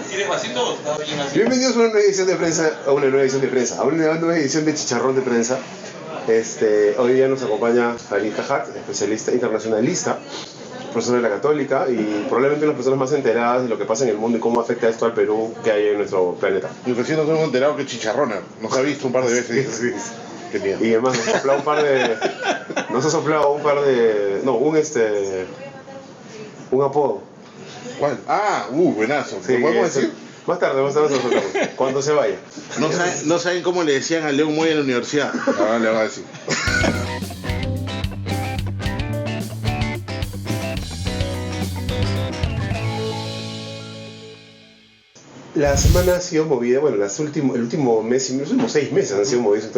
¿Quieres vasito o está bien así? Bienvenidos a una nueva edición de prensa, a una nueva edición de Chicharrón de Prensa. Hoy día nos acompaña Jalil Cajat, especialista internacionalista, profesor de la Católica y probablemente una de las personas más enteradas de lo que pasa en el mundo y cómo afecta esto al Perú que hay en nuestro planeta. Y recién nos hemos enterado que Chicharrona nos ha visto un par de veces. Sí. Qué miedo. Y además nos ha soplado un apodo. ¿Cuál? Buenazo. Sí, ¿Lo podemos decir? Más tarde nos soltamos. Cuando se vaya. No saben cómo le decían a León Moya en la universidad. Ahora le va a decir. La semana ha sido movida, bueno, el último mes y los últimos 6 meses han sido movidos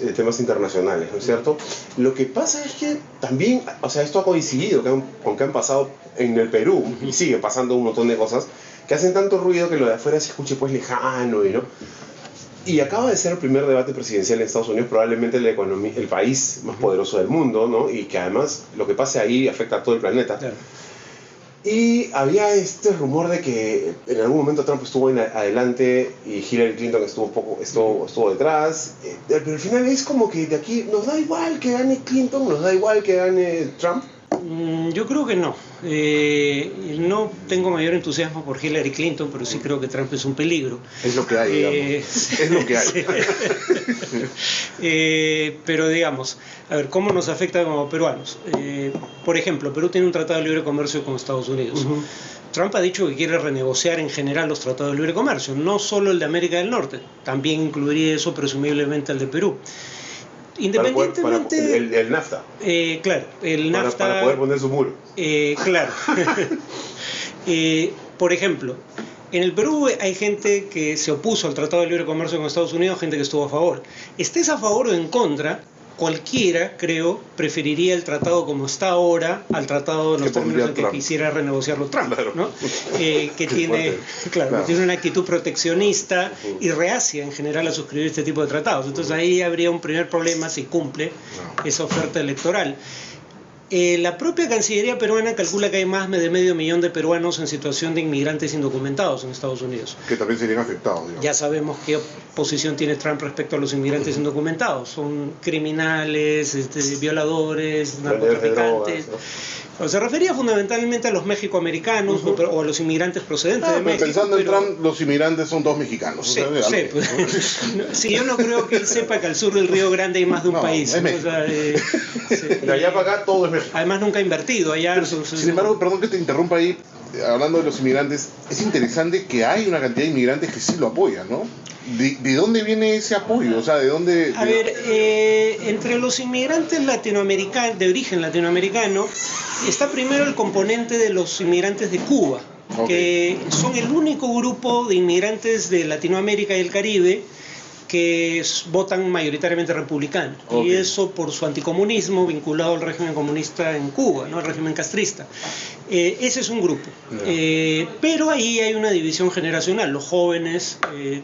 en temas internacionales, ¿no es cierto? Lo que pasa es que también, o sea, esto ha coincidido con que han pasado en el Perú y sigue pasando un montón de cosas que hacen tanto ruido que lo de afuera se escuche pues lejano, ¿no? Y acaba de ser el primer debate presidencial en Estados Unidos, probablemente el país más poderoso del mundo, ¿no? Y que además lo que pase ahí afecta a todo el planeta. Claro. Y había este rumor de que en algún momento Trump estuvo adelante y Hillary Clinton estuvo detrás, pero al final es como que de aquí nos da igual que gane Clinton, nos da igual que gane Trump. Yo creo que no. No tengo mayor entusiasmo por Hillary Clinton, pero sí creo que Trump es un peligro. Es lo que hay, digamos. Es lo que hay. Pero digamos, a ver, ¿cómo nos afecta como peruanos? Por ejemplo, Perú tiene un tratado de libre comercio con Estados Unidos. Uh-huh. Trump ha dicho que quiere renegociar en general los tratados de libre comercio, no solo el de América del Norte, también incluiría eso presumiblemente el de Perú. Independientemente el NAFTA. Claro, el NAFTA para poder poner su muro. Claro. Por ejemplo, en el Perú hay gente que se opuso al Tratado de Libre Comercio con Estados Unidos, gente que estuvo a favor. Estés a favor o en contra, cualquiera, creo, preferiría el tratado como está ahora al tratado en los términos en que quisiera renegociarlo Trump, claro. ¿No? Que tiene una actitud proteccionista y reacia en general a suscribir este tipo de tratados. Entonces ahí habría un primer problema si cumple esa oferta electoral. La propia Cancillería peruana calcula que hay más de 500,000 de peruanos en situación de inmigrantes indocumentados en Estados Unidos. Que también serían afectados, digamos. Ya sabemos qué posición tiene Trump respecto a los inmigrantes indocumentados. Son criminales, violadores, narcotraficantes. Se refería fundamentalmente a los mexicoamericanos o a los inmigrantes procedentes de México. Pensando en Trump, los inmigrantes son todos mexicanos. Sí, yo no creo que él sepa que al sur del Río Grande hay más de un país. Es México. De allá para acá todo es México. Además nunca ha invertido allá. Pero, sin embargo, perdón que te interrumpa ahí, hablando de los inmigrantes, es interesante que hay una cantidad de inmigrantes que sí lo apoyan, ¿no? ¿De dónde viene ese apoyo? O sea, ¿de dónde...? A ver, entre los inmigrantes latinoamericanos, de origen latinoamericano, está primero el componente de los inmigrantes de Cuba, que son el único grupo de inmigrantes de Latinoamérica y el Caribe que votan mayoritariamente republicano, y eso por su anticomunismo vinculado al régimen comunista en Cuba, ¿no? Al régimen castrista. Ese es un grupo, pero ahí hay una división generacional. Los jóvenes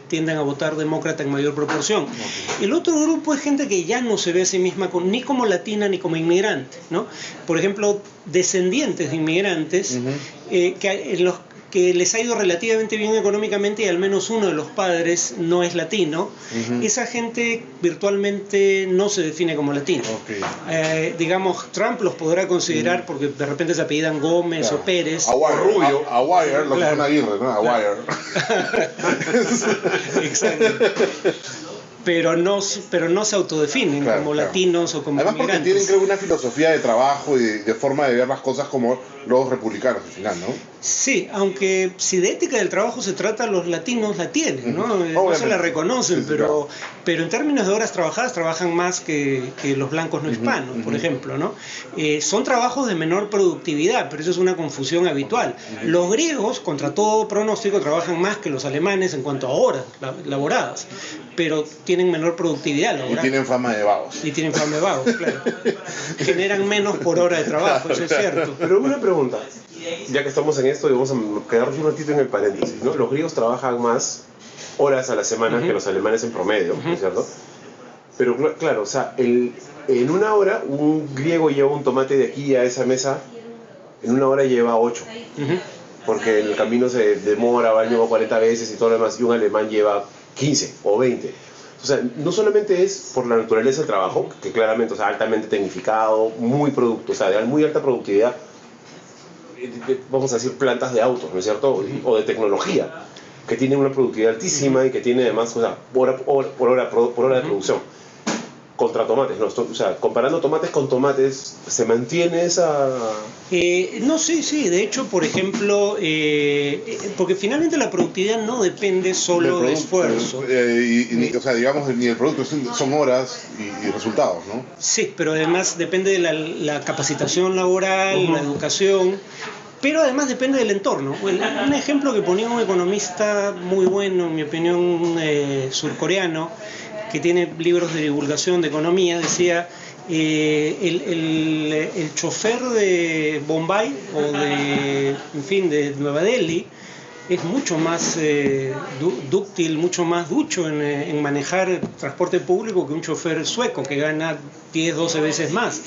tienden a votar demócrata en mayor proporción. El otro grupo es gente que ya no se ve a sí misma ni como latina ni como inmigrante, ¿no? Por ejemplo, descendientes de inmigrantes que les ha ido relativamente bien económicamente y al menos uno de los padres no es latino, esa gente virtualmente no se define como latino. Digamos, Trump los podrá considerar porque de repente se apellidan Gómez o Pérez. Aguirre, lo que fue Aguirre, ¿no? Aguirre. Exacto. Pero no se autodefinen como latinos o como inmigrantes. Además porque tienen, creo, una filosofía de trabajo y de forma de ver las cosas como los republicanos al final, ¿no? Sí, aunque si de ética del trabajo se trata, los latinos la tienen, ¿no? No se la reconocen, pero en términos de horas trabajadas trabajan más que los blancos no hispanos, por ejemplo, ¿no? Son trabajos de menor productividad, pero eso es una confusión habitual. Los griegos, contra todo pronóstico, trabajan más que los alemanes en cuanto a horas laboradas, pero tienen menor productividad laboral. Y tienen fama de vagos. Claro. Generan menos por hora de trabajo, eso es cierto. Pero una pregunta, ya que estamos en esto y vamos a quedarnos un ratito en el paréntesis, ¿no? Los griegos trabajan más horas a la semana que los alemanes en promedio, ¿no es cierto? Pero claro, o sea, en una hora un griego lleva un tomate de aquí a esa mesa, en una hora lleva 8. porque en el camino se demora, va al baño 40 veces y todo lo demás, y un alemán lleva 15 o 20. O sea, no solamente es por la naturaleza del trabajo, que claramente, o sea, altamente tecnificado, muy producto, o sea, de muy alta productividad, vamos a decir plantas de autos, ¿no es cierto? O de tecnología, que tienen una productividad altísima y que tiene además, o sea, por hora de producción. Contra tomates, ¿no? O sea, comparando tomates con tomates, ¿se mantiene esa...? No, sí, de hecho, por ejemplo, porque finalmente la productividad no depende solo de esfuerzo. O sea, digamos, ni el producto, son horas y resultados, ¿no? Sí, pero además depende de la capacitación laboral, la educación, pero además depende del entorno. Un ejemplo que ponía un economista muy bueno, en mi opinión, surcoreano, que tiene libros de divulgación de economía, decía el chofer de Bombay o de Nueva Delhi es mucho más dúctil, mucho más ducho en manejar transporte público que un chofer sueco que gana 10, 12 veces más.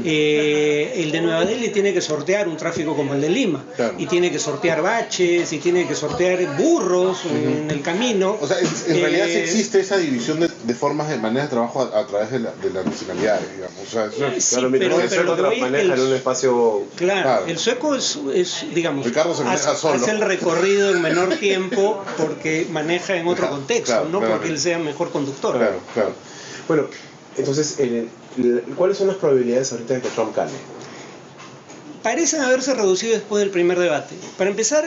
El de Nueva Delhi tiene que sortear un tráfico como el de Lima, claro, y tiene que sortear baches, y tiene que sortear burros en el camino. O sea, en realidad sí existe esa división de formas de maneras de trabajo a través de las nacionalidades, digamos. O sea, Sí, claro, pero el sueco maneja en un espacio... Claro, el sueco es digamos, Ricardo se maneja solo. hace el recorrido en menor tiempo porque maneja en otro contexto, claro, no claro, porque él sea mejor conductor. Claro. Bueno, entonces, ¿cuáles son las probabilidades ahorita de que Trump gane? Parecen haberse reducido después del primer debate. Para empezar,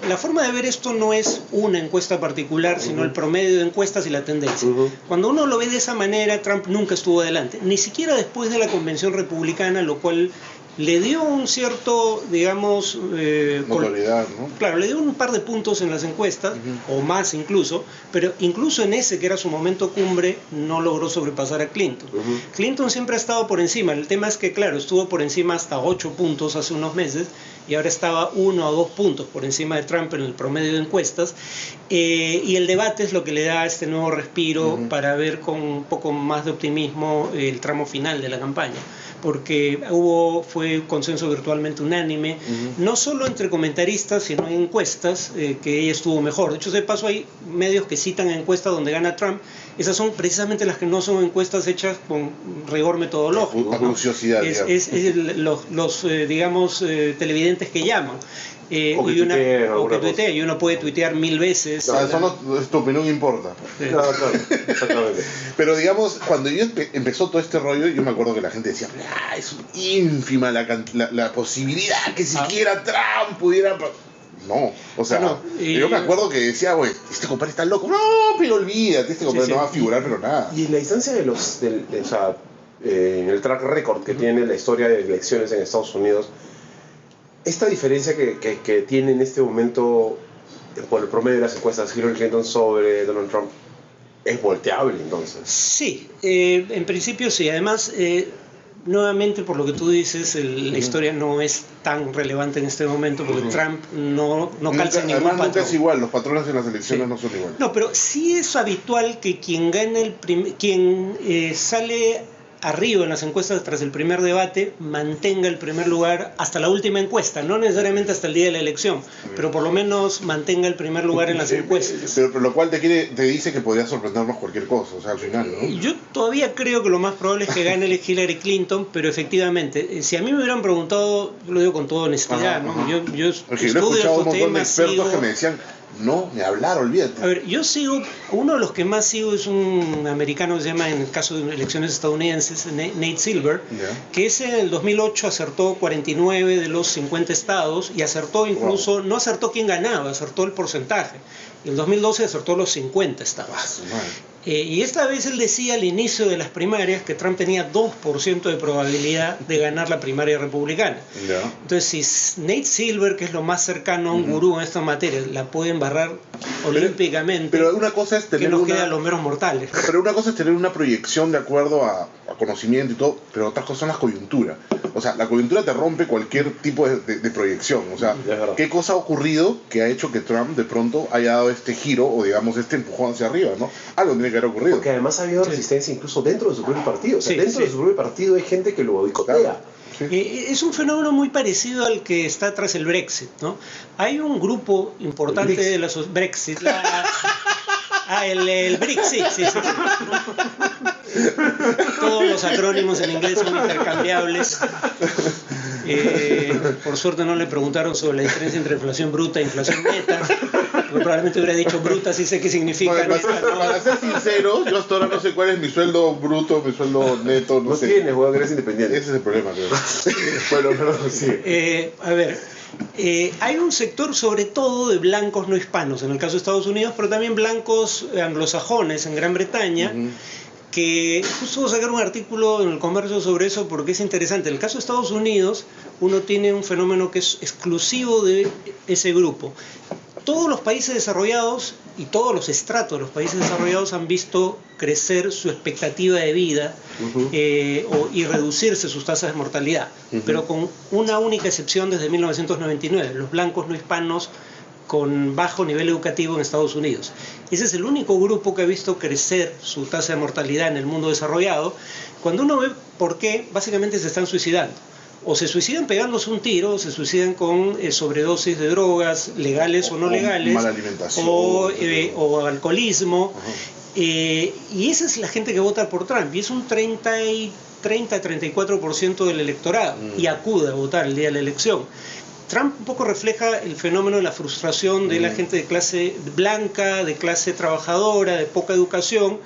la forma de ver esto no es una encuesta particular, sino el promedio de encuestas y la tendencia. Cuando uno lo ve de esa manera, Trump nunca estuvo adelante, ni siquiera después de la convención republicana, lo cual le dio un cierto, digamos... notoriedad, ¿no? Claro, le dio un par de puntos en las encuestas, o más incluso, pero incluso en ese que era su momento cumbre, no logró sobrepasar a Clinton. Clinton siempre ha estado por encima, el tema es que, claro, estuvo por encima hasta 8 puntos hace unos meses, y ahora estaba 1 o 2 puntos por encima de Trump en el promedio de encuestas, y el debate es lo que le da este nuevo respiro para ver con un poco más de optimismo el tramo final de la campaña, porque fue consenso virtualmente unánime, no solo entre comentaristas, sino en encuestas, que ella estuvo mejor. De hecho, de paso, hay medios que citan encuestas donde gana Trump. Esas son precisamente las que no son encuestas hechas con rigor metodológico. Con curiosidad, los digamos, televidentes que llaman. O que tuiteen, y uno puede tuitear 1000 veces. No, eso no, tu opinión importa. Sí. Claro, exactamente. Pero digamos, cuando empezó todo este rollo, yo me acuerdo que la gente decía, es ínfima la posibilidad que siquiera Trump pudiera... No, o sea, yo me acuerdo que decía, güey, este compadre está loco. No, pero olvídate, este compadre no va a figurar, pero nada. Y la distancia en el track record que tiene la historia de elecciones en Estados Unidos, esta diferencia que tiene en este momento por el promedio de las encuestas Hillary Clinton sobre Donald Trump es volteable, entonces. Sí, en principio sí. Además, nuevamente, por lo que tú dices, la historia no es tan relevante en este momento porque Trump no calza ningún patrón. Nunca es igual, los patrones en las elecciones no son iguales. No, pero sí es habitual que quien gana quien sale arriba en las encuestas tras el primer debate mantenga el primer lugar hasta la última encuesta, no necesariamente hasta el día de la elección, pero por lo menos mantenga el primer lugar en las encuestas. Pero lo cual te dice que podría sorprendernos cualquier cosa, o sea, al final, ¿no? Yo todavía creo que lo más probable es que gane Hillary Clinton, pero efectivamente, si a mí me hubieran preguntado, yo lo digo con toda honestidad, ¿no? Yo he escuchado un montón de expertos que me decían, no, ni hablar, olvídate. A ver, yo sigo, uno de los que más sigo es un americano que se llama, en el caso de elecciones estadounidenses, Nate Silver, que ese en el 2008 acertó 49 de los 50 estados y acertó incluso, no acertó quién ganaba, acertó el porcentaje. En el 2012 acertó los 50 estados. Y esta vez él decía al inicio de las primarias que Trump tenía 2% de probabilidad de ganar la primaria republicana. Entonces, si Nate Silver, que es lo más cercano a un gurú en esta materia, la puede embarrar olímpicamente, pero una cosa es tener que nos quedan los meros mortales. Pero una cosa es tener una proyección de acuerdo a conocimiento y todo, pero otras cosas son las coyunturas. O sea, la coyuntura te rompe cualquier tipo de proyección. O sea, ¿qué cosa ha ocurrido que ha hecho que Trump de pronto haya dado este giro o digamos este empujón hacia arriba, ¿no? Algo tiene tiene que haber ocurrido. Porque además ha habido resistencia incluso dentro de su propio partido. O sea, dentro de su propio partido hay gente que lo boicotea. Claro. Es un fenómeno muy parecido al que está tras el Brexit, ¿no? Hay un grupo importante de la Brexit, el Brexit, sí. Todos los acrónimos en inglés son intercambiables. Por suerte no le preguntaron sobre la diferencia entre inflación bruta e inflación neta. Probablemente hubiera dicho bruta, sí sé qué significa. Bueno, para ser sincero, yo hasta ahora no sé cuál es mi sueldo bruto, mi sueldo neto, no sé. Tienes, weón, eres independiente. Ese es el problema, creo. Bueno, pero sí. A ver, hay un sector sobre todo de blancos no hispanos, en el caso de Estados Unidos, pero también blancos anglosajones en Gran Bretaña, que justo voy a sacar un artículo en el Comercio sobre eso porque es interesante. En el caso de Estados Unidos, uno tiene un fenómeno que es exclusivo de ese grupo. Todos los países desarrollados y todos los estratos de los países desarrollados han visto crecer su expectativa de vida y reducirse sus tasas de mortalidad, pero con una única excepción desde 1999, los blancos no hispanos con bajo nivel educativo en Estados Unidos. Ese es el único grupo que ha visto crecer su tasa de mortalidad en el mundo desarrollado. Cuando uno ve por qué, básicamente se están suicidando. O se suicidan pegándose un tiro, o se suicidan con sobredosis de drogas, legales o no legales, mala alimentación, o alcoholismo. Y esa es la gente que vota por Trump, y es un 30-34% del electorado, y acude a votar el día de la elección. Trump un poco refleja el fenómeno de la frustración de la gente de clase blanca, de clase trabajadora, de poca educación,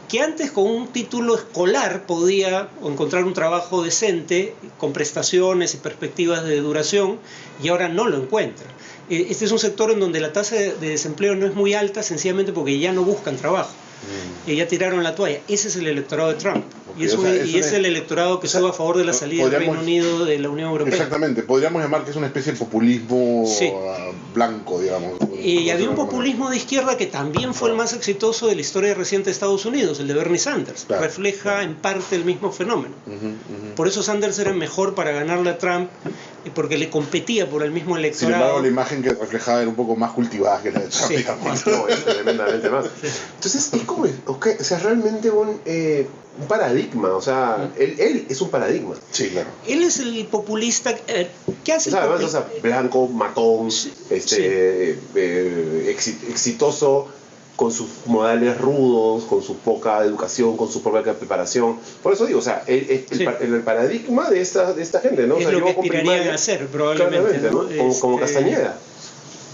que antes con un título escolar podía encontrar un trabajo decente, con prestaciones y perspectivas de duración, y ahora no lo encuentra. Este es un sector en donde la tasa de desempleo no es muy alta, sencillamente porque ya no buscan trabajo. Ya tiraron la toalla. Ese es el electorado de Trump. Y es el electorado que sube a favor de la salida del Reino Unido de la Unión Europea. Exactamente, podríamos llamar que es una especie de populismo blanco, digamos. Y había un populismo de izquierda que también fue el más exitoso de la historia reciente de Estados Unidos, el de Bernie Sanders. Refleja en parte el mismo fenómeno. Por eso Sanders era mejor para ganarle a Trump, porque le competía por el mismo electorado. Sin embargo, la imagen que reflejaba era un poco más cultivada que la de Trump, digamos. No, es tremendamente más. Entonces, es como, o sea, es realmente un paradigma, o sea, él es un paradigma. Sí, claro. Él es el populista. ¿Qué hace? O sea, además, o sea, blanco, matón, exitoso, con sus modales rudos, con su poca educación, con su propia preparación. Por eso digo, o sea, el paradigma de esta gente, ¿no? Es o sea, lo que aspirarían a hacer, probablemente, ¿no? Como Castañeda.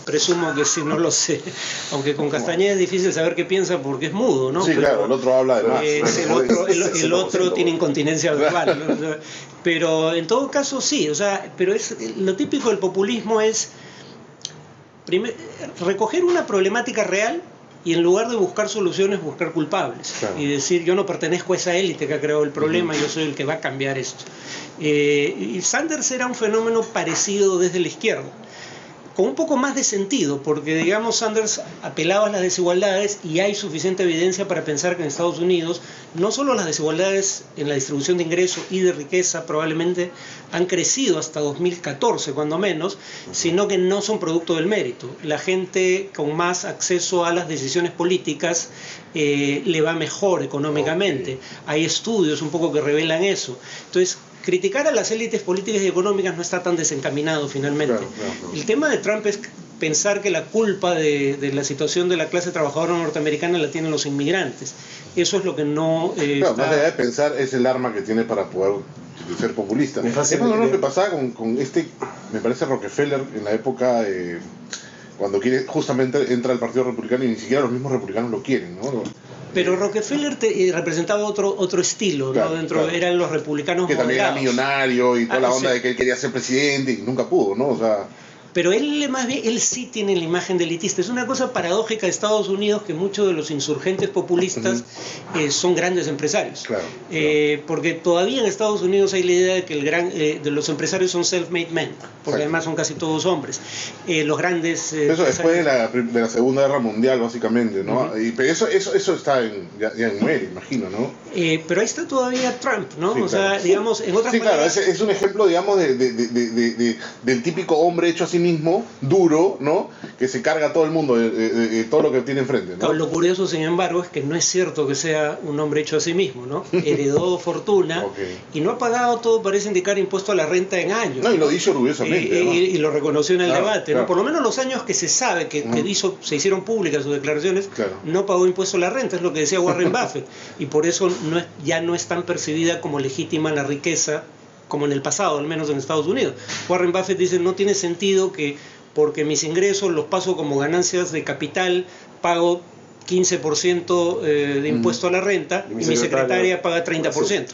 Presumo que sí, no lo sé. Aunque con Castañeda es difícil saber qué piensa porque es mudo, ¿no? Sí, pero, claro, el otro habla de más. El otro tiene incontinencia verbal, ¿no? Pero en todo caso sí, o sea, pero lo típico del populismo es recoger una problemática real y en lugar de buscar soluciones, buscar culpables. Claro. Y decir, yo no pertenezco a esa élite que ha creado el problema, yo soy el que va a cambiar esto. Y Sanders era un fenómeno parecido desde la izquierda, con un poco más de sentido, porque digamos Sanders apelaba a las desigualdades y hay suficiente evidencia para pensar que en Estados Unidos no solo las desigualdades en la distribución de ingresos y de riqueza probablemente han crecido hasta 2014 cuando menos, sino que no son producto del mérito. La gente con más acceso a las decisiones políticas le va mejor económicamente. Hay estudios un poco que revelan eso. Entonces, criticar a las élites políticas y económicas no está tan desencaminado finalmente. Claro. El tema de Trump es pensar que la culpa de la situación de la clase trabajadora norteamericana la tienen los inmigrantes. Eso es lo que no... más allá de pensar, es el arma que tiene para poder ser populista. Es lo que pasaba con me parece Rockefeller en la época... cuando justamente entra al Partido Republicano y ni siquiera los mismos republicanos lo quieren, ¿no? Pero Rockefeller representaba otro estilo, claro, ¿no? Eran los republicanos que también era moderados. Millonario y toda la onda de que él quería ser presidente y nunca pudo, ¿no? O sea... Pero él sí tiene la imagen de elitista. Es una cosa paradójica de Estados Unidos que muchos de los insurgentes populistas son grandes empresarios. Claro. Porque todavía en Estados Unidos hay la idea de que de los empresarios son self-made men, porque además son casi todos hombres. Los grandes... eso después de la Segunda Guerra Mundial, básicamente, ¿no? Pero eso está ya en muere, imagino, ¿no? Pero ahí está todavía Trump, ¿no? Sí, o sea, digamos, en otras sí, maneras... claro, es un ejemplo, digamos, del típico hombre hecho a sí mismo, duro, ¿no? Que se carga a todo el mundo, todo lo que tiene enfrente, ¿no? Lo curioso, sin embargo, es que no es cierto que sea un hombre hecho a sí mismo, ¿no? Heredó fortuna y no ha pagado, todo parece indicar, impuesto a la renta en años. No, y lo dice orgullosamente. Y lo reconoció en el debate, claro. ¿no? Por lo menos los años que se sabe que se hicieron públicas sus declaraciones, no pagó impuesto a la renta, es lo que decía Warren Buffett, y por eso ya no es tan percibida como legítima la riqueza como en el pasado, al menos en Estados Unidos. Warren Buffett dice, no tiene sentido que porque mis ingresos los paso como ganancias de capital, pago 15% de impuesto a la renta y mi secretaria paga 30%.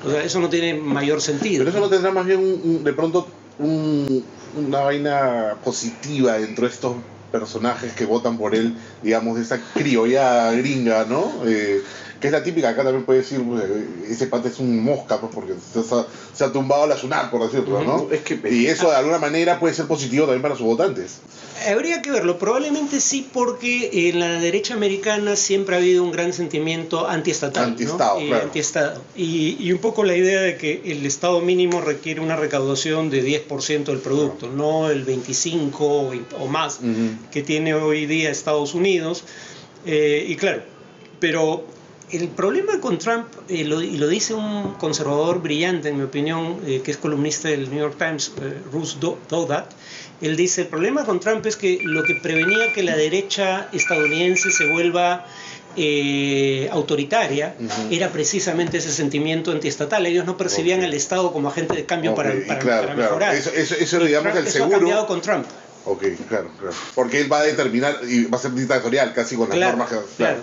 O sea, eso no tiene mayor sentido. Pero eso no tendrá más bien de pronto una vaina positiva dentro de estos personajes que votan por él, digamos, de esta criolla gringa, ¿no? Que es la típica, acá también puede decir, ese pata es un mosca, pues, porque se ha tumbado a la SUNAT, por decirlo, ¿no? Y eso de alguna manera puede ser positivo también para sus votantes. Habría que verlo, probablemente sí, porque en la derecha americana siempre ha habido un gran sentimiento antiestatal, antiestado, ¿no? claro. Antiestado. Y un poco la idea de que el Estado mínimo requiere una recaudación de 10% del producto, no el 25% o más que tiene hoy día Estados Unidos. Y claro, pero el problema con Trump, y lo dice un conservador brillante, en mi opinión, que es columnista del New York Times, Russ Douthat, él dice, el problema con Trump es que lo que prevenía que la derecha estadounidense se vuelva autoritaria era precisamente ese sentimiento antiestatal. Ellos no percibían al Estado como agente de cambio para mejorar. Eso digamos, Trump, el seguro. Eso ha cambiado con Trump. Ok, claro. Porque él va a determinar y va a ser dictatorial casi con las normas que... Claro.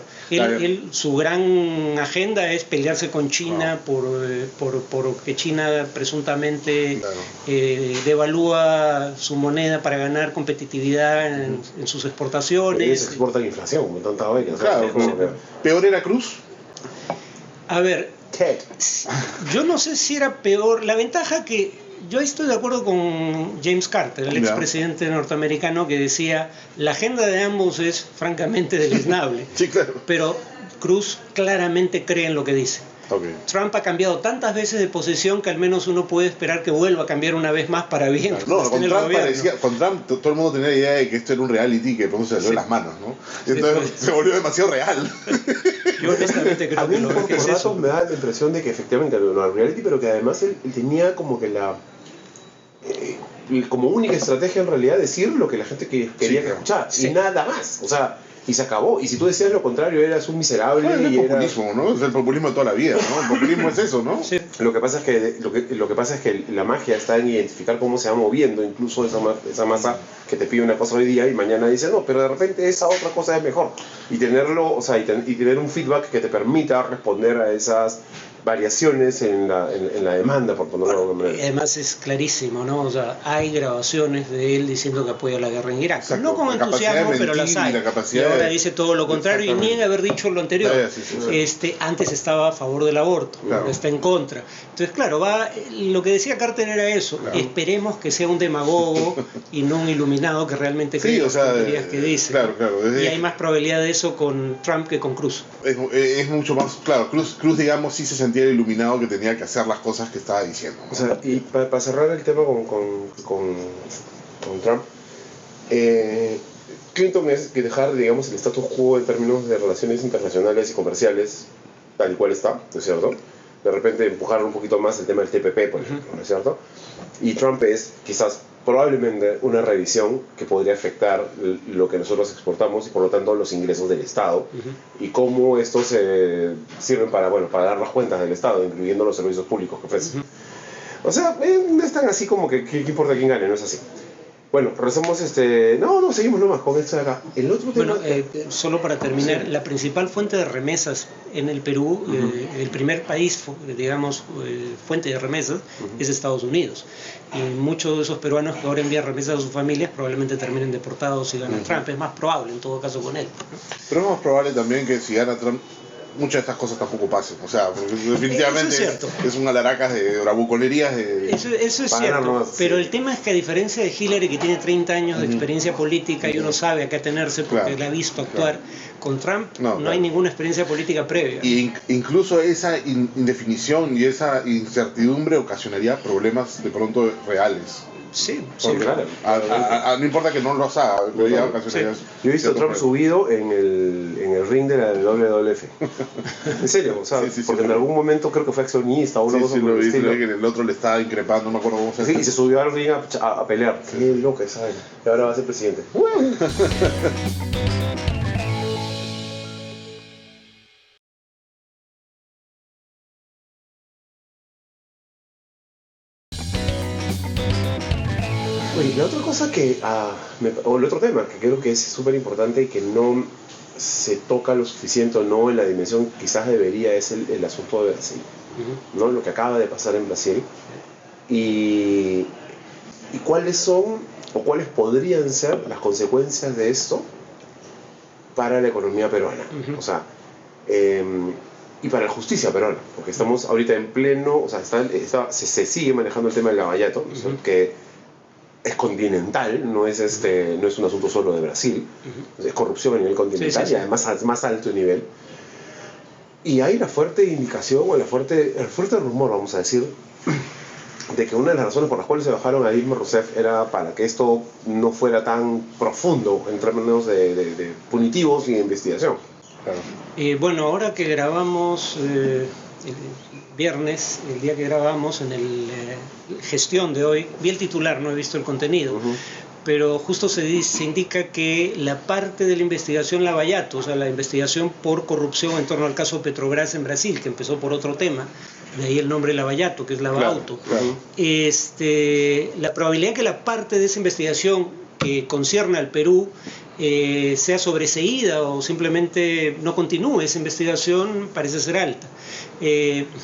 Su gran agenda es pelearse con China por que China presuntamente devalúa su moneda para ganar competitividad en sus exportaciones. Ellos exportan inflación, como tanta vaina. Claro. ¿Peor era Cruz? A ver, yo no sé si era peor. La ventaja que... Yo estoy de acuerdo con James Carter, el expresidente norteamericano, que decía, la agenda de ambos es francamente deleznable. Sí, claro. Pero Cruz claramente cree en lo que dice. Trump ha cambiado tantas veces de posición que al menos uno puede esperar que vuelva a cambiar una vez más para bien. No, con Trump todo el mundo tenía la idea de que esto era un reality que pronto se le dio las manos, ¿no? Entonces se volvió demasiado real. Yo honestamente creo que lo que es eso. Me da la impresión de que efectivamente no era reality, pero que además él tenía como que como única estrategia en realidad decir lo que la gente quería escuchar y nada más, o sea, y se acabó. Y si tú decías lo contrario, eras un miserable. Es el populismo, ¿no? Es el populismo de toda la vida, ¿no? El populismo es eso, ¿no? Sí. Lo que pasa es que la magia está en identificar cómo se va moviendo incluso esa masa que te pide una cosa hoy día y mañana dice no, pero de repente esa otra cosa es mejor. Y tenerlo, o sea, y tener un feedback que te permita responder a esas variaciones en la demanda, por ponerlo de manera. Además es clarísimo, ¿no? O sea, hay grabaciones de él diciendo que apoya la guerra en Irak. Exacto. No con entusiasmo, pero las hay. Y ahora dice todo lo contrario y niega haber dicho lo anterior. Antes estaba a favor del aborto, ahora está en contra. Entonces, claro, lo que decía Carter era eso. Esperemos que sea un demagogo y no un iluminado que realmente cree las tonterías que dice. Y hay más probabilidad de eso con Trump que con Cruz. Es mucho más, claro, Cruz digamos sí se sentía el iluminado que tenía que hacer las cosas que estaba diciendo, ¿no? O sea, y para cerrar el tema con Trump, Clinton es que dejar, digamos, el status quo en términos de relaciones internacionales y comerciales tal y cual está, ¿no es cierto? De repente empujar un poquito más el tema del TPP, por ejemplo, ¿no es cierto? Y Trump es quizás probablemente una revisión que podría afectar lo que nosotros exportamos y por lo tanto los ingresos del Estado y cómo estos sirven para dar las cuentas del Estado, incluyendo los servicios públicos que ofrecen. O sea, no es tan así como que ¿qué importa quién gane? No es así. Bueno, regresamos, seguimos nomás con esto de acá. El otro tema... Solo para terminar, la principal fuente de remesas en el Perú, el primer país, digamos, fuente de remesas, es Estados Unidos. Y muchos de esos peruanos que ahora envían remesas a sus familias probablemente terminen deportados si gana Trump. Es más probable, en todo caso, con él. Pero es más probable también que si gana Trump, muchas de estas cosas tampoco pasen, o sea, porque definitivamente es un alaracas de bravuconerías eso es cierto, pero el tema es que a diferencia de Hillary, que tiene 30 años de experiencia política y uno sabe a qué atenerse porque la ha visto actuar, con Trump no hay ninguna experiencia política previa. Y incluso esa indefinición y esa incertidumbre ocasionaría problemas de pronto reales. Sí, claro. No importa que no lo haga, pero ya ocasiones. Yo he visto a Trump subido en el ring de la WWF. En serio, o sea, porque en algún momento creo que fue accionista o una cosa por el estilo. Que el otro le estaba increpando, no me acuerdo cómo se llama. Sí, y se subió al ring a pelear. Qué loca esa vaina. Y ahora va a ser presidente. Oye, la otra cosa que, o el otro tema que creo que es súper importante y que no se toca lo suficiente o no en la dimensión quizás debería es el asunto de Brasil, ¿no? Lo que acaba de pasar en Brasil y cuáles son o cuáles podrían ser las consecuencias de esto para la economía peruana, o sea, y para la justicia peruana, porque estamos ahorita en pleno, o sea, se sigue manejando el tema del lavallato, ¿no? O sea, que es continental, no es un asunto solo de Brasil, es corrupción a nivel continental y además a más alto nivel. Y hay la fuerte indicación o el fuerte rumor, vamos a decir, de que una de las razones por las cuales se bajaron a Dilma Rousseff era para que esto no fuera tan profundo en términos de punitivos y de investigación. Claro. Bueno, ahora que grabamos el viernes, el día que grabamos en el gestión de hoy, vi el titular, no he visto el contenido, pero justo se indica que la parte de la investigación Lavallato, o sea, la investigación por corrupción en torno al caso Petrobras en Brasil, que empezó por otro tema, de ahí el nombre Lavallato, que es Lavauto, la probabilidad que la parte de esa investigación que concierne al Perú sea sobreseída o simplemente no continúe esa investigación parece ser alta.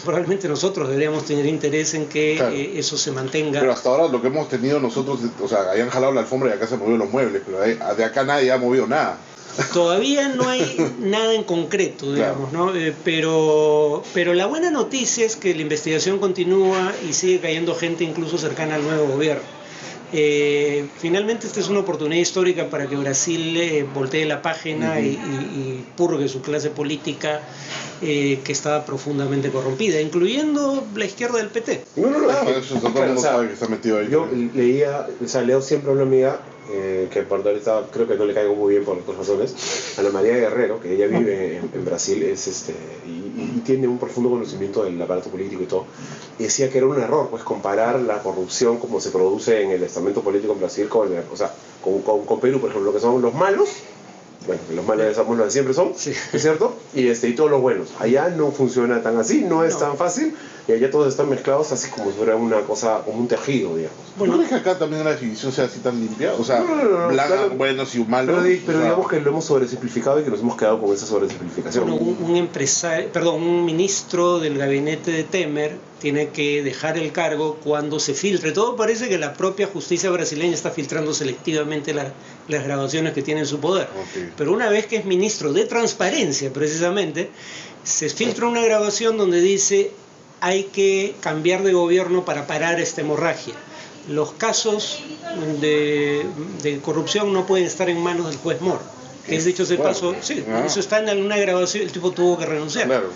Probablemente nosotros deberíamos tener interés en que eso se mantenga. Pero hasta ahora lo que hemos tenido nosotros, o sea, hayan jalado la alfombra y acá se han movido los muebles, pero de acá nadie ha movido nada. Todavía no hay nada en concreto, digamos, ¿no? Pero la buena noticia es que la investigación continúa y sigue cayendo gente incluso cercana al nuevo gobierno. Finalmente esta es una oportunidad histórica para que Brasil voltee la página y purgue su clase política que estaba profundamente corrompida, incluyendo la izquierda del PT. No, eso todo el mundo sabe que está metido ahí. Yo leo siempre a una amiga que por ahorita creo que no le caigo muy bien por razones, Ana María Guerrero, que ella vive en Brasil, y tiene un profundo conocimiento del aparato político y todo, y decía que era un error pues comparar la corrupción como se produce en el estamento político en Brasil con Perú, por ejemplo, lo que son los malos. Bueno, los malos somos los de siempre son, ¿es cierto? Y todos los buenos. Allá no funciona tan así, no es tan fácil, y allá todos están mezclados así como si fuera una cosa, como un tejido, digamos. Bueno, ¿no es que acá también la definición sea así tan limpia? O sea, buenos y malos. Pero digamos que lo hemos sobresimplificado y que nos hemos quedado con esa sobresimplificación. Bueno, un ministro del gabinete de Temer tiene que dejar el cargo cuando se filtre. Todo parece que la propia justicia brasileña está filtrando selectivamente las grabaciones que tiene en su poder. Pero una vez que es ministro de Transparencia, precisamente, se filtra una grabación donde dice hay que cambiar de gobierno para parar esta hemorragia. Los casos de corrupción no pueden estar en manos del juez Moro. Que es dicho ese paso, eso está en una grabación, el tipo tuvo que renunciar. Claro.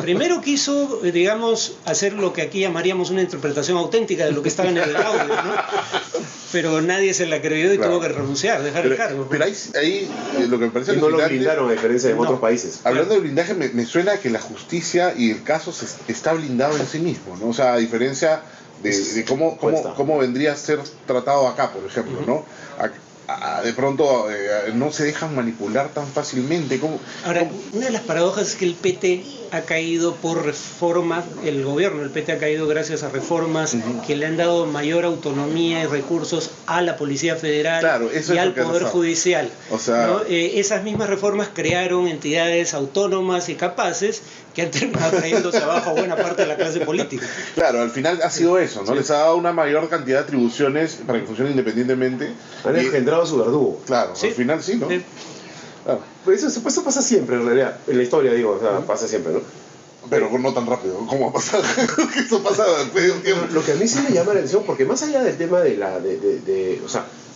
Primero quiso, digamos, hacer lo que aquí llamaríamos una interpretación auténtica de lo que estaba en el audio, ¿no? Pero nadie se la creyó y tuvo que renunciar, dejar el cargo. Pero ahí lo que me parece... Y no lo blindaron a diferencia de otros países. Hablando de blindaje, me suena que la justicia y el caso está blindado en sí mismo, ¿no? O sea, a diferencia de cómo vendría a ser tratado acá, por ejemplo, ¿no? De pronto no se dejan manipular tan fácilmente. Ahora, una de las paradojas es que el PT ha caído por reformas, el gobierno del PT ha caído gracias a reformas que le han dado mayor autonomía y recursos a la Policía Federal y al Poder Judicial. O sea, ¿no? Esas mismas reformas crearon entidades autónomas y capaces que han terminado trayéndose abajo a buena parte de la clase política. Claro, al final ha sido eso, ¿no? Les ha dado una mayor cantidad de atribuciones para que funcionen independientemente. Han engendrado a su verdugo. Al final sí, ¿no? Claro. Pues eso pasa siempre, en realidad, en la historia, digo, o sea, pasa siempre, ¿no? Pero no tan rápido, ¿cómo ha pasado? Eso pasa después de un tiempo. Lo que a mí sí me llama la atención, porque más allá del tema de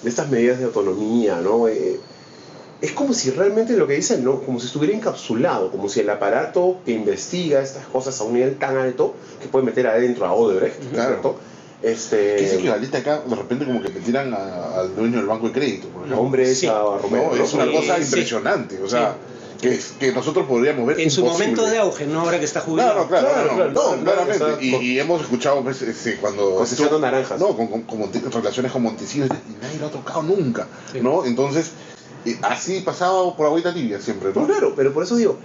estas medidas de autonomía, ¿no? Es como si realmente lo que dicen, ¿no? Como si estuviera encapsulado, como si el aparato que investiga estas cosas a un nivel tan alto, que puede meter adentro a Odebrecht, ¿cierto? Que es equivalente acá, de repente como que me tiran al dueño del banco de crédito. Hombre, sí. a Romero. No, es una cosa impresionante, o sea, que nosotros podríamos ver en su imposible. momento de auge, no ahora que está jubilado. Claro, claramente. Exacto. Y hemos escuchado pues, cuando Concesión de naranjas. No, con relaciones con Montesinos y nadie lo ha tocado nunca, ¿no? Entonces, así pasaba por agüita tibia siempre, ¿no? No, claro, pero por eso digo,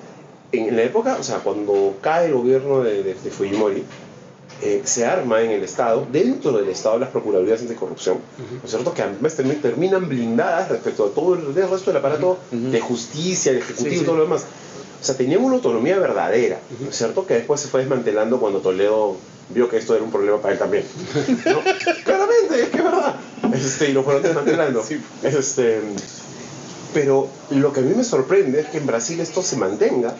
en la época, o sea, cuando cae el gobierno de Fujimori, se arma en el Estado, dentro del Estado, las Procuradurías Anticorrupción, ¿no es cierto? Que además terminan blindadas respecto a todo el resto del aparato de justicia, el ejecutivo y todo lo demás. O sea, tenían una autonomía verdadera, ¿no es cierto? Que después se fue desmantelando cuando Toledo vio que esto era un problema para él también, ¿no? Claramente, es que es verdad. Y lo fueron desmantelando. Pero lo que a mí me sorprende es que en Brasil esto se mantenga,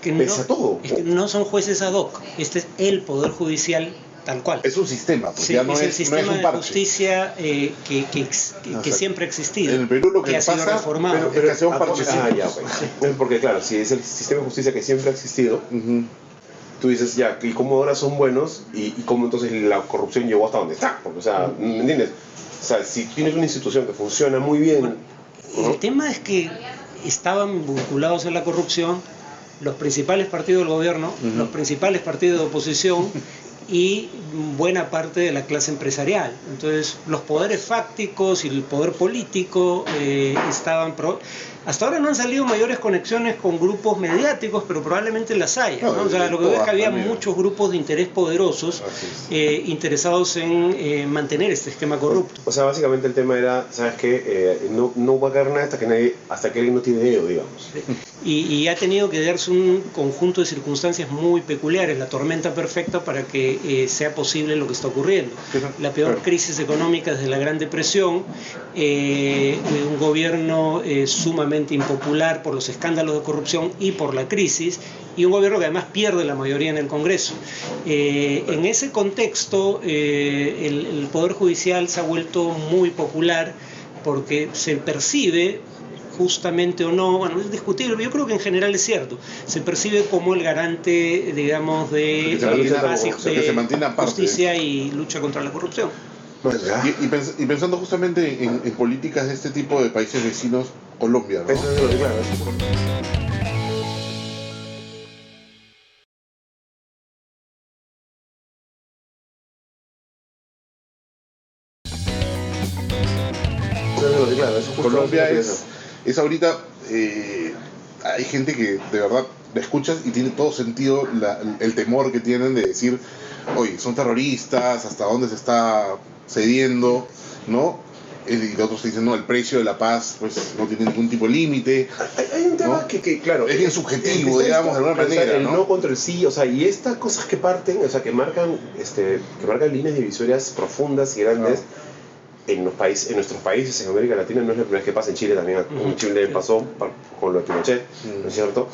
pese a todo. Es que no son jueces ad hoc, este es el Poder Judicial tal cual. Es un sistema, porque ya no es el es sistema un de parche. justicia que siempre ha existido. En el Perú lo que ha sido pasa, reformado. pero es que hacemos parchecitos. Porque claro, si es el sistema de justicia que siempre ha existido, tú dices, ya, ¿y cómo ahora son buenos? ¿Y cómo entonces la corrupción llegó hasta donde está? Porque, o sea, ¿me entiendes? O sea, si tienes una institución que funciona muy bien... El tema es que estaban vinculados a la corrupción los principales partidos del gobierno, los principales partidos de oposición y buena parte de la clase empresarial. Entonces, los poderes fácticos y el poder político estaban... Hasta ahora no han salido mayores conexiones con grupos mediáticos, pero probablemente las haya, ¿no? O sea, lo que veo es que había muchos grupos de interés poderosos interesados en mantener este esquema corrupto. O sea, básicamente el tema era, ¿sabes qué? No va a caer nada hasta que alguien no tiene dedo, digamos. Y ha tenido que darse un conjunto de circunstancias muy peculiares, la tormenta perfecta para que sea posible lo que está ocurriendo. La peor crisis económica desde la Gran Depresión, un gobierno sumamente impopular por los escándalos de corrupción y por la crisis, y un gobierno que además pierde la mayoría en el Congreso. En ese contexto, el Poder Judicial se ha vuelto muy popular porque se percibe, justamente o no, bueno, es discutible, yo creo que en general es cierto, se percibe como el garante, digamos, de justicia y lucha contra la corrupción. Y pensando justamente en políticas de este tipo de países vecinos, Colombia, ¿no? Eso es lo que claro. Colombia es ahorita, hay gente que de verdad la escuchas y tiene todo sentido el temor que tienen de decir, oye, son terroristas, hasta dónde se está cediendo, ¿no? Y otros dicen, no, el precio de la paz pues no tiene ningún tipo de límite. Hay un tema, ¿no? que claro, es bien subjetivo, digamos, de alguna manera, el ¿no? no contra el sí, o sea, y estas cosas que parten, o sea, que marcan líneas divisorias profundas y grandes en nuestros países, en América Latina. No es la primera vez que pasa, en Chile también, en Chile pasó con lo de Pinochet, ¿no es cierto?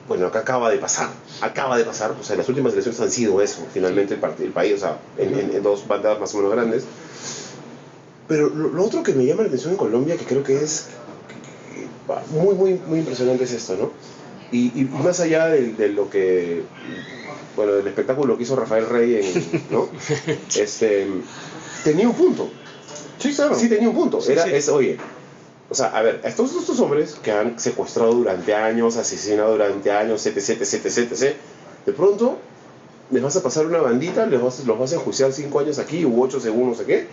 Bueno, acá acaba de pasar, o sea, las últimas elecciones han sido eso, finalmente el país, o sea, en dos bandadas más o menos grandes. Pero lo otro que me llama la atención en Colombia, que creo que es muy, muy, muy impresionante, es esto, ¿no? Y más allá de lo que, bueno, del espectáculo que hizo Rafael Rey, ¿no? Tenía un punto. Sí, claro. Sí, tenía un punto. Oye, o sea, a ver, estos hombres que han secuestrado durante años, asesinado durante años, etc., de pronto les vas a pasar una bandita, los vas a enjuiciar 5 años aquí u 8 según no sé qué,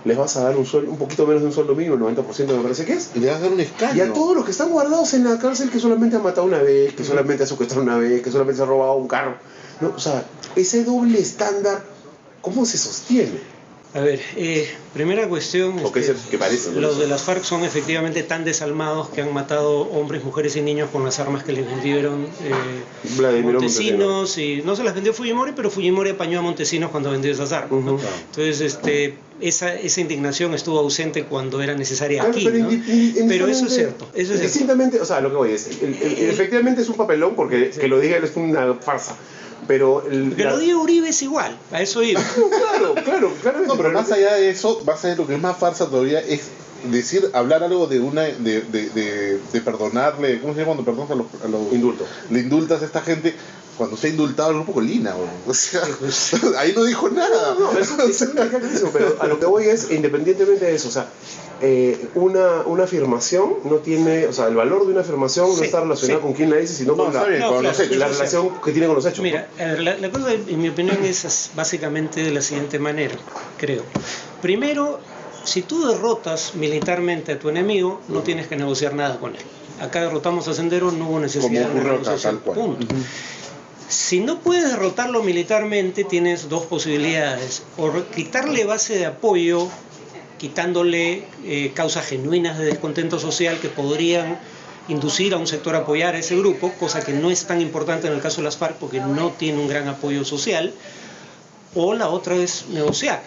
les vas a dar un poquito menos de un sueldo mínimo, el 90% me parece que es, y le vas a dar un escaño. Y a todos los que están guardados en la cárcel, que solamente han matado una vez, que solamente han secuestrado una vez, que solamente se han robado un carro, ¿no? O sea, ese doble estándar, ¿cómo se sostiene? A ver, primera cuestión, que parece, ¿no? Los de las FARC son efectivamente tan desalmados que han matado hombres, mujeres y niños con las armas que les vendieron Montesinos, y no se las vendió Fujimori, pero Fujimori apañó a Montesinos cuando vendió esas armas, ¿no? Entonces, esa indignación estuvo ausente cuando era necesaria aquí, ¿no? Pero eso es cierto. Distintamente, o sea, lo que voy es, efectivamente es un papelón, porque que lo diga él es una farsa. Pero lo diga Uribe es igual, a eso iba. Claro. No, pero más allá de eso, lo que es más farsa todavía es hablar algo de perdonarle, ¿cómo se llama cuando perdonas a los indultos? Le indultas a esta gente cuando se ha indultado el grupo Colina, o sea, ahí no dijo nada. No, eso es clarísimo, pero a lo que voy es, independientemente de eso, o sea, una afirmación no tiene, o sea, el valor de una afirmación no está relacionado con quién la dice, sino con la relación que tiene con los hechos. Mira, la cosa, en mi opinión, es básicamente de la siguiente manera, creo. Primero, si tú derrotas militarmente a tu enemigo, no tienes que negociar nada con él. Acá derrotamos a Sendero, no hubo necesidad de negociación. Punto. Si no puedes derrotarlo militarmente, tienes dos posibilidades: o quitarle base de apoyo, quitándole causas genuinas de descontento social que podrían inducir a un sector a apoyar a ese grupo, cosa que no es tan importante en el caso de las FARC porque no tiene un gran apoyo social, o la otra es negociar.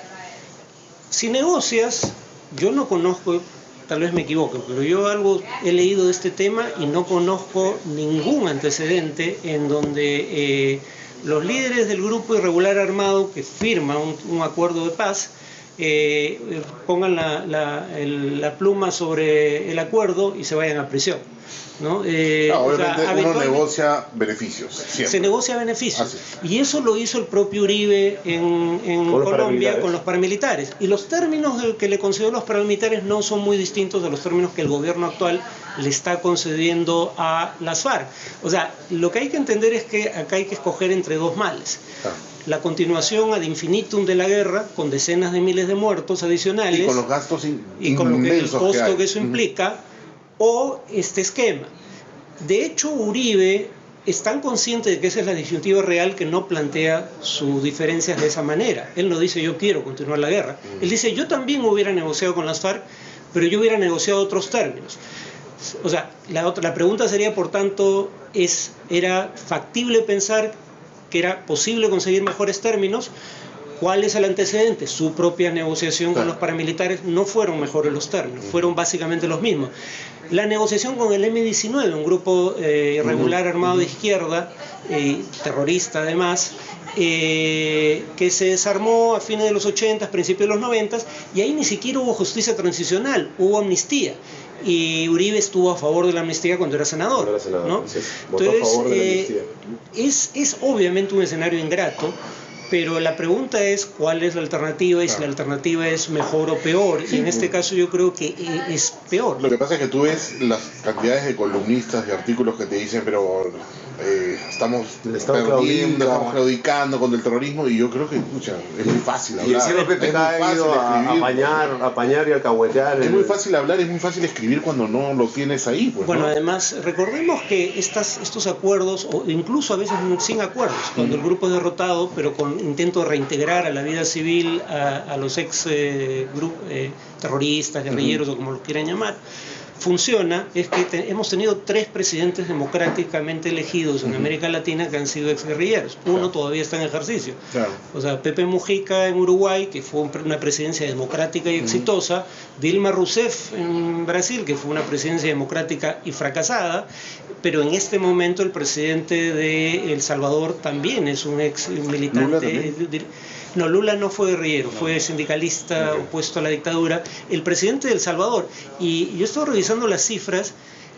Si negocias, yo no conozco, tal vez me equivoque, pero yo algo he leído de este tema y no conozco ningún antecedente en donde los líderes del grupo irregular armado que firma un acuerdo de paz pongan la pluma sobre el acuerdo y se vayan a prisión, ¿no? Obviamente uno negocia beneficios. Siempre. Se negocia beneficios. Y eso lo hizo el propio Uribe en Colombia con los paramilitares. Y los términos que le concedió a los paramilitares no son muy distintos de los términos que el gobierno actual le está concediendo a las FARC. O sea, lo que hay que entender es que acá hay que escoger entre dos males. La continuación ad infinitum de la guerra, con decenas de miles de muertos adicionales. Y con los gastos y con el costo que eso implica, o este esquema. De hecho, Uribe es tan consciente de que esa es la disyuntiva real que no plantea sus diferencias de esa manera. Él no dice yo quiero continuar la guerra. Él dice yo también hubiera negociado con las FARC, pero yo hubiera negociado otros términos. O sea, la pregunta sería, por tanto, ¿era factible pensar que era posible conseguir mejores términos? ¿Cuál es el antecedente? Su propia negociación con los paramilitares. No fueron mejores los términos, fueron básicamente los mismos. La negociación con el M-19, un grupo irregular armado de izquierda, terrorista además, que se desarmó a fines de los 80, principios de los 90, y ahí ni siquiera hubo justicia transicional, hubo amnistía. Y Uribe estuvo a favor de la amnistía cuando era senador, ¿no? Entonces, es obviamente un escenario ingrato, pero la pregunta es cuál es la alternativa y si la alternativa es mejor o peor. Y en este caso yo creo que es peor. Lo que pasa es que tú ves las cantidades de columnistas y artículos que te dicen, pero estamos perdiendo, estamos claudicando contra el terrorismo, y yo creo que es muy fácil hablar. Y el cielo PPK ha ido a apañar y alcahuetear. Es muy fácil hablar, es muy fácil escribir cuando no lo tienes ahí. Pues, bueno, ¿no? Además, recordemos que estos acuerdos, o incluso a veces sin acuerdos, cuando el grupo es derrotado, pero con intento de reintegrar a la vida civil a los ex terroristas, guerrilleros o como los quieran llamar, funciona, es que hemos tenido 3 presidentes democráticamente elegidos en América Latina que han sido exguerrilleros. Uno todavía está en ejercicio. O sea, Pepe Mujica en Uruguay, que fue una presidencia democrática y exitosa. Dilma Rousseff en Brasil, que fue una presidencia democrática y fracasada. Pero en este momento el presidente de El Salvador también es un ex militante. No, Lula no fue guerrillero, fue sindicalista opuesto a la dictadura. El presidente de El Salvador, y yo estoy revisando las cifras,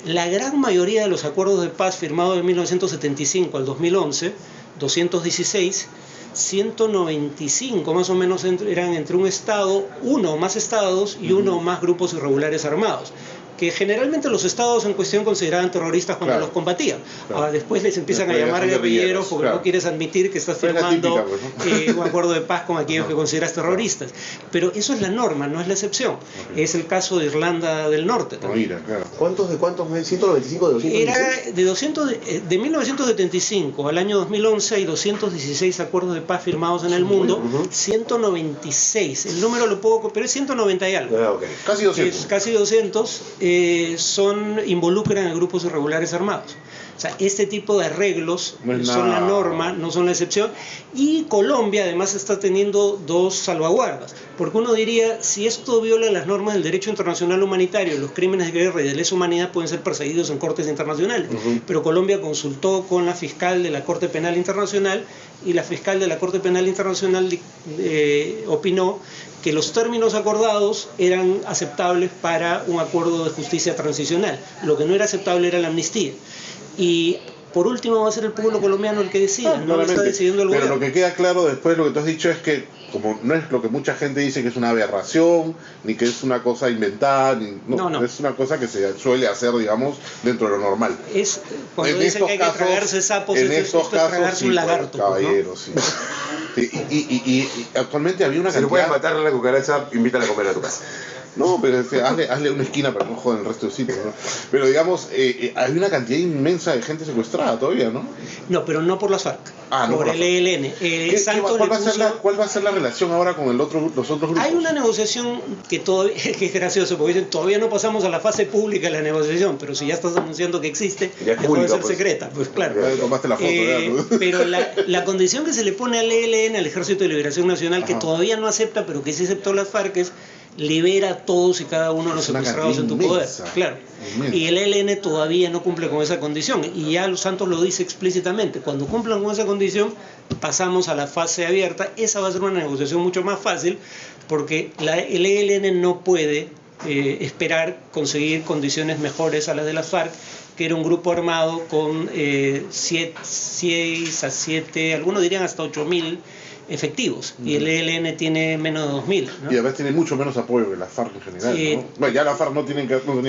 la gran mayoría de los acuerdos de paz firmados de 1975 al 2011, 216, 195 más o menos eran entre un estado, uno o más estados y uno o más grupos irregulares armados, que generalmente los estados en cuestión consideraban terroristas cuando los combatían. Después les empiezan a llamar guerrilleros porque no quieres admitir que estás firmando un acuerdo de paz con aquellos que consideras terroristas. Pero eso es la norma, no es la excepción. Es el caso de Irlanda del Norte también. ¿Cuántos de cuántos? ¿195 de 216? Era de 1975 al año 2011 hay 216 acuerdos de paz firmados en el mundo, 196. El número lo puedo, pero es 190 y algo. Casi 200. Casi 200. Involucran a grupos irregulares armados. O sea, este tipo de arreglos son la norma, no son la excepción. Y Colombia además está teniendo 2 salvaguardas, porque uno diría, si esto viola las normas del derecho internacional humanitario, los crímenes de guerra y de lesa humanidad pueden ser perseguidos en cortes internacionales. Pero Colombia consultó con la fiscal de la Corte Penal Internacional, y la fiscal de la Corte Penal Internacional opinó que los términos acordados eran aceptables para un acuerdo de justicia transicional. Lo que no era aceptable era la amnistía. Y por último va a ser el pueblo colombiano el que decida, no lo está decidiendo el Pero gobierno. lo que queda claro después, lo que tú has dicho es que, como no es lo que mucha gente dice que es una aberración, ni que es una cosa inventada, no. Es una cosa que se suele hacer, digamos, dentro de lo normal. Es cuando dicen que hay que tragarse sapos, esto es tragarse un lagarto. Caballero, sí. Y actualmente había una cantidad... Si no puedes matar a la cucaracha, invítala a comer a tu casa. No, pero hazle una esquina para que no jodan el resto del sitio, ¿no? Pero digamos, hay una cantidad inmensa de gente secuestrada todavía, ¿no? No, pero no por las FARC, por el ELN. ¿Cuál va a ser la relación ahora con los otros grupos? Hay una negociación que es gracioso, porque dicen, todavía no pasamos a la fase pública de la negociación, pero si ya estás anunciando que existe, ya puede ser secreta, pues claro. Tomaste la foto, pero la condición que se le pone al ELN, al Ejército de Liberación Nacional, que todavía no acepta, pero que sí aceptó las FARC, es libera a todos y cada uno de los secuestrados en tu poder. Claro. Y el ELN todavía no cumple con esa condición. Y ya Los Santos lo dice explícitamente. Cuando cumplan con esa condición, pasamos a la fase abierta. Esa va a ser una negociación mucho más fácil, porque el ELN no puede esperar conseguir condiciones mejores a las de las FARC, que era un grupo armado con 6 a 7, algunos dirían hasta 8.000 efectivos, y el ELN tiene menos de 2.000, ¿no? Y además tiene mucho menos apoyo que la FARC en general, ¿no? Bueno, ya la FARC no tenían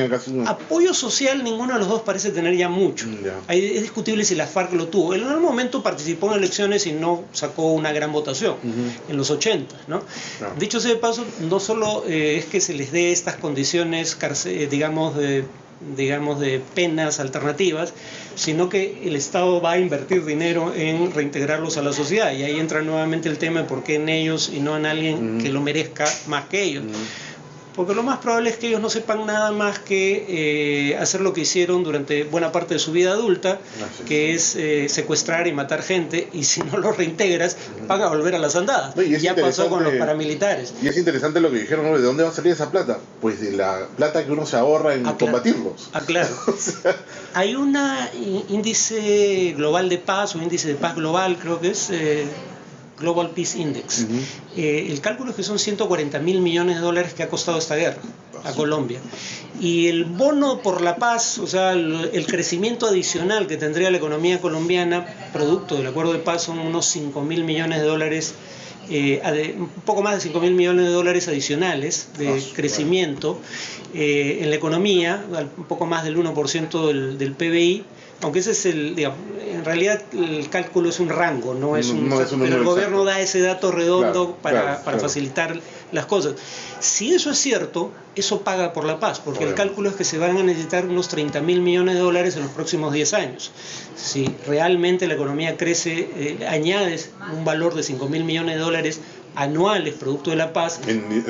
casi un... Apoyo social ninguno de los dos parece tener ya mucho. Es discutible si la FARC lo tuvo. En un momento participó en elecciones y no sacó una gran votación, en los 80, ¿no? Dicho sea de paso, no solo es que se les dé estas condiciones, digamos, de penas alternativas, sino que el Estado va a invertir dinero en reintegrarlos a la sociedad, y ahí entra nuevamente el tema de por qué en ellos y no en alguien que lo merezca más que ellos. Porque lo más probable es que ellos no sepan nada más que hacer lo que hicieron durante buena parte de su vida adulta, que es secuestrar y matar gente, y si no los reintegras van a volver a las andadas. Ya pasó con los paramilitares. Y es interesante lo que dijeron, ¿no? ¿De dónde va a salir esa plata? Pues de la plata que uno se ahorra en combatirlos. Claro. O sea... Hay un índice global de paz, o índice de paz global, creo que es... Global Peace Index. El cálculo es que son 140.000 millones de dólares que ha costado esta guerra a Colombia. Y el bono por la paz, o sea, el crecimiento adicional que tendría la economía colombiana, producto del acuerdo de paz, son unos 5.000 millones de dólares, un poco más de 5.000 millones de dólares adicionales de crecimiento en la economía, un poco más del 1% del PBI. Aunque ese es en realidad el cálculo es un rango, no es un pero el gobierno da ese dato redondo para facilitar las cosas. Si eso es cierto, eso paga por la paz, porque el cálculo es que se van a necesitar unos 30.000 millones de dólares en los próximos 10 años. Si realmente la economía crece, añades un valor de 5.000 millones de dólares anuales producto de la paz,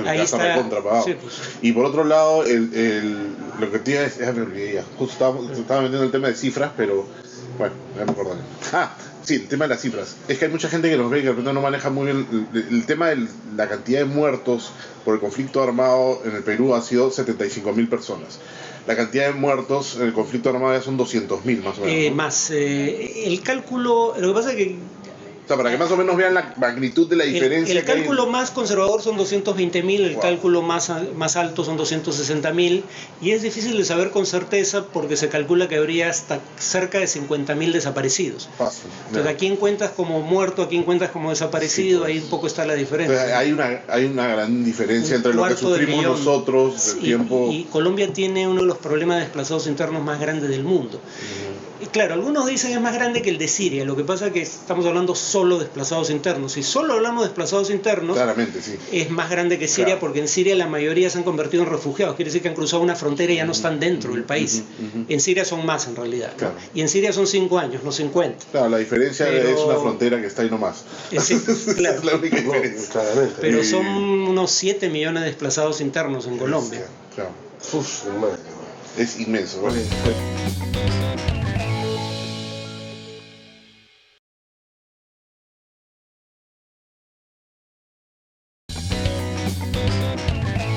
ahí está. Sí, pues. Y por otro lado, lo que te iba a decir, me olvidé ya, justo estaba metiendo el tema de cifras, pero bueno, ya me acordé. Sí, el tema de las cifras. Es que hay mucha gente que nos ve y que de repente no maneja muy bien el tema de la cantidad de muertos por el conflicto armado en el Perú ha sido 75.000 personas. La cantidad de muertos en el conflicto armado ya son 200.000 más o menos, ¿no? Más. El cálculo, lo que pasa es que O sea, para que más o menos vean la magnitud de la diferencia. El cálculo más conservador son 220.000, el cálculo más alto son 260.000, y es difícil de saber con certeza porque se calcula que habría hasta cerca de 50.000 desaparecidos. Fácil. Entonces, ¿a quién cuentas como muerto, a quién cuentas como desaparecido? Sí, pues. Ahí un poco está la diferencia. Entonces, hay una gran diferencia entre lo que sufrimos nosotros, el tiempo. Y Colombia tiene uno de los problemas de desplazados internos más grandes del mundo. Y claro, algunos dicen es más grande que el de Siria. Lo que pasa es que estamos hablando solo de desplazados internos. Si solo hablamos de desplazados internos, claramente, sí, es más grande que Siria, porque en Siria la mayoría se han convertido en refugiados. Quiere decir que han cruzado una frontera y ya no están dentro del país. En Siria son más en realidad, ¿no? Y en Siria son 5 años, no 50. Claro, la diferencia es una frontera que está ahí nomás. Sí, claro. Es la única diferencia. Claramente. Pero son unos 7 millones de desplazados internos en Colombia. Claro. Uf, madre. Es inmenso. ¿Vale?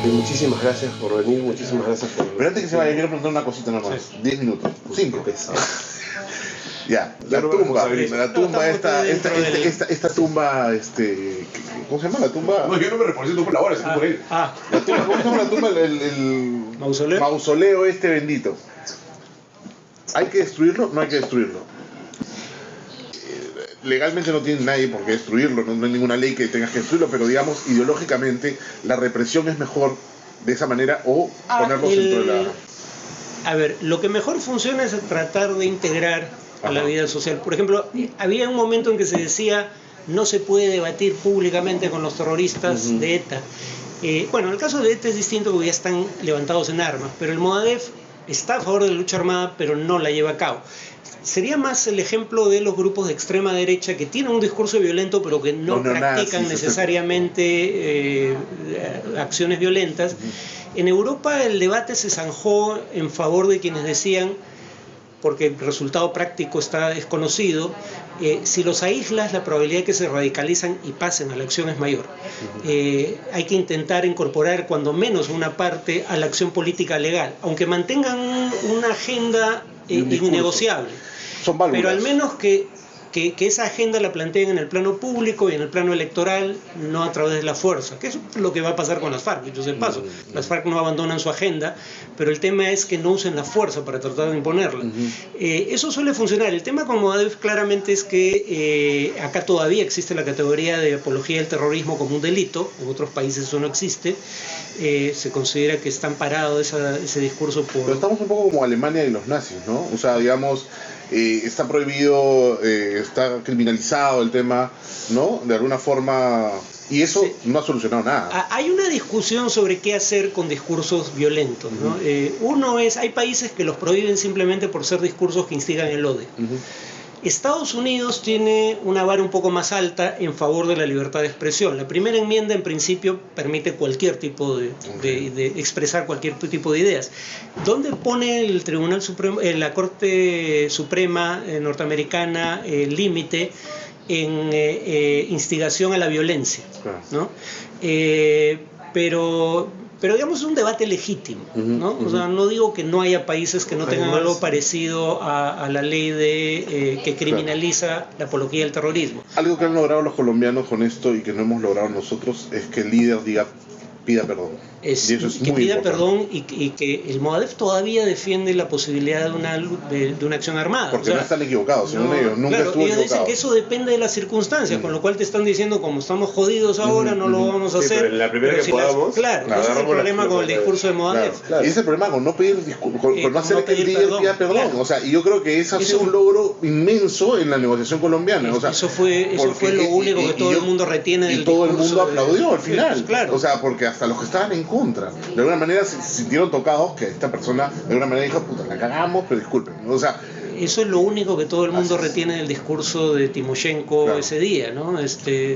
Muchísimas gracias por venir, muchísimas gracias por... Pero antes que se vaya, quiero preguntar una cosita nomás. 10 minutos. 5. Ya, la tumba esta tumba, ¿cómo se llama la tumba? No, yo no me represento por la hora, sino por él. La tumba, ¿cómo se llama la tumba? El ¿Mausoleo? Mausoleo bendito. ¿Hay que destruirlo? No hay que destruirlo. legalmente no tiene nadie por qué destruirlo, no hay ninguna ley que tengas que destruirlo, pero digamos, ideológicamente, la represión es mejor de esa manera o ponerlos dentro de la... A ver, lo que mejor funciona es tratar de integrar a la vida social. Por ejemplo, había un momento en que se decía no se puede debatir públicamente con los terroristas de ETA. Bueno, el caso de ETA es distinto porque ya están levantados en armas, pero el Modadef está a favor de la lucha armada, pero no la lleva a cabo. Sería más el ejemplo de los grupos de extrema derecha que tienen un discurso violento, pero que no practican necesariamente acciones violentas. En Europa el debate se zanjó en favor de quienes decían, porque el resultado práctico es conocido, si los aíslas, la probabilidad de que se radicalizan y pasen a la acción es mayor. Hay que intentar incorporar cuando menos una parte a la acción política legal, aunque mantengan una agenda innegociable. Son válvulas. Pero al menos que esa agenda la planteen en el plano público y en el plano electoral, no a través de la fuerza, que es lo que va a pasar con las FARC, dicho sea de paso. Las FARC no abandonan su agenda, pero el tema es que no usen la fuerza para tratar de imponerla. Eso suele funcionar. El tema con Modadef claramente es que acá todavía existe la categoría de apología del terrorismo como un delito, en otros países eso no existe. Se considera que está amparado ese discurso por... Pero estamos un poco como Alemania y los nazis, ¿no? O sea, digamos... está prohibido, está criminalizado el tema, ¿no? De alguna forma, y eso no ha solucionado nada. Hay una discusión sobre qué hacer con discursos violentos, ¿no? Hay países que los prohíben simplemente por ser discursos que instigan el odio. Estados Unidos tiene una vara un poco más alta en favor de la libertad de expresión. La primera enmienda, en principio, permite cualquier tipo de expresar cualquier tipo de ideas. ¿Dónde pone el Tribunal Supremo, la Corte Suprema norteamericana el límite? En instigación a la violencia, ¿no? Pero digamos es un debate legítimo, ¿no? O sea, no digo que no haya países que no tengan algo parecido a la ley que criminaliza la apología del terrorismo. Algo que han logrado los colombianos con esto y que no hemos logrado nosotros es que el líder pida perdón. Y eso es que pida perdón y que el Modadef todavía defiende la posibilidad de una acción armada. Porque no están equivocados, según ellos, nunca estuvo equivocado. Ellos dicen que eso depende de las circunstancias, con lo cual te están diciendo, como estamos jodidos ahora, no lo vamos a hacer. Pero en la primera que podamos... Claro, ese es el problema con el discurso de Modadef. Claro. Y ese es el problema con no pedir disculpas, con no hacer que el líder pida perdón. Claro. O sea, y yo creo que ese ha sido un logro inmenso en la negociación colombiana. O sea, eso fue lo único que todo el mundo retiene del discurso. Y todo el mundo aplaudió al final. Claro. O sea, porque hasta los que estaban en contra, de alguna manera se sintieron tocados que esta persona de alguna manera dijo, puta, la cagamos, pero disculpen. O sea, eso es lo único que todo el mundo retiene del discurso de Timoshenko ese día, ¿no?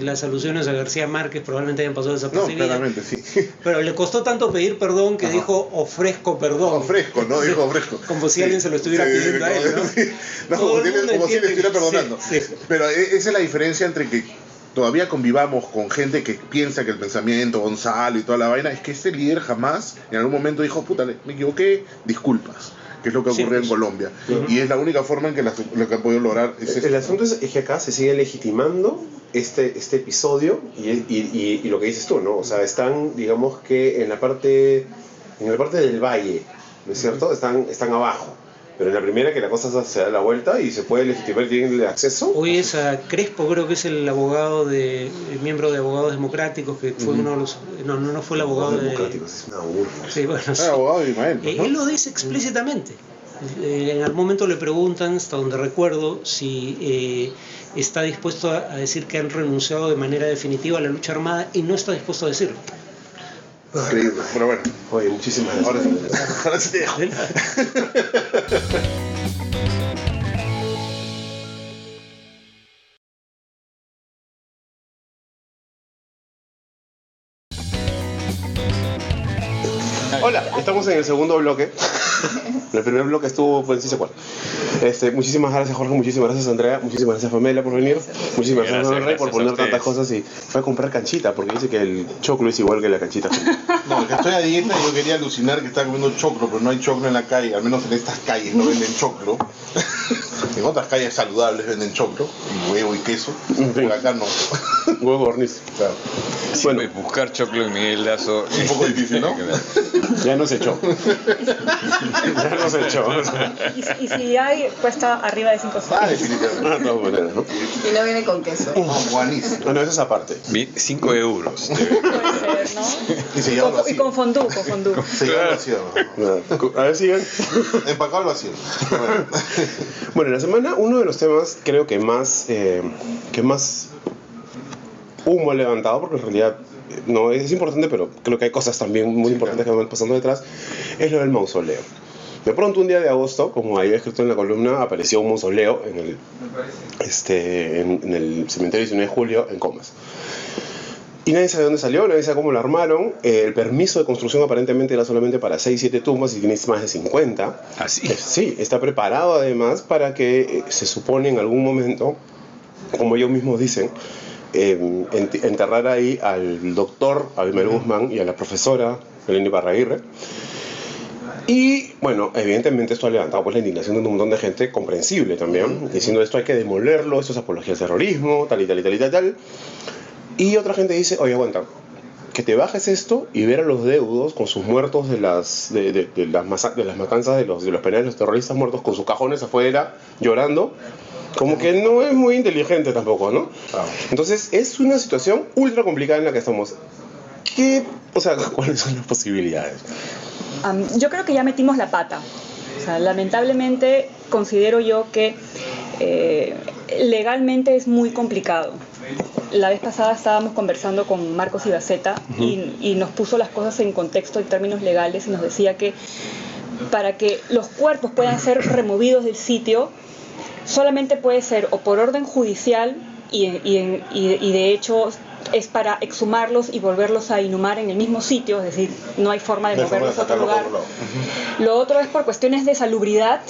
Las alusiones a García Márquez probablemente hayan pasado desapercibidas. No, claramente, sí. Pero le costó tanto pedir perdón que dijo ofrezco perdón. Ofrezco, ¿no? Dijo ofrezco. Como si alguien se lo estuviera pidiendo a él, ¿no? Sí. No, como si le estuviera perdonando. Sí. Pero esa es la diferencia entre que todavía convivamos con gente que piensa que el pensamiento, Gonzalo y toda la vaina, es que este líder jamás en algún momento dijo, puta, me equivoqué, disculpas, que es lo que ocurrió en Colombia. Y es la única forma en que lo que han podido lograr es esto. El asunto es que acá se sigue legitimando este episodio y lo que dices tú, ¿no? O sea, están, digamos que en la parte del valle, ¿no es cierto? Están abajo. Pero en la primera que la cosa se da la vuelta y se puede legitimar, tienen acceso. Hoy es a Crespo, creo que es el miembro de Abogados Democráticos, que fue uno de los... No fue el abogado de... Democráticos, es una burla. Sí, bueno, sí. Abogado de Ismael, ¿no? Él lo dice explícitamente. En algún momento le preguntan, hasta donde recuerdo, si está dispuesto a decir que han renunciado de manera definitiva a la lucha armada, y no está dispuesto a decirlo. Increíble, pero bueno. Oye, muchísimas gracias. Ahora sí te dejo. Hola, estamos en el segundo bloque. El primer bloque estuvo, pues sí se acuerda. Muchísimas gracias Jorge, muchísimas gracias Andrea, muchísimas gracias Pamela por venir, muchísimas gracias Rey por poner tantas cosas y fue a comprar canchita porque dice que el choclo es igual que la canchita. No, que estoy a dieta y yo quería alucinar que estaba comiendo choclo, pero no hay choclo en la calle, al menos en estas calles no venden choclo. En otras calles saludables venden choclo, y huevo y queso, pero acá no. Huevo horniz. Claro. Sí, bueno, buscar choclo en Miguel Lazo un poco difícil, ¿no? Ya no se echó. Ya nos echó. Y si hay, cuesta arriba de 5 soles. Definitivamente. De todas maneras, ¿no? Y no viene con queso. Buenísimo. Bueno, eso es aparte. 5 euros. Puede ser, ¿no? Y se lleva al Y vacío. con fondue, con fondue. Se lleva al vacío. A ver, sigan. Empacado al vacío. Bueno. Bueno, en la semana uno de los temas creo que más humo ha levantado, porque en realidad no es importante, pero creo que hay cosas también muy importantes que van pasando detrás, es lo del mausoleo. De pronto un día de agosto, como había escrito en la columna, apareció un mausoleo en el cementerio 19 de julio en Comas. Y nadie sabe dónde salió, nadie sabe cómo lo armaron. El permiso de construcción aparentemente era solamente para 6-7 tumbas y tienes más de 50. ¿Ah, sí? Sí, está preparado además para que se supone en algún momento, como ellos mismos dicen, enterrar ahí al doctor Abimael Guzmán y a la profesora Elena Iparraguirre. Y bueno, evidentemente esto ha levantado pues la indignación de un montón de gente, comprensible también, diciendo esto hay que demolerlo, esto es apología al terrorismo, tal y tal y tal y tal, tal. Y otra gente dice, oye, aguanta, que te bajes esto y ver a los deudos con sus muertos de las matanzas de los penales, los terroristas muertos con sus cajones afuera, llorando, como que no es muy inteligente tampoco, ¿no? Entonces es una situación ultra complicada en la que estamos. ¿Cuáles son las posibilidades? Yo creo que ya metimos la pata. O sea, lamentablemente considero yo que legalmente es muy complicado. La vez pasada estábamos conversando con Marcos Ibaceta y nos puso las cosas en contexto en términos legales y nos decía que para que los cuerpos puedan ser removidos del sitio solamente puede ser o por orden judicial y de hecho es para exhumarlos y volverlos a inhumar en el mismo sitio, es decir, no hay forma de moverlos a otro lugar. Lo otro es por cuestiones de salubridad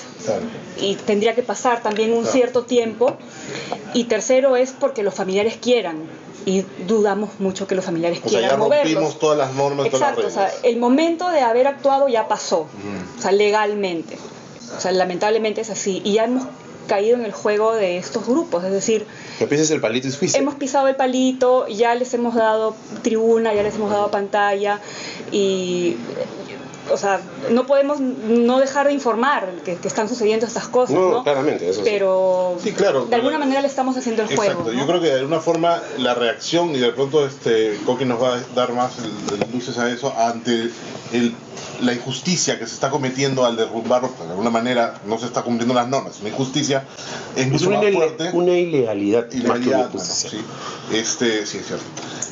y tendría que pasar también un cierto tiempo. Y tercero es porque los familiares quieran y dudamos mucho que los familiares quieran moverlos. Ya rompimos todas las normas. Exacto, todas las reglas. o sea, el momento de haber actuado ya pasó, o sea, legalmente. O sea, lamentablemente es así y ya hemos caído en el juego de estos grupos, es decir, que pises el palito y fuiste. Hemos pisado el palito, ya les hemos dado tribuna, ya les hemos dado pantalla y o sea, no podemos no dejar de informar que están sucediendo estas cosas, ¿no? Claramente, eso pero sí, claro, de alguna manera le estamos haciendo el juego. Exacto, ¿no? yo creo que de alguna forma la reacción, y de pronto Coqui nos va a dar más luces a eso, ante la injusticia que se está cometiendo al derrumbarlo, porque de alguna manera no se está cumpliendo las normas, una injusticia es mucho más fuerte. Una ilegalidad más que una injusticia. Sí, sí, es cierto.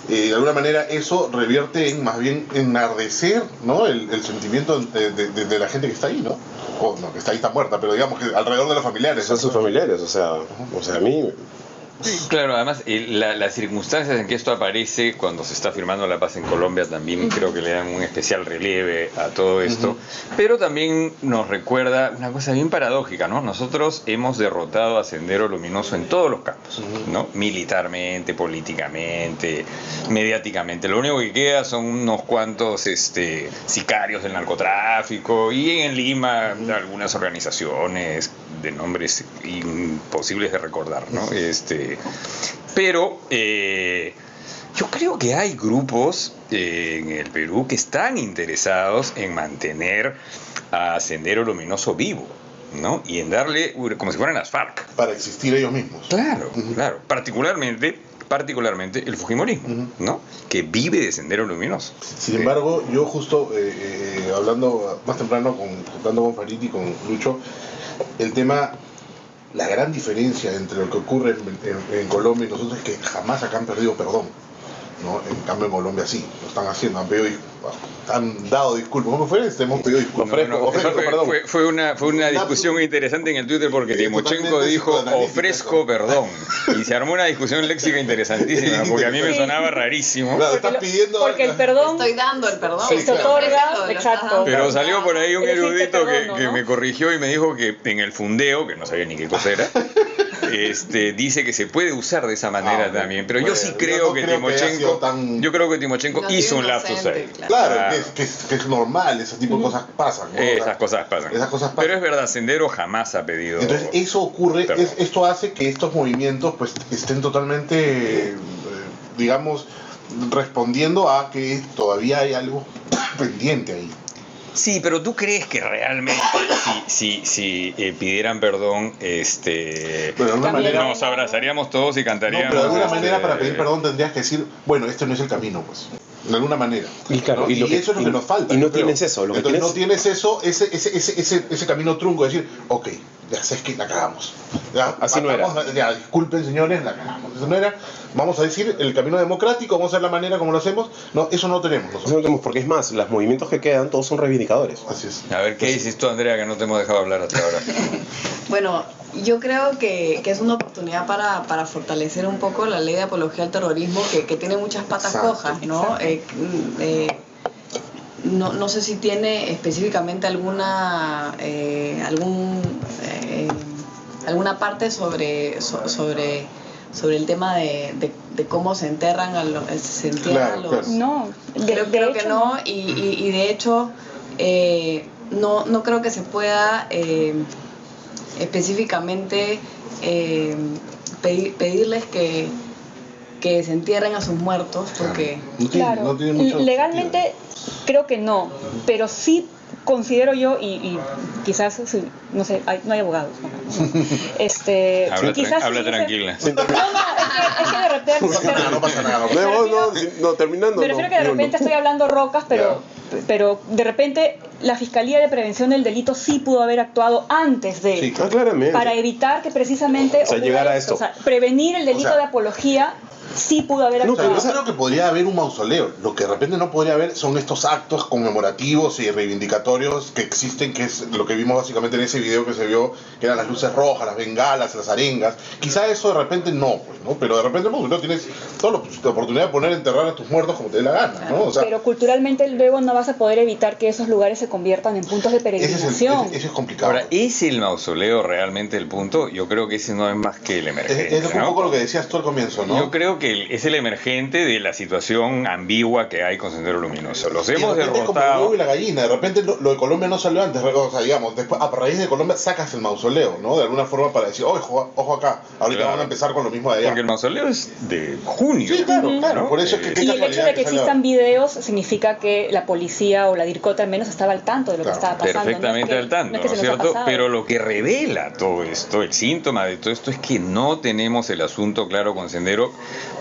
De alguna manera eso revierte en más bien enardecer, ¿no? el sentimiento de la gente que está ahí, ¿no? O no, que está ahí, está muerta, pero digamos que alrededor de los familiares. Son sus familiares, o sea, a mí... Sí, claro, además las circunstancias en que esto aparece cuando se está firmando la paz en Colombia también creo que le dan un especial relieve a todo esto, pero también nos recuerda una cosa bien paradójica, ¿no? Nosotros hemos derrotado a Sendero Luminoso en todos los campos, ¿no? Militarmente, políticamente, mediáticamente. Lo único que queda son unos cuantos sicarios del narcotráfico y en Lima algunas organizaciones de nombres imposibles de recordar, ¿no? Pero yo creo que hay grupos en el Perú que están interesados en mantener a Sendero Luminoso vivo, ¿no? Y en darle como si fueran las FARC. Para existir ellos mismos. Claro, claro. Particularmente el fujimorismo, ¿no? Que vive de Sendero Luminoso. Sin embargo, yo justo hablando más temprano hablando con Farid y con Lucho, el tema, la gran diferencia entre lo que ocurre en Colombia y nosotros es que jamás acá han perdido perdón, ¿no? En cambio en Colombia sí, lo están haciendo, han dado disculpas. ¿Cómo fue? Hemos pedido disculpas. Fue una discusión interesante en el Twitter porque Timochenko dijo ofrezco perdón y se armó una discusión léxica interesantísima porque a mí me sonaba rarísimo. Claro, estás pidiendo, porque el perdón estoy dando el perdón, se otorga, exacto. Pero salió por ahí un erudito que me corrigió y me dijo que en el fundeo, que no sabía ni qué cosa era, dice que se puede usar de esa manera también, pero yo sí creo que Timochenko hizo un lapsus ahí. Claro, que es normal, ese tipo de cosas pasan, ¿no? Esas cosas pasan. Pero es verdad, Sendero jamás ha pedido. Entonces eso ocurre, esto hace que estos movimientos pues estén totalmente, digamos, respondiendo a que todavía hay algo pendiente ahí. Sí, pero ¿tú crees que realmente si pidieran perdón, Bueno, de alguna manera, nos abrazaríamos todos y no, cantaríamos? pero de alguna manera para pedir perdón tendrías que decir, bueno, este no es el camino, pues. De alguna manera. Y claro, ¿no? y lo que- eso es lo que nos falta. y no yo creo. tienes eso, lo que Entonces tienes- no tienes eso, ese camino trunco de decir, ok, ya sabes que la cagamos. Ya, Así no era. Ya, disculpen señores, la cagamos. Eso no era. Vamos a decir el camino democrático, vamos a ver la manera como lo hacemos. No, eso no tenemos nosotros. Eso no tenemos, porque es más, los movimientos que quedan todos son reivindicadores. Así es. A ver, ¿qué dices tú, Andrea, que no te hemos dejado hablar hasta ahora? Bueno, yo creo que es una oportunidad para fortalecer un poco la ley de apología al terrorismo que tiene muchas patas Exacto. cojas, ¿no? No sé si tiene específicamente alguna alguna parte sobre el tema de cómo se enterran se entierran Claro, los claro. No, creo que hecho, no y de hecho no creo que se pueda específicamente pedirles que se entierren a sus muertos porque Claro, no tiene mucho legalmente creo que no, pero sí considero yo, y quizás, no sé, no hay abogados. Quizás Habla sí se- tranquila. No, es que de repente... No pasa nada. No, terminando. Me refiero que de repente estoy hablando rocas, pero de repente la Fiscalía de Prevención del Delito sí pudo haber actuado antes de, Sí. claramente. para evitar que precisamente O sea, llegar a esto. O sea, prevenir el delito O sea, de apología sí pudo haber No, actuado. Yo creo que podría haber un mausoleo. Lo que de repente no podría haber son estos actos conmemorativos y reivindicatorios que existen, que es lo que vimos básicamente en ese video que se vio, que eran las luces rojas, las bengalas, las arengas. Quizá eso de repente no, pues, ¿no? Pero de repente el mausoleo tienes toda la oportunidad de poner a enterrar a tus muertos como te dé la gana, ¿no? O sea, Pero culturalmente luego no vas a poder evitar que esos lugares se conviertan en puntos de ese peregrinación. es complicado. Ahora, ¿es el mausoleo realmente el punto? Yo creo que ese no es más que el emergente, Es un ¿no? poco lo que decías tú al comienzo, ¿no? Yo creo que es el emergente de la situación ambigua que hay con Sendero Luminoso. Los Y de hemos repente es como el derrotado. huevo y la gallina. De repente lo de Colombia no salió antes. O sea, digamos, después, a raíz de Colombia sacas el mausoleo, ¿no? De alguna forma para decir, ojo acá, ahorita Claro. van a empezar con lo mismo de allá. Porque el mausoleo es de junio. Sí, claro, claro. ¿no? Por eso es que qué Y el hecho casualidad de que salió. existan videos significa que la policía o la DIRCOT al menos estaba al tanto de lo Claro, que estaba pasando. Perfectamente no es que, al tanto, no es que ¿no es se nos ha cierto? pasado. Pero lo que revela todo esto, el síntoma de todo esto, es que no tenemos el asunto claro con Sendero,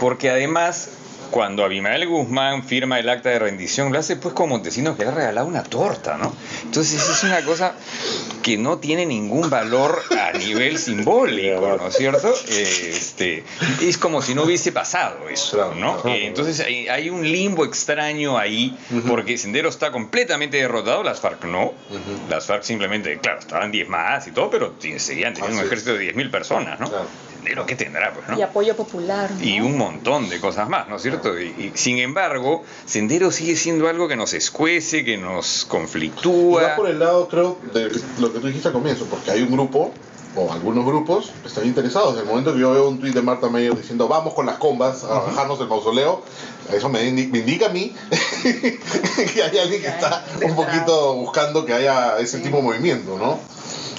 porque además, cuando Abimael Guzmán firma el acta de rendición, lo hace pues con Montesinos, que le ha regalado una torta, ¿no? Entonces es una cosa que no tiene ningún valor a nivel simbólico, ¿no es cierto? Es como si no hubiese pasado eso, ¿no? Entonces hay un limbo extraño ahí, porque Sendero está completamente derrotado, las FARC no. Las FARC simplemente, claro, estaban diezmadas y todo, pero seguían teniendo un Así es. ejército de 10.000 personas, ¿no? Claro. Sendero, ¿qué tendrá, pues, no? Y apoyo popular. ¿no? Y un montón de cosas más, ¿no es cierto? Y sin embargo, Sendero sigue siendo algo que nos escuece, que nos Y va conflictúa. por el lado, creo, de lo que tú dijiste al comienzo, porque hay un grupo, o algunos grupos, que están interesados. Desde el momento que yo veo un tuit de Marta Meyer diciendo vamos con las combas a bajarnos del mausoleo, eso me indica a mí que hay alguien que está un poquito buscando que haya ese tipo de movimiento, ¿no?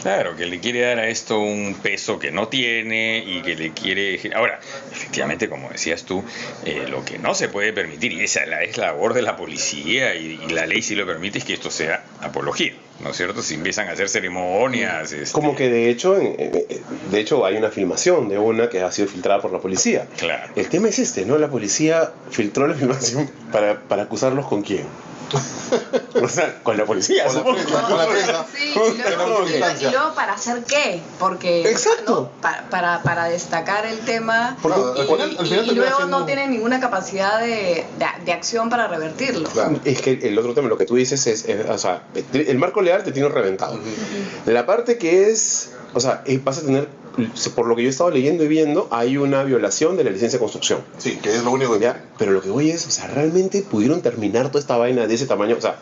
Claro, que le quiere dar a esto un peso que no tiene y que le quiere... Ahora, efectivamente, como decías tú, lo que no se puede permitir, y esa es la labor de la policía, y la ley sí lo permite, es que esto sea apología, ¿no es cierto? Si empiezan a hacer ceremonias... Como que de hecho hay una filmación de una que ha sido filtrada por la policía. Claro. El tema es ¿no? La policía filtró la filmación para acusarlos con quién. O sea, con la policía, Con la supongo. prensa, con la prensa. Sí, Instancia. y luego para hacer qué, porque Exacto. ¿no? para destacar el tema Porque y, al final y termina luego siendo- no tienen ninguna capacidad de acción para revertirlo. Claro. Es que el otro tema, lo que tú dices es o sea, el marco legal te tiene reventado. La parte que es, o sea, vas a tener, por lo que yo he estado leyendo y viendo, hay una violación de la licencia de construcción. Sí, que es lo único que... ¿Ya? Pero lo que voy es, o sea, realmente pudieron terminar toda esta vaina de ese tamaño, o sea,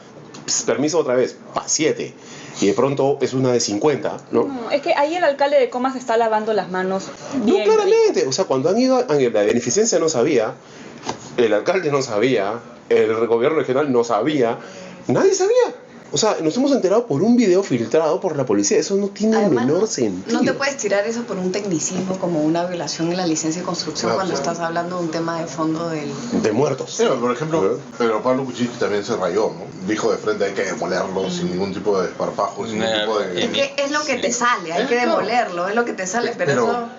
permiso otra vez, para 7, y de pronto es una de 50, ¿no? No, es que ahí el alcalde de Comas está lavando las manos bien. No, claramente, o sea, cuando han ido, la beneficencia no sabía, el alcalde no sabía, el gobierno regional no sabía, nadie sabía. O sea, nos hemos enterado por un video filtrado por la policía. Eso no tiene el menor sentido. No te puedes tirar eso por un tecnicismo como una violación en la licencia de construcción cuando estás hablando de un tema de fondo de muertos. Sí, por ejemplo, pero Pablo Kuczynski también se rayó, ¿no? Dijo de frente hay que demolerlo sin ningún tipo de desparpajo, sin ningún tipo de... Es que es lo que te sale, hay que demolerlo, es lo que te sale, pero eso...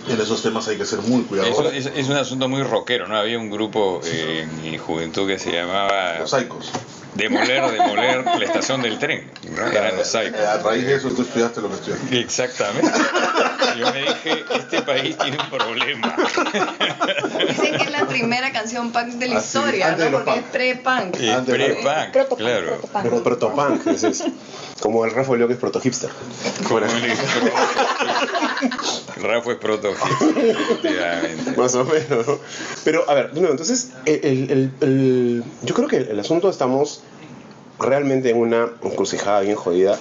En esos temas hay que ser muy cuidadosos. Es un asunto muy rockero, ¿no? Había un grupo en mi juventud que se llamaba... Los Saicos. Demoler la estación del tren, ¿no? Eran los Saicos. A raíz de eso tú estudiaste lo que estudiaste. Exactamente. Yo me dije, este país tiene un problema. Dicen que es la primera canción punk de la historia, ¿no? Porque es pre-punk. Pre-punk, claro. Proto-punk, es como el Rafa Leo que es proto-hipster. Rafa es proto-hipster, efectivamente. Más o menos, ¿no? Pero, a ver, entonces, yo creo que el asunto estamos realmente en una encrucijada bien jodida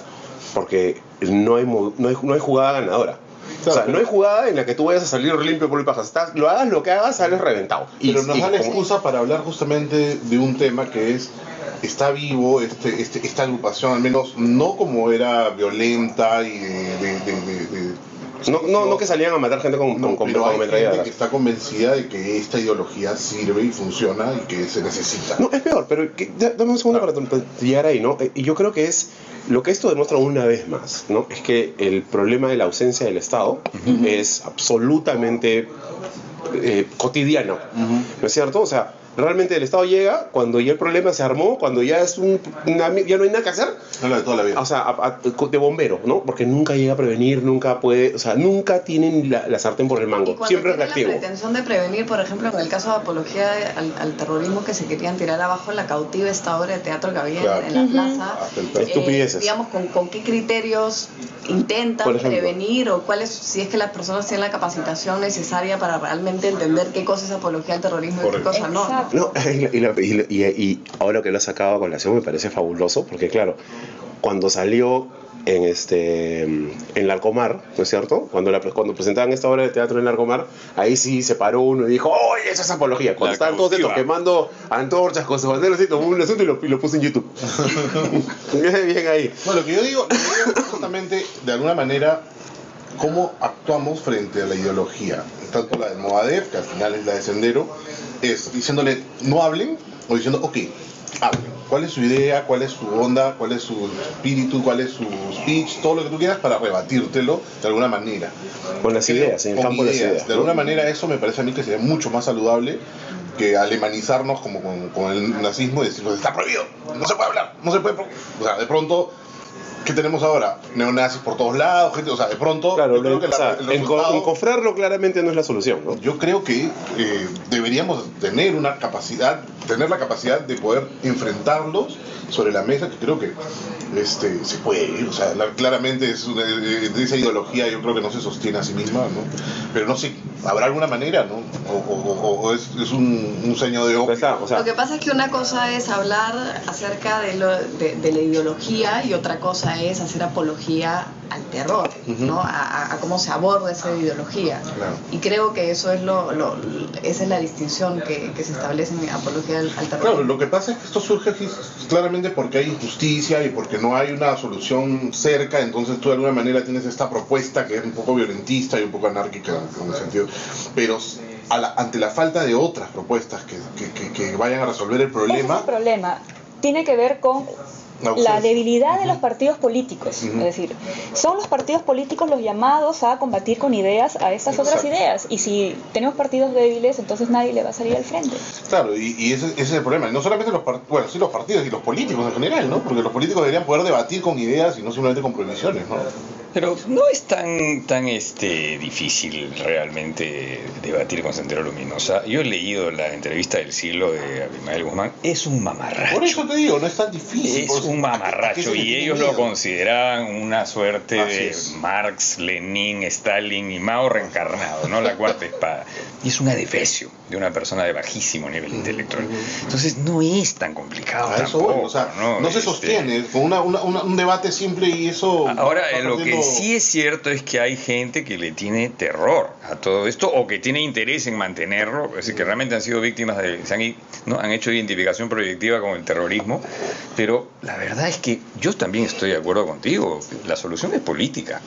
porque no hay jugada ganadora. O sea, no hay jugada en la que tú vayas a salir limpio por el pajas. Lo hagas lo que hagas, sales reventado. Pero nos da la excusa para hablar justamente de un tema que es... Está vivo esta agrupación, al menos no como era violenta y no que salían a matar gente con metralletas. Gente que está convencida de que esta ideología sirve y funciona y que se necesita. No, es peor, pero dame un segundo para llegar ahí, ¿no? Y yo creo que es lo que esto demuestra una vez más, ¿no? Es que el problema de la ausencia del Estado es absolutamente cotidiano, ¿no es cierto? O sea, realmente el Estado llega cuando ya el problema se armó, cuando ya es ya no hay nada que hacer. No, de toda la vida. O sea, de bombero, ¿no? Porque nunca llega a prevenir, nunca puede, o sea, nunca tienen la sartén por el mango. Siempre es reactivo. La pretensión de prevenir, por ejemplo, en el caso de apología al terrorismo que se querían tirar abajo la cautiva esta obra de teatro que había en la plaza. Estupideces. Digamos, ¿con qué criterios intentan prevenir o cuáles, si es que las personas tienen la capacitación necesaria para realmente entender qué cosa es apología al terrorismo y qué cosa no? No, y ahora que lo has sacado a colación me parece fabuloso, porque claro, cuando salió en Larcomar, ¿no es cierto? Cuando presentaban esta obra de teatro en Larcomar, ahí sí se paró uno y dijo, ¡oye, eso es apología! Cuando estaban todos estos quemando antorchas con sus banderas y tomó un asunto y lo puse en YouTube. Bien ahí. Bueno, lo que yo digo justamente, de alguna manera, cómo actuamos frente a la ideología, tanto la de Movadef, que al final es la de Sendero, es diciéndole no hablen o diciendo ok, hablen. ¿Cuál es su idea? ¿Cuál es su onda? ¿Cuál es su espíritu? ¿Cuál es su speech? Todo lo que tú quieras para rebatírtelo de alguna manera. Con las ideas, en el campo de las ideas. De alguna manera eso me parece a mí que sería mucho más saludable que alemanizarnos como con el nazismo y decir, está prohibido, no se puede hablar, no se puede... O sea, de pronto... ¿Qué tenemos ahora? Neonazis por todos lados, gente, o sea, de pronto... Claro, yo creo que encofrarlo claramente no es la solución, ¿no? Yo creo que deberíamos tener la capacidad de poder enfrentarlos sobre la mesa, que creo que se puede, o sea, claramente esa ideología yo creo que no se sostiene a sí misma, ¿no? Pero no sé, ¿habrá alguna manera, no? O es un sueño de opio. O sea, lo que pasa es que una cosa es hablar acerca de la ideología y otra cosa es hacer apología al terror, ¿no? A cómo se aborda esa ideología. Claro. Y creo que eso es esa es la distinción que se establece en apología al terror. Claro, lo que pasa es que esto surge claramente porque hay injusticia y porque no hay una solución cerca, entonces tú de alguna manera tienes esta propuesta que es un poco violentista y un poco anárquica en el sentido, pero ante la falta de otras propuestas que vayan a resolver el problema... Ese es el problema. Tiene que ver con la debilidad de los partidos políticos. Es decir, son los partidos políticos los llamados a combatir con ideas a estas otras ideas. Y si tenemos partidos débiles, entonces nadie le va a salir al frente. Claro, y ese es el problema. Y no solamente los partidos y los políticos en general, ¿no? Porque los políticos deberían poder debatir con ideas y no simplemente con prohibiciones, ¿no? Pero no es tan difícil realmente debatir con Sendero Luminosa. Yo he leído la entrevista del siglo de Abimael Guzmán. Es un mamarracho. Por eso te digo, no es tan difícil. Es un mamarracho y ellos lo consideraban una suerte de Marx, Lenin, Stalin y Mao reencarnado, ¿no? La cuarta espada. Y es un adefesio de una persona de bajísimo nivel intelectual. Entonces no es tan complicado tampoco, o sea, no se sostiene con un debate simple y eso... Ahora, lo que sí es cierto es que hay gente que le tiene terror a todo esto o que tiene interés en mantenerlo, es decir, que realmente han sido víctimas han hecho identificación proyectiva con el terrorismo, pero la verdad es que yo también estoy de acuerdo contigo. La solución es política.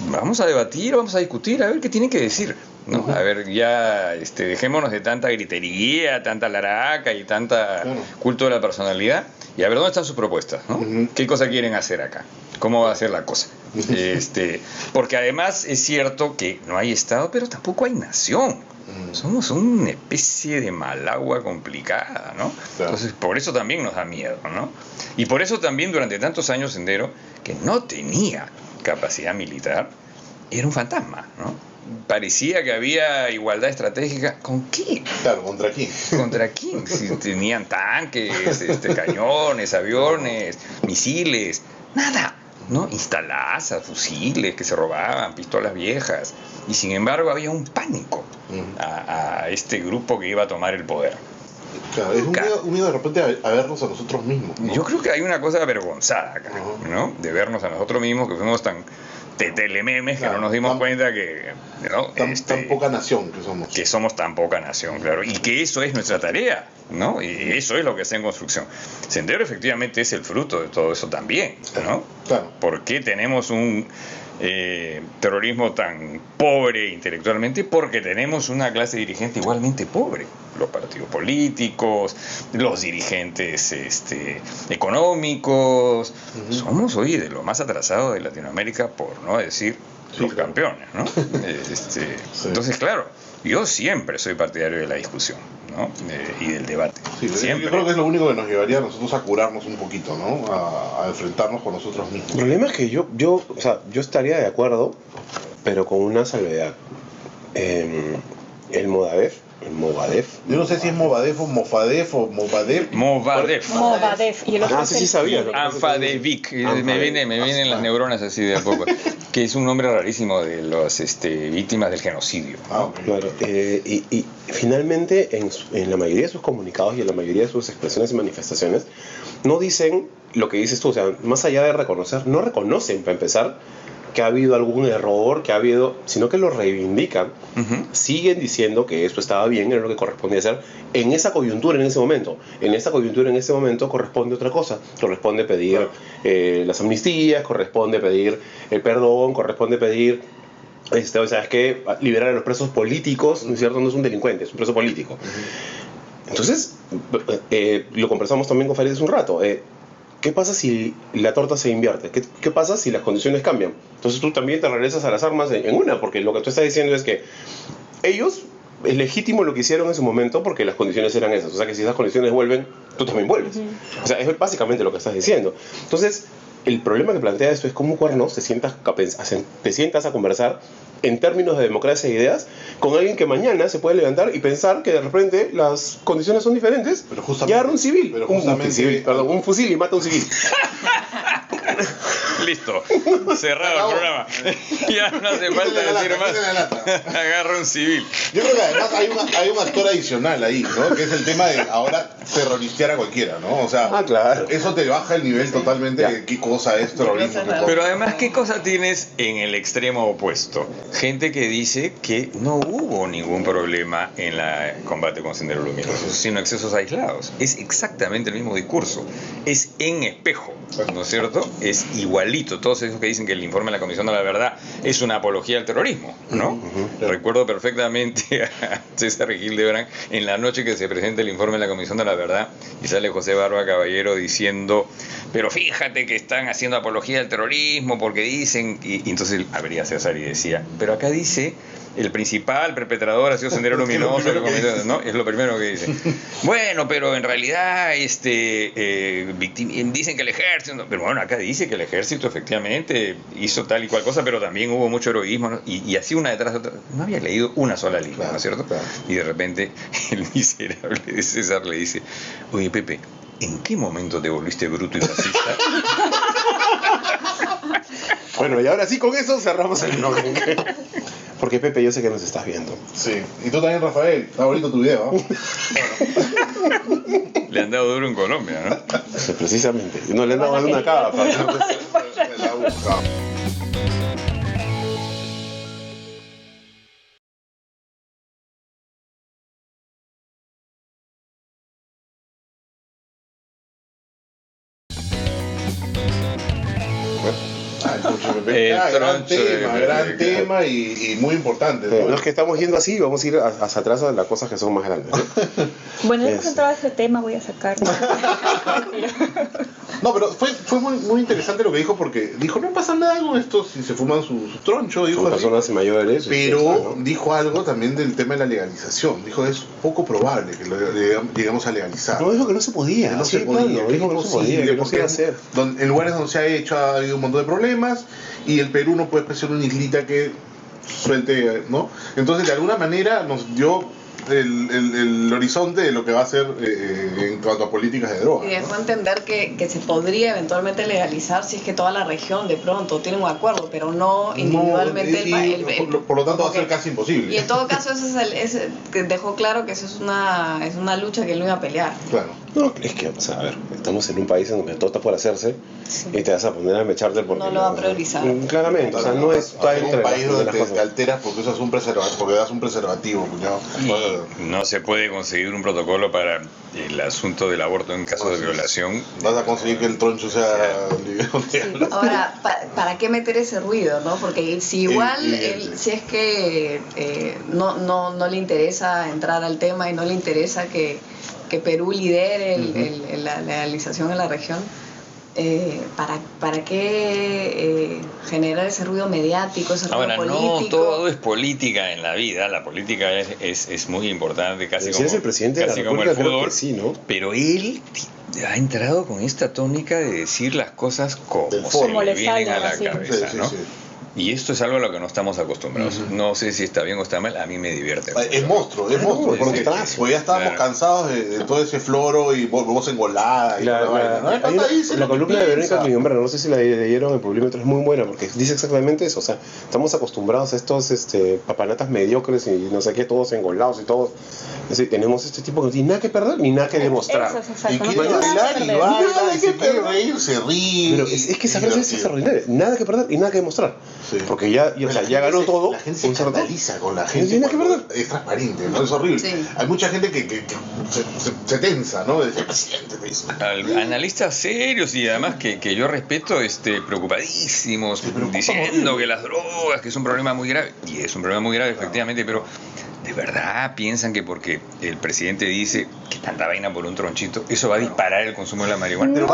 Vamos a debatir, vamos a discutir, a ver qué tienen que decir, ¿no? A ver, ya dejémonos de tanta gritería, tanta laraca y tanta culto de la personalidad. Y a ver, ¿dónde están sus propuestas? ¿No? ¿Qué cosa quieren hacer acá? ¿Cómo va a ser la cosa? Porque además es cierto que no hay Estado, pero tampoco hay nación. Somos una especie de malagua complicada, ¿no? Entonces, por eso también nos da miedo, ¿no? Y por eso también durante tantos años Sendero, que no tenía capacidad militar, era un fantasma, ¿no? Parecía que había igualdad estratégica. ¿Con qué? Claro, ¿contra quién? ¿Contra quién? Si tenían tanques, cañones, aviones, misiles, nada, ¿no? Instalazas, fusiles que se robaban, pistolas viejas. Y sin embargo había un pánico a este grupo que iba a tomar el poder. Claro, es un miedo de repente a vernos a nosotros mismos, ¿no? Yo creo que hay una cosa avergonzada acá, ¿no? De vernos a nosotros mismos, que fuimos tan telememes que no nos dimos cuenta que, ¿no? Tan poca nación que somos. Que somos tan poca nación, claro. Y que eso es nuestra tarea, ¿no? Y eso es lo que está en construcción. Sendero efectivamente es el fruto de todo eso también, ¿no? Claro. ¿Por qué tenemos un terrorismo tan pobre intelectualmente? Porque tenemos una clase dirigente igualmente pobre. Los partidos políticos, los dirigentes económicos. Somos hoy de lo más atrasado de Latinoamérica, por no decir los campeones, ¿no? Entonces, claro, yo siempre soy partidario de la discusión, ¿no? Y del debate. Sí, siempre. Yo creo que es lo único que nos llevaría a nosotros a curarnos un poquito, ¿no? A enfrentarnos con nosotros mismos. El problema es que yo estaría de acuerdo, pero con una salvedad. El Movadef. Yo no sé si es Movadef o Mofadef o Movadef. Movadef. Y el otro sí sabía. Anfadevic. Me vienen las neuronas así de a poco. Que es un nombre rarísimo de las víctimas del genocidio. Claro. Y finalmente, en la mayoría de sus comunicados y en la mayoría de sus expresiones y manifestaciones, no dicen lo que dices tú. O sea, más allá de reconocer, no reconocen, para empezar, que ha habido algún error, sino que lo reivindican. Siguen diciendo que esto estaba bien, era lo que correspondía hacer en esa coyuntura, en ese momento. En esta coyuntura, en ese momento, corresponde otra cosa. Corresponde pedir las amnistías, corresponde pedir el perdón, corresponde pedir... o sea, es que liberar a los presos políticos, ¿no es cierto? No es un delincuente, es un preso político. Entonces, lo conversamos también con Farid hace un rato. ¿Qué pasa si la torta se invierte? ¿Qué pasa si las condiciones cambian? Entonces tú también te regresas a las armas en una, porque lo que tú estás diciendo es que ellos, es legítimo lo que hicieron en su momento porque las condiciones eran esas. O sea que si esas condiciones vuelven, tú también vuelves. O sea, es básicamente lo que estás diciendo. Entonces, el problema que plantea esto es cómo cuernos te sientas a conversar en términos de democracia e ideas con alguien que mañana se puede levantar y pensar que de repente las condiciones son diferentes y agarra un civil, un fusil y mata a un civil. Listo, cerrado el programa. Ya no hace falta decir más. Agarra un civil. Yo creo que además hay un actor adicional ahí, ¿no? Que es el tema de ahora terroristear a cualquiera, ¿no? O sea, claro. Eso te baja el nivel totalmente de qué cosa es terrorismo. Pero además, ¿qué cosa tienes en el extremo opuesto? Gente que dice que no hubo ningún problema en el combate con Sendero Luminoso, sino excesos aislados. Es exactamente el mismo discurso. Es en espejo, ¿no es cierto? Es igualito. Todos esos que dicen que el informe de la Comisión de la Verdad es una apología al terrorismo, ¿no? Recuerdo perfectamente a César Hildebrand en la noche que se presenta el informe de la Comisión de la Verdad y sale José Barba Caballero diciendo, pero fíjate que están haciendo apología al terrorismo porque dicen, y entonces abría César y decía, pero acá dice el principal perpetrador ha sido Sendero Luminoso, ¿no? Es lo primero que dice. Bueno, pero en realidad dicen que el ejército, pero bueno, acá dice que el ejército efectivamente hizo tal y cual cosa, pero también hubo mucho heroísmo, ¿no? Y así una detrás de otra. No había leído una sola línea, ¿no es cierto? Claro. Y de repente el miserable de César le dice, oye Pepe, ¿en qué momento te volviste bruto y fascista? Bueno, y ahora sí, con eso cerramos el blog. Porque Pepe, yo sé que nos estás viendo. Sí, y tú también, Rafael. Está bonito tu video, ¿no? Le han dado duro en Colombia, ¿no? Precisamente. No le han dado una cava. gran tema y muy importante. ¿no? Los que estamos yendo así, vamos a ir hacia atrás a las cosas que son más grandes. ¿no? Bueno, hemos entrado a ese tema, voy a sacar. No, pero fue muy interesante lo que dijo, porque dijo, no pasa nada con esto si se fuman su troncho, dijo son así. personas mayores. Pero dijo algo también del tema de la legalización. Dijo, es poco probable que lo llegamos a legalizar. No, dijo que no se podía. Que no se podía, dijo que no se podía, que no se iba a hacer. En lugares donde se ha hecho ha habido un montón de problemas y el Perú no puede ser una islita que suelte, ¿no? Entonces, de alguna manera nos dio el horizonte de lo que va a ser en cuanto a políticas de droga. Y dejó entender que se podría eventualmente legalizar si es que toda la región de pronto tiene un acuerdo, pero no individualmente por lo tanto va a ser casi imposible. Y en todo caso eso que dejó claro que eso es una lucha que él no iba a pelear. Claro. No, es que, o sea, a ver, estamos en un país en donde todo está por hacerse y te vas a poner a mecharte porque... No lo va a priorizar. Claramente, o sea, no está en un país donde te alteras porque usas un preservativo, porque das un preservativo, cuñado. No se puede conseguir un protocolo para el asunto del aborto en caso de violación. Vas a conseguir que el troncho sea... Sí. Ahora, ¿para qué meter ese ruido, no? Porque si igual, si es que no le interesa entrar al tema y no le interesa que Perú lidere la legalización en la región, ¿para qué generar ese ruido mediático, ese ruido político? Ahora, no todo es política en la vida, la política es muy importante, casi como, es el presidente de la República, el fútbol, sí, ¿no? Pero él ha entrado con esta tónica de decir las cosas como le vienen a la cabeza, ¿no? Sí. Y esto es algo a lo que no estamos acostumbrados. No sé si está bien o está mal, a mí me divierte. Es monstruo, porque ya estábamos cansados de todo ese floro y voz engolada. La columna de Verónica Cliñombrano, no sé si la leyeron en Publímetro, es muy buena porque dice exactamente eso. O sea, estamos acostumbrados a estos papanatas mediocres y no sé qué, todos engolados y todos. Es decir, tenemos este tipo que no tiene nada que perder ni nada que demostrar. Y quiere bailar y baila, y si quiere reír, se ríe. Pero es que esa frase es extraordinaria. Nada que perder y nada que demostrar. Sí. Porque ya ganó todo. La gente se escandaliza con la gente. Es transparente, ¿no? Es horrible. Sí. Hay mucha gente que se tensa, ¿no? El presidente te dice. Analistas serios y además que yo respeto, preocupadísimos, diciendo que las drogas, que es un problema muy grave. Y es un problema muy grave, efectivamente, pero ¿de verdad piensan que porque el presidente dice que tanta vaina por un tronchito, eso va a disparar el consumo de la marihuana? No,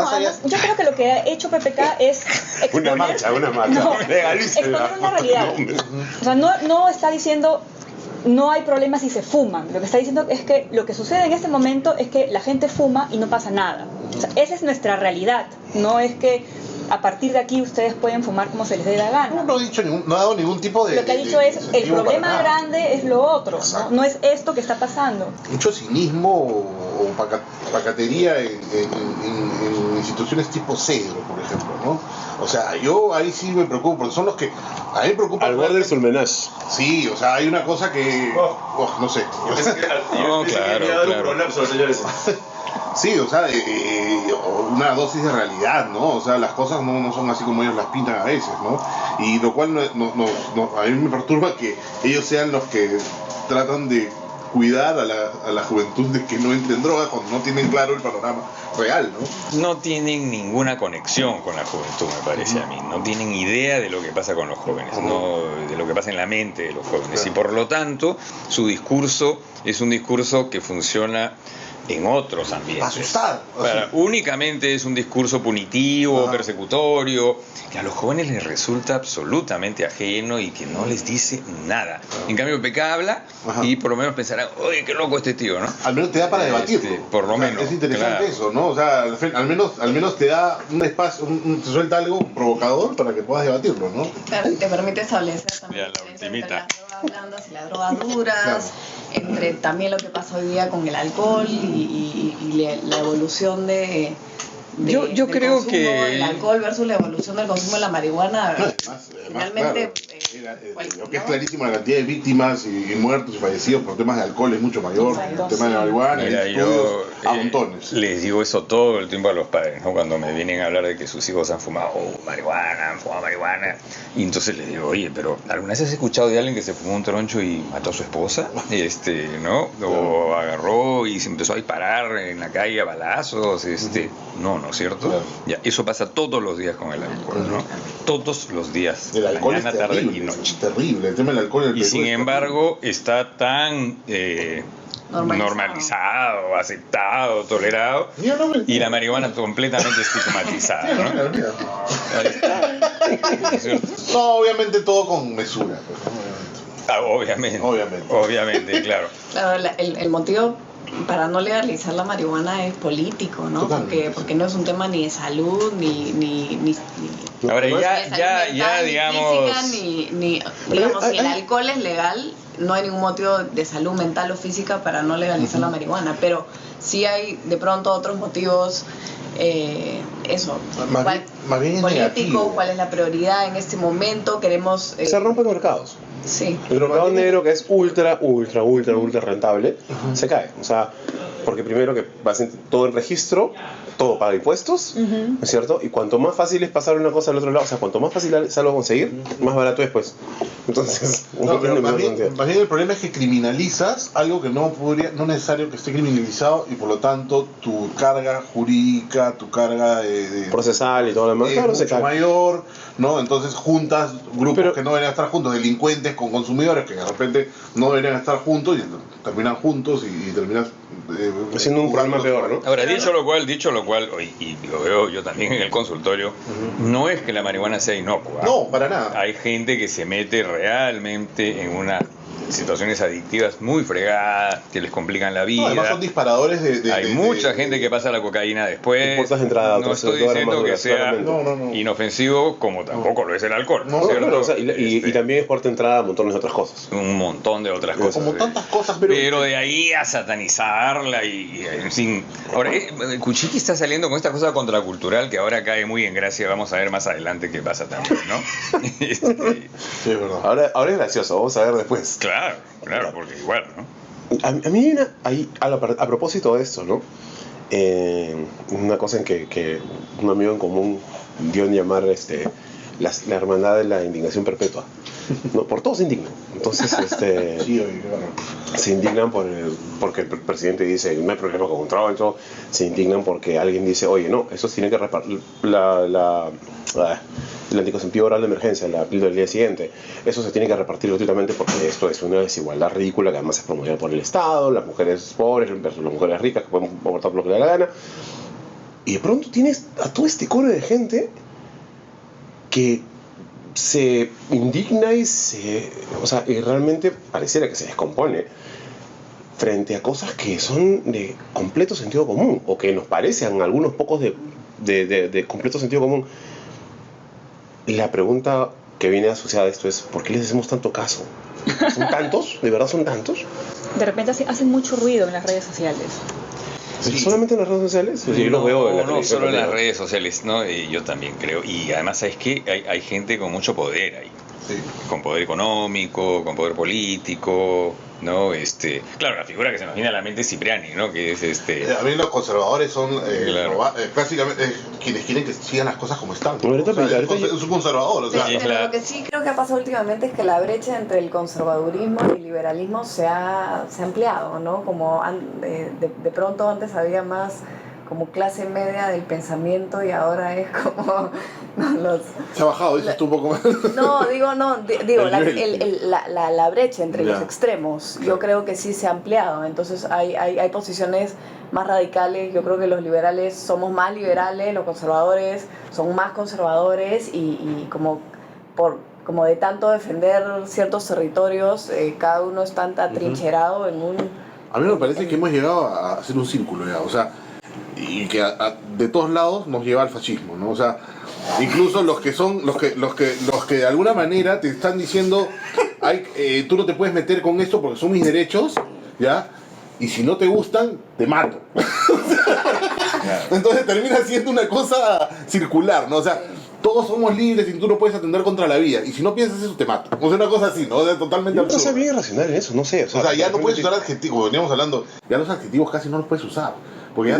yo creo que lo que ha hecho PPK es exponer, una marcha. Exponer una realidad. O sea, no está diciendo no hay problemas si se fuman. Lo que está diciendo es que lo que sucede en este momento es que la gente fuma y no pasa nada. O sea, esa es nuestra realidad. No es que a partir de aquí ustedes pueden fumar como se les dé la gana. No ha dado ningún tipo de... Lo que ha dicho es, el problema grande es lo otro, no es esto que está pasando. Mucho cinismo o pacatería en instituciones tipo Cedro, por ejemplo, ¿no? O sea, yo ahí sí me preocupo, porque son los que... A mí me preocupa... Al borde del Sulmenage. Sí, o sea, hay una cosa que... no sé. Claro. Sí, o sea, una dosis de realidad, ¿no? O sea, las cosas no son así como ellos las pintan a veces, ¿no? Y lo cual a mí me perturba que ellos sean los que tratan de cuidar a la juventud de que no entre en droga cuando no tienen claro el panorama real, ¿no? No tienen ninguna conexión con la juventud, me parece a mí. No tienen idea de lo que pasa con los jóvenes, de lo que pasa en la mente de los jóvenes. Y por lo tanto, su discurso es un discurso que funciona en otros ambientes. Asustar. Únicamente es un discurso punitivo, persecutorio, que a los jóvenes les resulta absolutamente ajeno y que no les dice nada. En cambio, PPK habla y por lo menos pensarán, oye, qué loco este tío, ¿no? Al menos te da para debatirlo. Por lo menos. Es interesante eso, ¿no? O sea, al menos te da un espacio, te suelta algo provocador para que puedas debatirlo, ¿no? Claro, te permite establecer también la ultimita. Las drogas blandas y las drogas duras, entre también lo que pasa hoy día con el alcohol y la evolución de yo creo consumo del alcohol versus la evolución del consumo de la marihuana. Finalmente, lo que es clarísimo, la cantidad de víctimas y muertos y fallecidos por temas de alcohol es mucho mayor. El tema de la marihuana. Mira, a montones. Les digo eso todo el tiempo a los padres, ¿no? Cuando me vienen a hablar de que sus hijos han fumado marihuana, han fumado marihuana. Y entonces les digo, oye, pero ¿alguna vez has escuchado de alguien que se fumó un troncho y mató a su esposa? ¿No? O agarró y se empezó a disparar en la calle a balazos. No, ¿no es cierto? Claro. Ya, eso pasa todos los días con el alcohol, ¿no? Todos los días. El alcohol mañana, es tarde terrible, y noche. es terrible. El tema del alcohol en el Y Perú sin es embargo está tan normalizado, aceptado, tolerado, y la marihuana completamente estigmatizada, ¿no? No, obviamente todo con mesura. Obviamente, claro. Claro, el motivo para no legalizar la marihuana es político, ¿no? Porque no es un tema ni de salud, ni Ahora ni de salud mental, ni digamos... física, digamos, si el alcohol es legal, no hay ningún motivo de salud mental o física para no legalizar la marihuana, pero sí hay de pronto otros motivos, más bien es político, negativo. cuál es la prioridad en este momento, queremos... Se rompen mercados. Sí. El mercado negro, que es ultra rentable, se cae. O sea, porque primero que vas todo en registro, todo paga impuestos, ¿no es cierto? Y cuanto más fácil es pasar una cosa al otro lado, o sea, cuanto más fácil es algo conseguir, más barato es, pues. Entonces, pero más bien el problema es que criminalizas algo que no es necesario que esté criminalizado, y por lo tanto tu carga jurídica, tu carga de procesal y todo lo demás, es claro, se mucho cae. mayor, ¿no? Entonces juntas grupos que no deberían estar juntos, delincuentes con consumidores que de repente no deberían estar juntos y terminan juntos y terminas haciendo un problema peor, ¿no? Ahora, dicho lo cual, y lo veo yo también en el consultorio, no es que la marihuana sea inocua. No, para nada. Hay gente que se mete realmente en unas situaciones adictivas muy fregadas, que les complican la vida. No, además son disparadores Hay mucha gente que pasa la cocaína después. Puertas de entrada, no estoy diciendo que sea no. inofensivo, como tampoco lo es el alcohol. No, claro, o sea, y también es puerta de entrada a montones de otras cosas. Un montón de otras cosas. Como tantas cosas, pero de ahí a satanizarla y en fin. Ahora, Kuchiki está saliendo con esta cosa contracultural que ahora cae muy en gracia. Vamos a ver más adelante qué pasa también, ¿no? Sí, es verdad. Ahora es gracioso, vamos a ver después. Claro, porque igual, ¿no? A mí a propósito de esto, ¿no? Una cosa en que un amigo en común dio en llamar la hermandad de la indignación perpetua. No, por todos se indignan. Entonces, se indignan porque el presidente dice no hay problema con un troncho, se indignan porque alguien dice, oye, no, eso tiene que repartir el anticonceptivo oral de emergencia, la píldora del día siguiente, eso se tiene que repartir gratuitamente porque esto es una desigualdad ridícula que además es promovida por el Estado, las mujeres pobres versus las mujeres ricas que pueden abortar lo que le da la gana. Y de pronto tienes a todo este coro de gente que se indigna y realmente pareciera que se descompone frente a cosas que son de completo sentido común, o que nos parecen algunos pocos de completo sentido común. La pregunta que viene asociada a esto es, ¿por qué les hacemos tanto caso? ¿Son tantos? ¿De verdad son tantos? De repente hacen mucho ruido en las redes sociales. Sí. ¿Solamente en las redes sociales? Yo los veo en la televisión. No solo en las redes sociales, ¿no? Yo también creo. Y además, ¿sabes qué? Hay gente con mucho poder ahí. Sí. Con poder económico, con poder político, ¿no? Claro, la figura que se nos viene a la mente es Cipriani, ¿no? Que es A mí los conservadores son claro. básicamente quienes quieren que sigan las cosas como están. Ahorita es un conservador, o sea. Pero lo que sí creo que ha pasado últimamente es que la brecha entre el conservadurismo y el liberalismo se ha ampliado, ¿no? Como de pronto antes había más como clase media del pensamiento y ahora es como Se ha bajado, dices tú un poco más. No, digo la brecha entre los extremos, yo creo que sí se ha ampliado, entonces hay posiciones más radicales. Yo creo que los liberales somos más liberales, los conservadores son más conservadores y como de tanto defender ciertos territorios, cada uno está atrincherado en un... A mí me parece que hemos llegado a hacer un círculo ya, o sea, y que de todos lados nos lleva al fascismo, ¿no? O sea, incluso los que de alguna manera te están diciendo, tú no te puedes meter con esto porque son mis derechos, ¿ya? Y si no te gustan, te mato. Entonces termina siendo una cosa circular, ¿no? O sea, todos somos libres y tú no puedes atender contra la vida. Y si no piensas eso, te mato. O sea, una cosa así, ¿no? O sea, totalmente absurda. No sé bien racional en eso, no sé. O sea, ya no puedes usar adjetivos, como veníamos hablando, ya los adjetivos casi no los puedes usar. Porque ya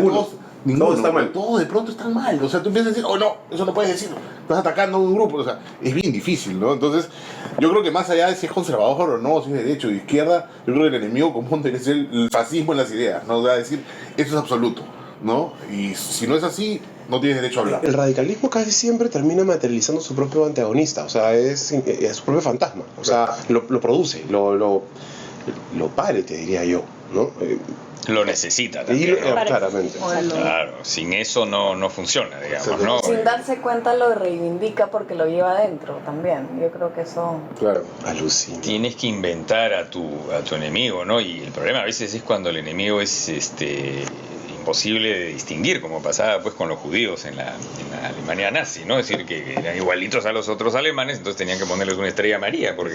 Ninguno está mal. Todos de pronto están mal. O sea, tú empiezas a decir, oh no, eso no puedes decir. Estás atacando a un grupo. O sea, es bien difícil, ¿no? Entonces, yo creo que más allá de si es conservador o no, si es derecho o izquierda, yo creo que el enemigo común debe ser el fascismo en las ideas, ¿no? O sea, decir, eso es absoluto, ¿no? Y si no es así, no tienes derecho a hablar. El radicalismo casi siempre termina materializando su propio antagonista, o sea, es su propio fantasma. O sea, lo produce, lo pare, te diría yo, ¿no? Lo necesita también, ¿no? Claramente. Claro, sin eso no funciona, digamos, ¿no? Sin darse cuenta lo reivindica porque lo lleva adentro también. Yo creo que eso... Claro, alucina. Tienes que inventar a tu enemigo, ¿no? Y el problema a veces es cuando el enemigo es imposible de distinguir, como pasaba pues con los judíos en la Alemania nazi, ¿no? Es decir, que eran igualitos a los otros alemanes, entonces tenían que ponerles una estrella amarilla, porque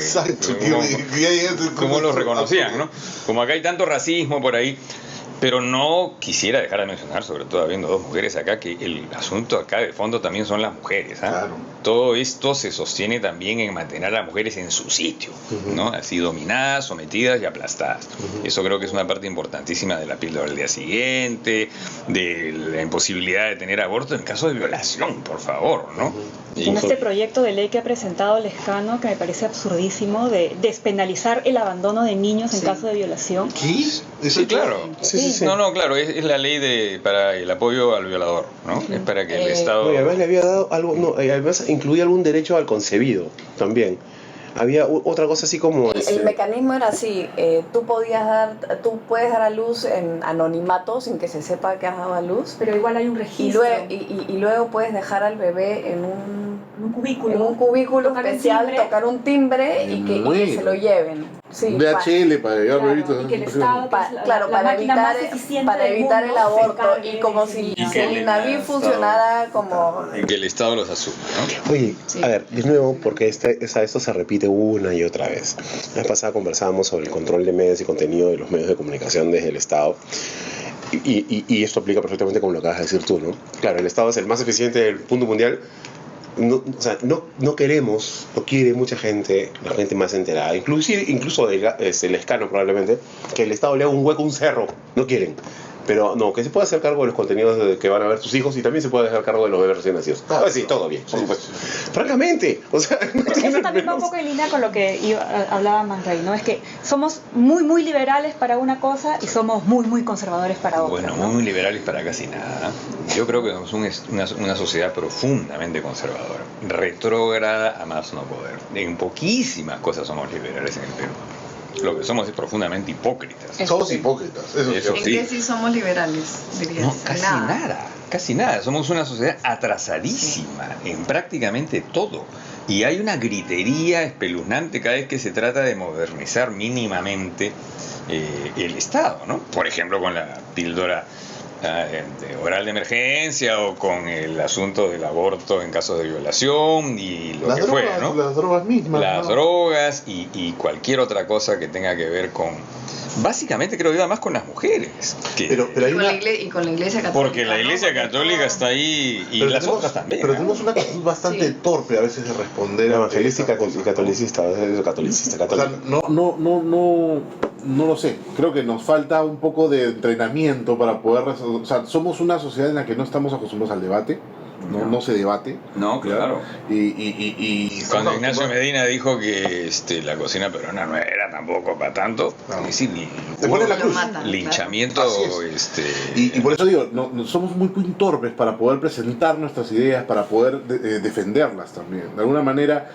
¿cómo los reconocían, no? Como acá hay tanto racismo por ahí, pero no quisiera dejar de mencionar, sobre todo habiendo dos mujeres acá, que el asunto acá de fondo también son las mujeres, ¿eh? Claro. Todo esto se sostiene también en mantener a las mujeres en su sitio, ¿no? Así dominadas, sometidas y aplastadas. Eso creo que es una parte importantísima de la píldora del día siguiente, de la imposibilidad de tener aborto en caso de violación, por favor, ¿no? En este proyecto de ley que ha presentado Lescano, que me parece absurdísimo, de despenalizar el abandono de niños en caso de violación. ¿Qué? Sí, claro. Sí. No, claro, es la ley para el apoyo al violador, ¿no? Es para que el Estado... No, y además le había dado algo, además incluía algún derecho al concebido también. Había otra cosa así como... El mecanismo era así, tú puedes dar a luz en anonimato sin que se sepa que has dado a luz. Pero igual hay un registro. Y luego puedes dejar al bebé en un cubículo especial, tocar un timbre y que se lo lleven. Sí, DHL para llevar bebitos. Y que el Estado, para evitar el aborto. Y como si el INAVI funcionara como... Que el Estado los asuma, ¿no? Oye, a ver, de nuevo, porque esto se repite una y otra vez. La vez pasada conversábamos sobre el control de medios y contenido de los medios de comunicación desde el Estado. Y esto aplica perfectamente como lo acabas de decir tú, ¿no? Claro, el Estado es el más eficiente del mundo mundial. No quiere mucha gente, la gente más enterada, incluso el Lescano probablemente, que el Estado le haga un hueco a un cerro, no quieren. Pero no, que se pueda hacer cargo de los contenidos que van a ver tus hijos y también se puede hacer cargo de los bebés recién nacidos. Sí, todo bien, por supuesto. Francamente, o sea... Eso también va un poco en línea con lo que hablaba Man Ray, ¿no? Es que somos muy, muy liberales para una cosa y somos muy, muy conservadores para otra. Bueno, ¿no? muy liberales para casi nada. Yo creo que somos una sociedad profundamente conservadora, retrógrada a más no poder. En poquísimas cosas somos liberales en el Perú. Lo que somos es profundamente hipócritas. Somos hipócritas. Eso ¿En qué sí somos liberales, dirías? No, casi nada. Somos una sociedad atrasadísima en prácticamente todo. Y hay una gritería espeluznante cada vez que se trata de modernizar mínimamente el Estado, ¿no? Por ejemplo, con la píldora oral de emergencia o con el asunto del aborto en casos de violación y lo que fue, ¿no? Las drogas mismas. Las drogas y cualquier otra cosa que tenga que ver con... Básicamente creo que además con las mujeres. Pero hay y con la Iglesia Católica. Porque la Iglesia Católica está ahí y las otras también. Pero tenemos una actitud bastante torpe a veces de responder evangelística y catolicista. O sea, no lo sé. Creo que nos falta un poco de entrenamiento para poder... O sea, somos una sociedad en la que no estamos acostumbrados al debate. No se debate. No, claro. Y cuando Ignacio Medina dijo que la cocina peruana no era tampoco para tanto, te pone la cruz. Linchamiento. Y por eso digo, somos muy torpes para poder presentar nuestras ideas, para poder defenderlas también. De alguna manera,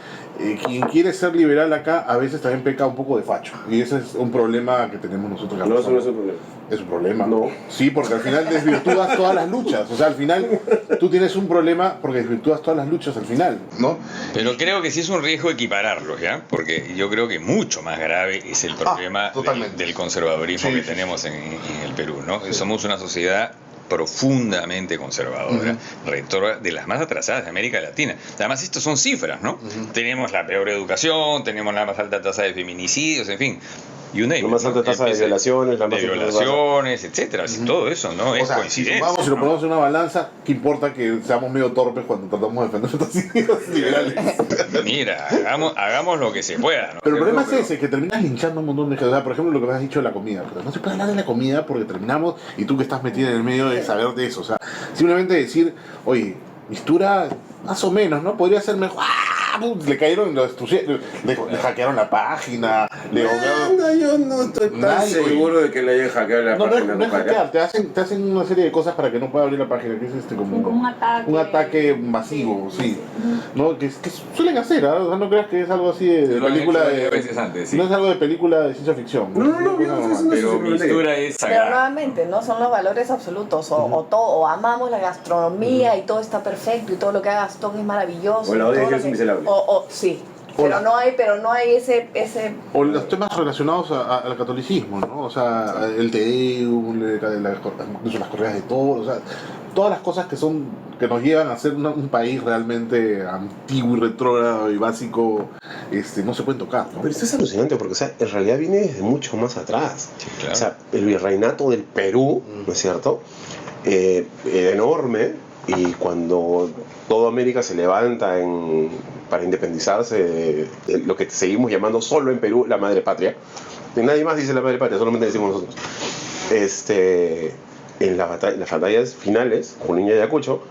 quien quiere ser liberal acá a veces también peca un poco de facho. Y ese es un problema que tenemos nosotros. No, eso no es un problema. Es un problema. No. Sí, porque al final desvirtúas todas las luchas. O sea, al final tú tienes un problema porque desvirtúas todas las luchas al final, ¿no? Pero creo que sí es un riesgo equipararlos, ¿ya? Porque yo creo que mucho más grave es el problema del conservadurismo que tenemos en el Perú, ¿no? Sí. Somos una sociedad profundamente conservadora, de las más atrasadas de América Latina. Además, estas son cifras, ¿no? Tenemos la peor educación, tenemos la más alta tasa de feminicidios, en fin. you name La it, más alta ¿no? tasa de Empieza violaciones, la de más alta tasa- violaciones, etcétera. Si todo eso, ¿no? Es O sea, si coincidencia. sumamos y lo ¿no? ponemos en una balanza, ¿qué importa que seamos medio torpes cuando tratamos de defender nuestras ideas liberales? Mira, hagamos lo que se pueda, ¿no? Pero el problema es ese, que terminas linchando a un montón de gente. O sea, por ejemplo, lo que me has dicho de la comida. Pero no se puede hablar de la comida porque terminamos y tú que estás metida en el medio de saber de eso. O sea, simplemente decir, oye, mistura más o menos, ¿no? Podría ser mejor. ¡Ah! Le cayeron, le hackearon la página. Yo no estoy tan Nadie, seguro de que le hayan hackeado la No es página. hackear, te hacen una serie de cosas para que no pueda abrir la página, que es como un ataque. Un ataque masivo, sí. ¿No? Que suelen hacer, ¿ah? O sea, no creas que es algo así de Lo han película hecho de. varias veces antes, sí. No es algo de película de ciencia ficción. No, Pero mistura es Pero sagrada. nuevamente, ¿no? Son los valores absolutos. O amamos la gastronomía y todo está perfecto y todo lo que haga Gastón es maravilloso. O la y odias todo y lo es que- miserable. Sí. Hola. Pero no hay ese O los temas relacionados al catolicismo, ¿no? O sea, el Tedeum, incluso las correas de toros, o sea, todas las cosas que nos llevan a ser un país realmente antiguo y retrógrado y básico, no se pueden tocar, ¿no? Pero esto es alucinante porque, o sea, en realidad viene desde mucho más atrás. Sí, claro. O sea, el virreinato del Perú, ¿no es cierto? Era enorme, y cuando toda América se levanta para independizarse de lo que seguimos llamando solo en Perú la madre patria, y nadie más dice la madre patria, solamente decimos nosotros. En las batallas finales, Junín y Ayacucho,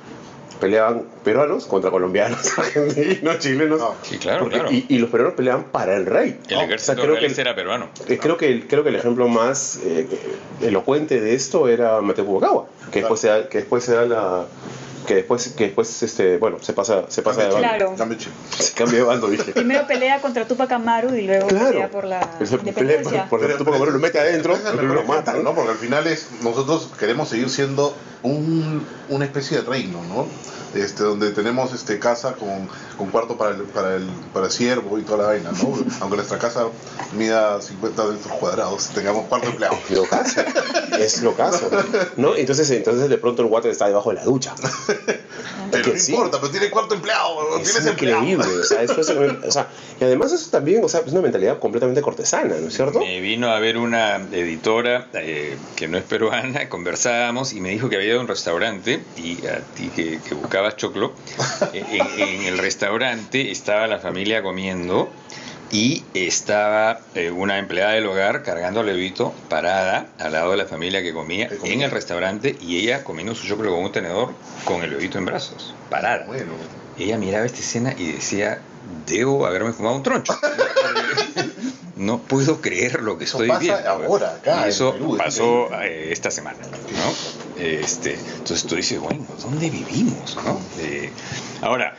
peleaban peruanos contra colombianos, argentinos, chilenos. Sí, claro, Porque- claro. Y los peruanos peleaban para el rey. El ¿no? ejército O sea, creo que realista era peruano. creo que el ejemplo más elocuente de esto era Mateo Pumacahua, que después se pasa de bando. Claro. Se cambia de bando, dije. Primero pelea contra Tupac Amaru y luego pelea Claro. por la Pelea independencia. por el Tupac Amaru, lo mete adentro, Esa es la pero lo mejor ejemplo, matan, ¿no? Porque al final nosotros queremos seguir siendo una especie de reino, ¿no? Donde tenemos casa con cuarto para el ciervo y toda la vaina, ¿no? Aunque nuestra casa mida 50 metros cuadrados, tengamos cuarto empleado. Es lo caso, ¿no? Entonces de pronto el water está debajo de la ducha. Pero Que no sí. importa, pero tiene cuarto empleado, Es tienes empleado. increíble, o sea, y además eso también, o sea, es una mentalidad completamente cortesana, ¿no es cierto? Me vino a ver una editora que no es peruana, conversábamos y me dijo que había ido a un restaurante y a ti que buscabas choclo, en el restaurante estaba la familia comiendo y estaba una empleada del hogar cargando al bebito parada al lado de la familia que comía en el restaurante y ella comiendo su choclo con un tenedor con el bebito en brazos, parada. Bueno, Ella miraba esta escena y decía, debo haberme fumado un troncho. No puedo creer lo que Eso estoy pasa viendo. ahora, acá, Y eso en Perú, es pasó increíble. esta semana, ¿no? Entonces tú dices, bueno, ¿dónde vivimos? ¿No? Ahora,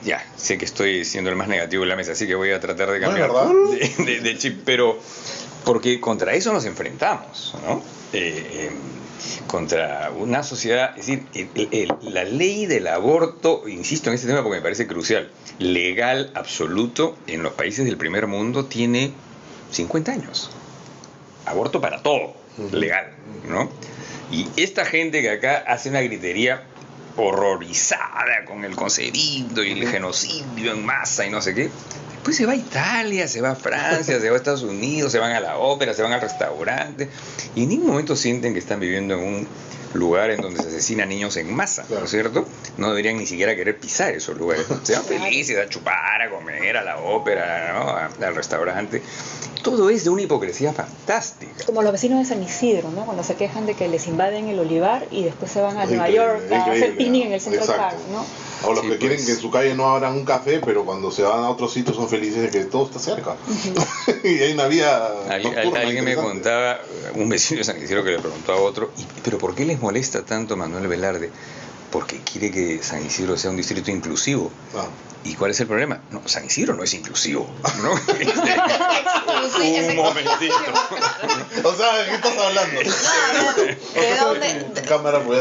ya, sé que estoy siendo el más negativo de la mesa, así que voy a tratar de No, es cambiar verdad. de chip, pero porque contra eso nos enfrentamos, ¿no? Contra una sociedad, es decir, la ley del aborto, insisto en este tema porque me parece crucial, legal absoluto en los países del primer mundo tiene 50 años. Aborto para todo, legal, ¿no? Y esta gente que acá hace una gritería horrorizada con el concebido y el genocidio en masa y no sé qué, después se va a Italia, se va a Francia, se va a Estados Unidos, se van a la ópera, se van al restaurante y en ningún momento sienten que están viviendo en un lugar en donde se asesinan niños en masa, ¿no es cierto? No deberían ni siquiera querer pisar esos lugares. Se van felices a chupar, a comer, a la ópera, ¿no? Al restaurante. Todo es de una hipocresía fantástica. Como los vecinos de San Isidro, ¿no? Cuando se quejan de que les invaden el olivar y después se van a Nueva York a hacer picnic en el Central Park, ¿no? O los Sí, que quieren pues. que en su calle no abran un café, pero cuando se van a otros sitios son felices de que todo está cerca. Y hay una vía nocturna Alguien me interesante. contaba, un vecino de San Isidro que le preguntó a otro, ¿pero por qué les molesta tanto Manuel Velarde? Porque quiere que San Isidro sea un distrito inclusivo. Ah. ¿Y cuál es el problema? No, San Isidro no es inclusivo, ¿no? Es Un momentito. O sea, ¿de qué estás hablando?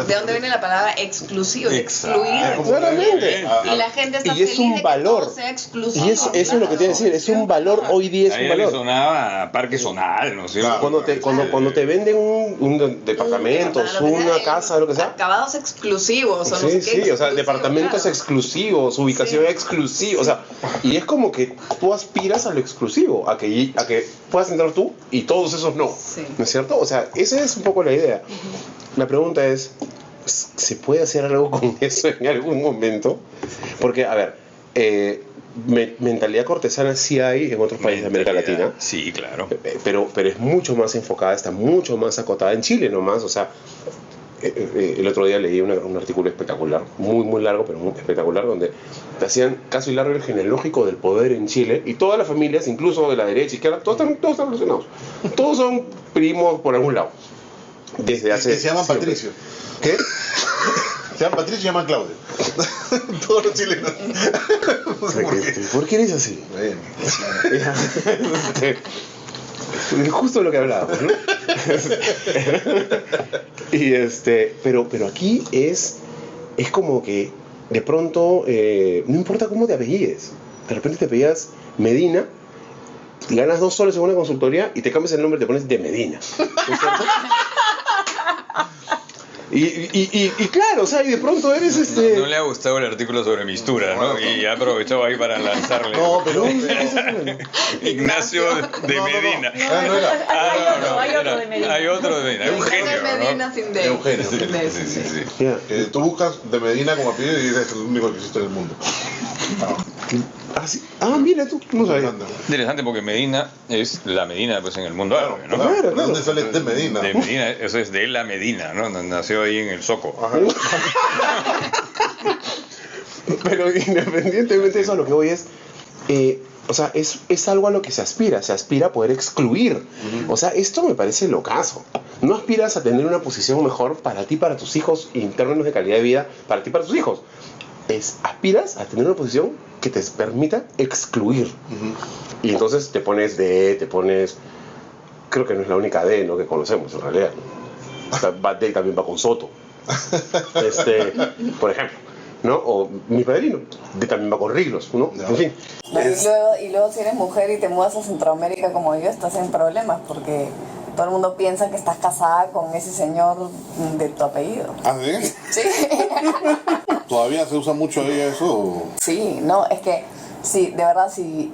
¿De dónde viene la palabra exclusivo? Exacto. Excluir. Claramente. Y la gente está Y es feliz un de que valor. todo sea exclusivo. Y eso es lo que tiene que decir, es un valor, hoy día es un Ahí le valor. sonaba a Parque Zonal, ¿no sé? Claro. Cuando te venden un departamento, Para lo que una sea, casa, lo que sea. Acabados exclusivos. O no Sí, sé qué sí, o sea, departamentos claro. exclusivos, ubicación Sí. exclusiva, o sea, y es como que tú aspiras a lo exclusivo, a que puedas entrar tú y todos esos no. Sí. ¿No es cierto? O sea, esa es un poco la idea. La pregunta es, ¿se puede hacer algo con eso en algún momento? Porque, a ver, mentalidad cortesana sí hay en otros países de América Latina. Sí, claro. Pero es mucho más enfocada, está mucho más acotada. En Chile nomás, o sea, el otro día leí un artículo espectacular, muy muy largo, pero muy espectacular, donde te hacían caso y largo el genealógico del poder en Chile, y todas las familias, incluso de la derecha, izquierda, todos están relacionados. Todos son primos por algún lado. Desde hace... Que se llaman siempre. Patricio. ¿Qué? Se llaman Patricio y se llaman Claudio. Todos los chilenos. No sé por qué. ¿Por qué eres así? Bueno. Justo lo que hablábamos, ¿no? Y pero aquí es como que de pronto no importa cómo te apellides, de repente te apellidas Medina, ganas 2 soles en una consultoría y te cambias el nombre y te pones de Medina, ¿no es cierto? Y claro, o sea, y de pronto eres No le ha gustado el artículo sobre mistura, ¿no? Y ha aprovechado ahí para lanzarle. No, pero Ignacio de Medina. Hay otro de Medina. Hay otro de Medina. Eugenio, De Medina ¿no? sin D. Eugenio. Sí. Ya. Tú buscas de Medina como apellido y eres el único que existe en el mundo. Mira, tú no sabías. Interesante porque Medina es la Medina pues en el mundo árabe, ¿no? Claro. ¿De dónde sale de Medina? De Medina, eso es de la Medina, ¿no? Nació ahí en el Soco. Pero independientemente de eso, lo que voy es, o sea, es algo a lo que se aspira a poder excluir. O sea, esto me parece locazo. No aspiras a tener una posición mejor para ti, para tus hijos, en términos de calidad de vida, para ti, para tus hijos. Aspiras a tener una posición que te permita excluir. Y entonces te pones creo que no es la única D, ¿no?, que conocemos en realidad. O sea, Bad Day también va con Soto. Por ejemplo, ¿no? O mi padrino, también va con Riglos, ¿no? No. En fin. Y luego si eres mujer y te mudas a Centroamérica como yo, estás en problemas porque todo el mundo piensa que estás casada con ese señor de tu apellido. ¿Ah, sí? Sí. ¿Todavía se usa mucho ahí eso? Sí, no, es que sí, de verdad, si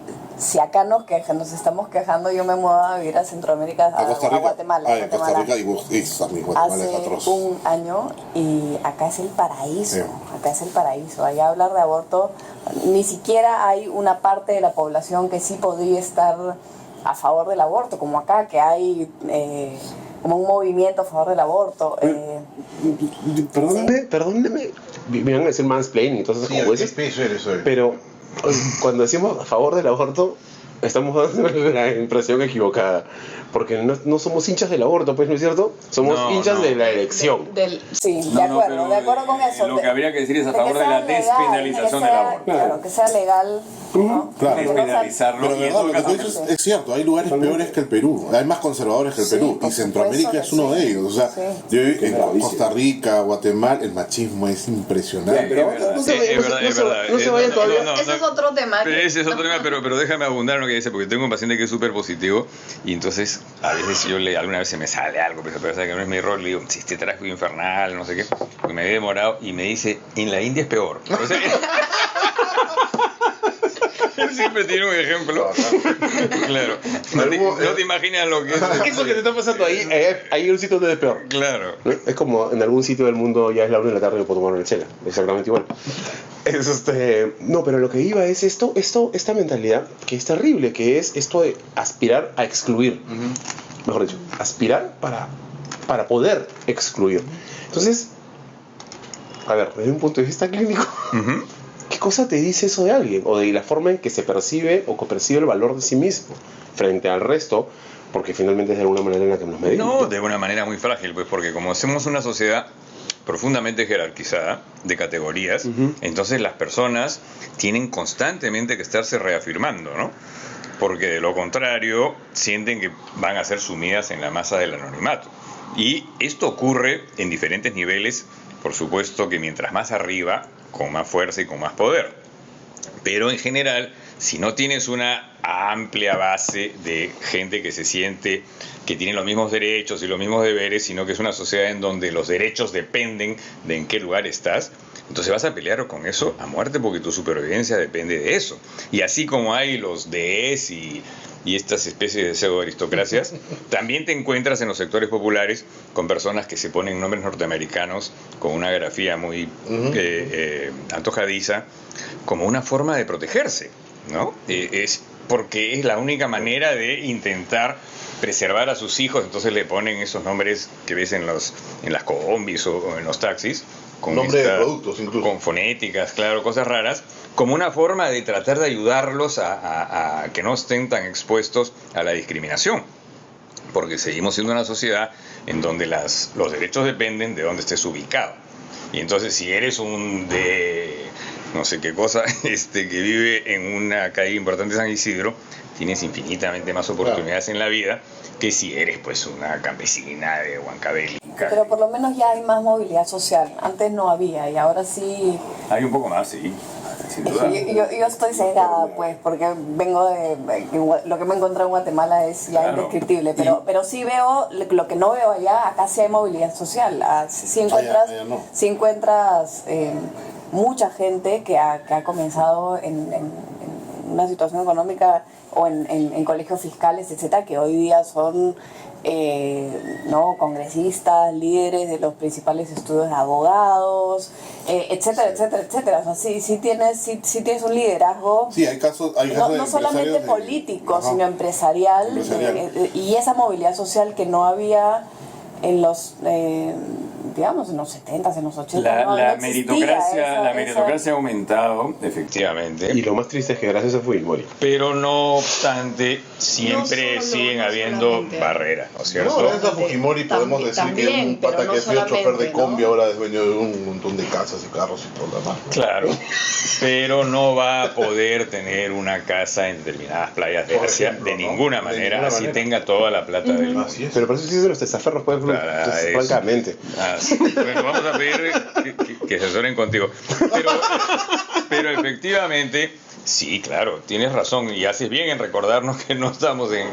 acá nos estamos quejando, yo me mudo a vivir a Centroamérica, ¿A Costa Rica? Guatemala. En Costa Rica y Guatemala es Hace atroz. un año y acá es el paraíso, Sí. acá es el paraíso. Allá hablar de aborto, ni siquiera hay una parte de la población que sí podría estar a favor del aborto, como acá, que hay como un movimiento a favor del aborto. Perdóneme, me van a decir mansplaining y todas esas cosas. Pero cuando decimos a favor del aborto, estamos dando la impresión equivocada. Porque no somos hinchas del aborto, pues, ¿no es cierto? Somos hinchas de la elección. Sí, de acuerdo con eso. Lo que habría que decir es a favor de la despenalización del aborto. Claro, que sea legal, ¿no? Claro. Despenalizarlo. Pero de verdad, lo que tú dices es cierto, hay lugares peores que el Perú, hay más conservadores que el Perú, y Centroamérica es uno de ellos. O sea, yo en Costa Rica, Guatemala, el machismo es impresionante. Pero no se vayan todavía. Ese es otro tema. Ese es otro tema, pero déjame abundar en lo que dice, porque tengo un paciente que es súper positivo, y entonces a veces alguna vez se me sale algo, pero sabe que no es mi rol, le digo, si este tráfico infernal, no sé qué, porque me había demorado, y me dice, en la India es peor. O sea, él siempre tiene un ejemplo. Claro. No te imaginas lo que es. Eso que te está pasando ahí, hay un sitio donde es peor. Claro. ¿No? Es como en algún sitio del mundo ya es la 1 de la tarde y puedo tomar una chela. Exactamente igual. No, pero lo que iba es esta mentalidad que es terrible, que es esto de aspirar a excluir. Mejor dicho, aspirar para poder excluir. Entonces, a ver, desde un punto de vista clínico, ¿qué cosa te dice eso de alguien? O de la forma en que se percibe o percibe el valor de sí mismo frente al resto, porque finalmente es de alguna manera en la que nos medimos. No, de una manera muy frágil, pues porque como hacemos una sociedad profundamente jerarquizada de categorías, entonces las personas tienen constantemente que estarse reafirmando, ¿no? Porque de lo contrario sienten que van a ser sumidas en la masa del anonimato. Y esto ocurre en diferentes niveles, por supuesto que mientras más arriba, con más fuerza y con más poder. Pero en general, si no tienes una amplia base de gente que se siente que tiene los mismos derechos y los mismos deberes, sino que es una sociedad en donde los derechos dependen de en qué lugar estás, Entonces vas a pelear con eso a muerte porque tu supervivencia depende de eso. Y así como hay los DS y estas especies de pseudo aristocracias, también te encuentras en los sectores populares con personas que se ponen nombres norteamericanos con una grafía muy antojadiza, como una forma de protegerse, ¿no? Es porque es la única manera de intentar preservar a sus hijos, entonces le ponen esos nombres que ves en las combis o en los taxis, con nombres de productos incluso, con fonéticas, claro, cosas raras, como una forma de tratar de ayudarlos a que no estén tan expuestos a la discriminación, porque seguimos siendo una sociedad en donde los derechos dependen de dónde estés ubicado. Y entonces si eres un de no sé qué cosa, que vive en una calle importante de San Isidro, tienes infinitamente más oportunidades en la vida que si eres pues una campesina de Huancavelica. Pero por lo menos ya hay más movilidad social. Antes no había y ahora sí. Hay un poco más, sí. Sin duda. Yo estoy cegada, pues, porque vengo lo que me he encontrado en Guatemala es ya indescriptible, pero sí veo, lo que no veo allá, acá sí hay movilidad social. Sí encuentras mucha gente que ha comenzado en una situación económica o en colegios fiscales, etcétera, que hoy día son congresistas, líderes de los principales estudios de abogados, etcétera, etcétera, etcétera. O sea, sí tienes un liderazgo. Sí, hay casos no solamente político, sino empresarial. Y esa movilidad social que no había en los digamos, en los 70s, en los 80s. La meritocracia ha aumentado, efectivamente. Y lo más triste es que gracias a Fujimori. Pero no obstante, siempre siguen habiendo barreras, ¿no es cierto? No, gracias a Fujimori podemos decir que un pata que ha sido chofer de combi ahora es dueño de un montón de casas y carros y todo lo demás. Claro, pero no va a poder tener una casa en determinadas playas de Asia de ninguna manera, así tenga toda la plata del mundo. Pero por eso sí de los testaferros, por ejemplo, francamente. Bueno, vamos a pedir que se asesoren contigo. Pero efectivamente, sí, claro, tienes razón y haces bien en recordarnos que no estamos en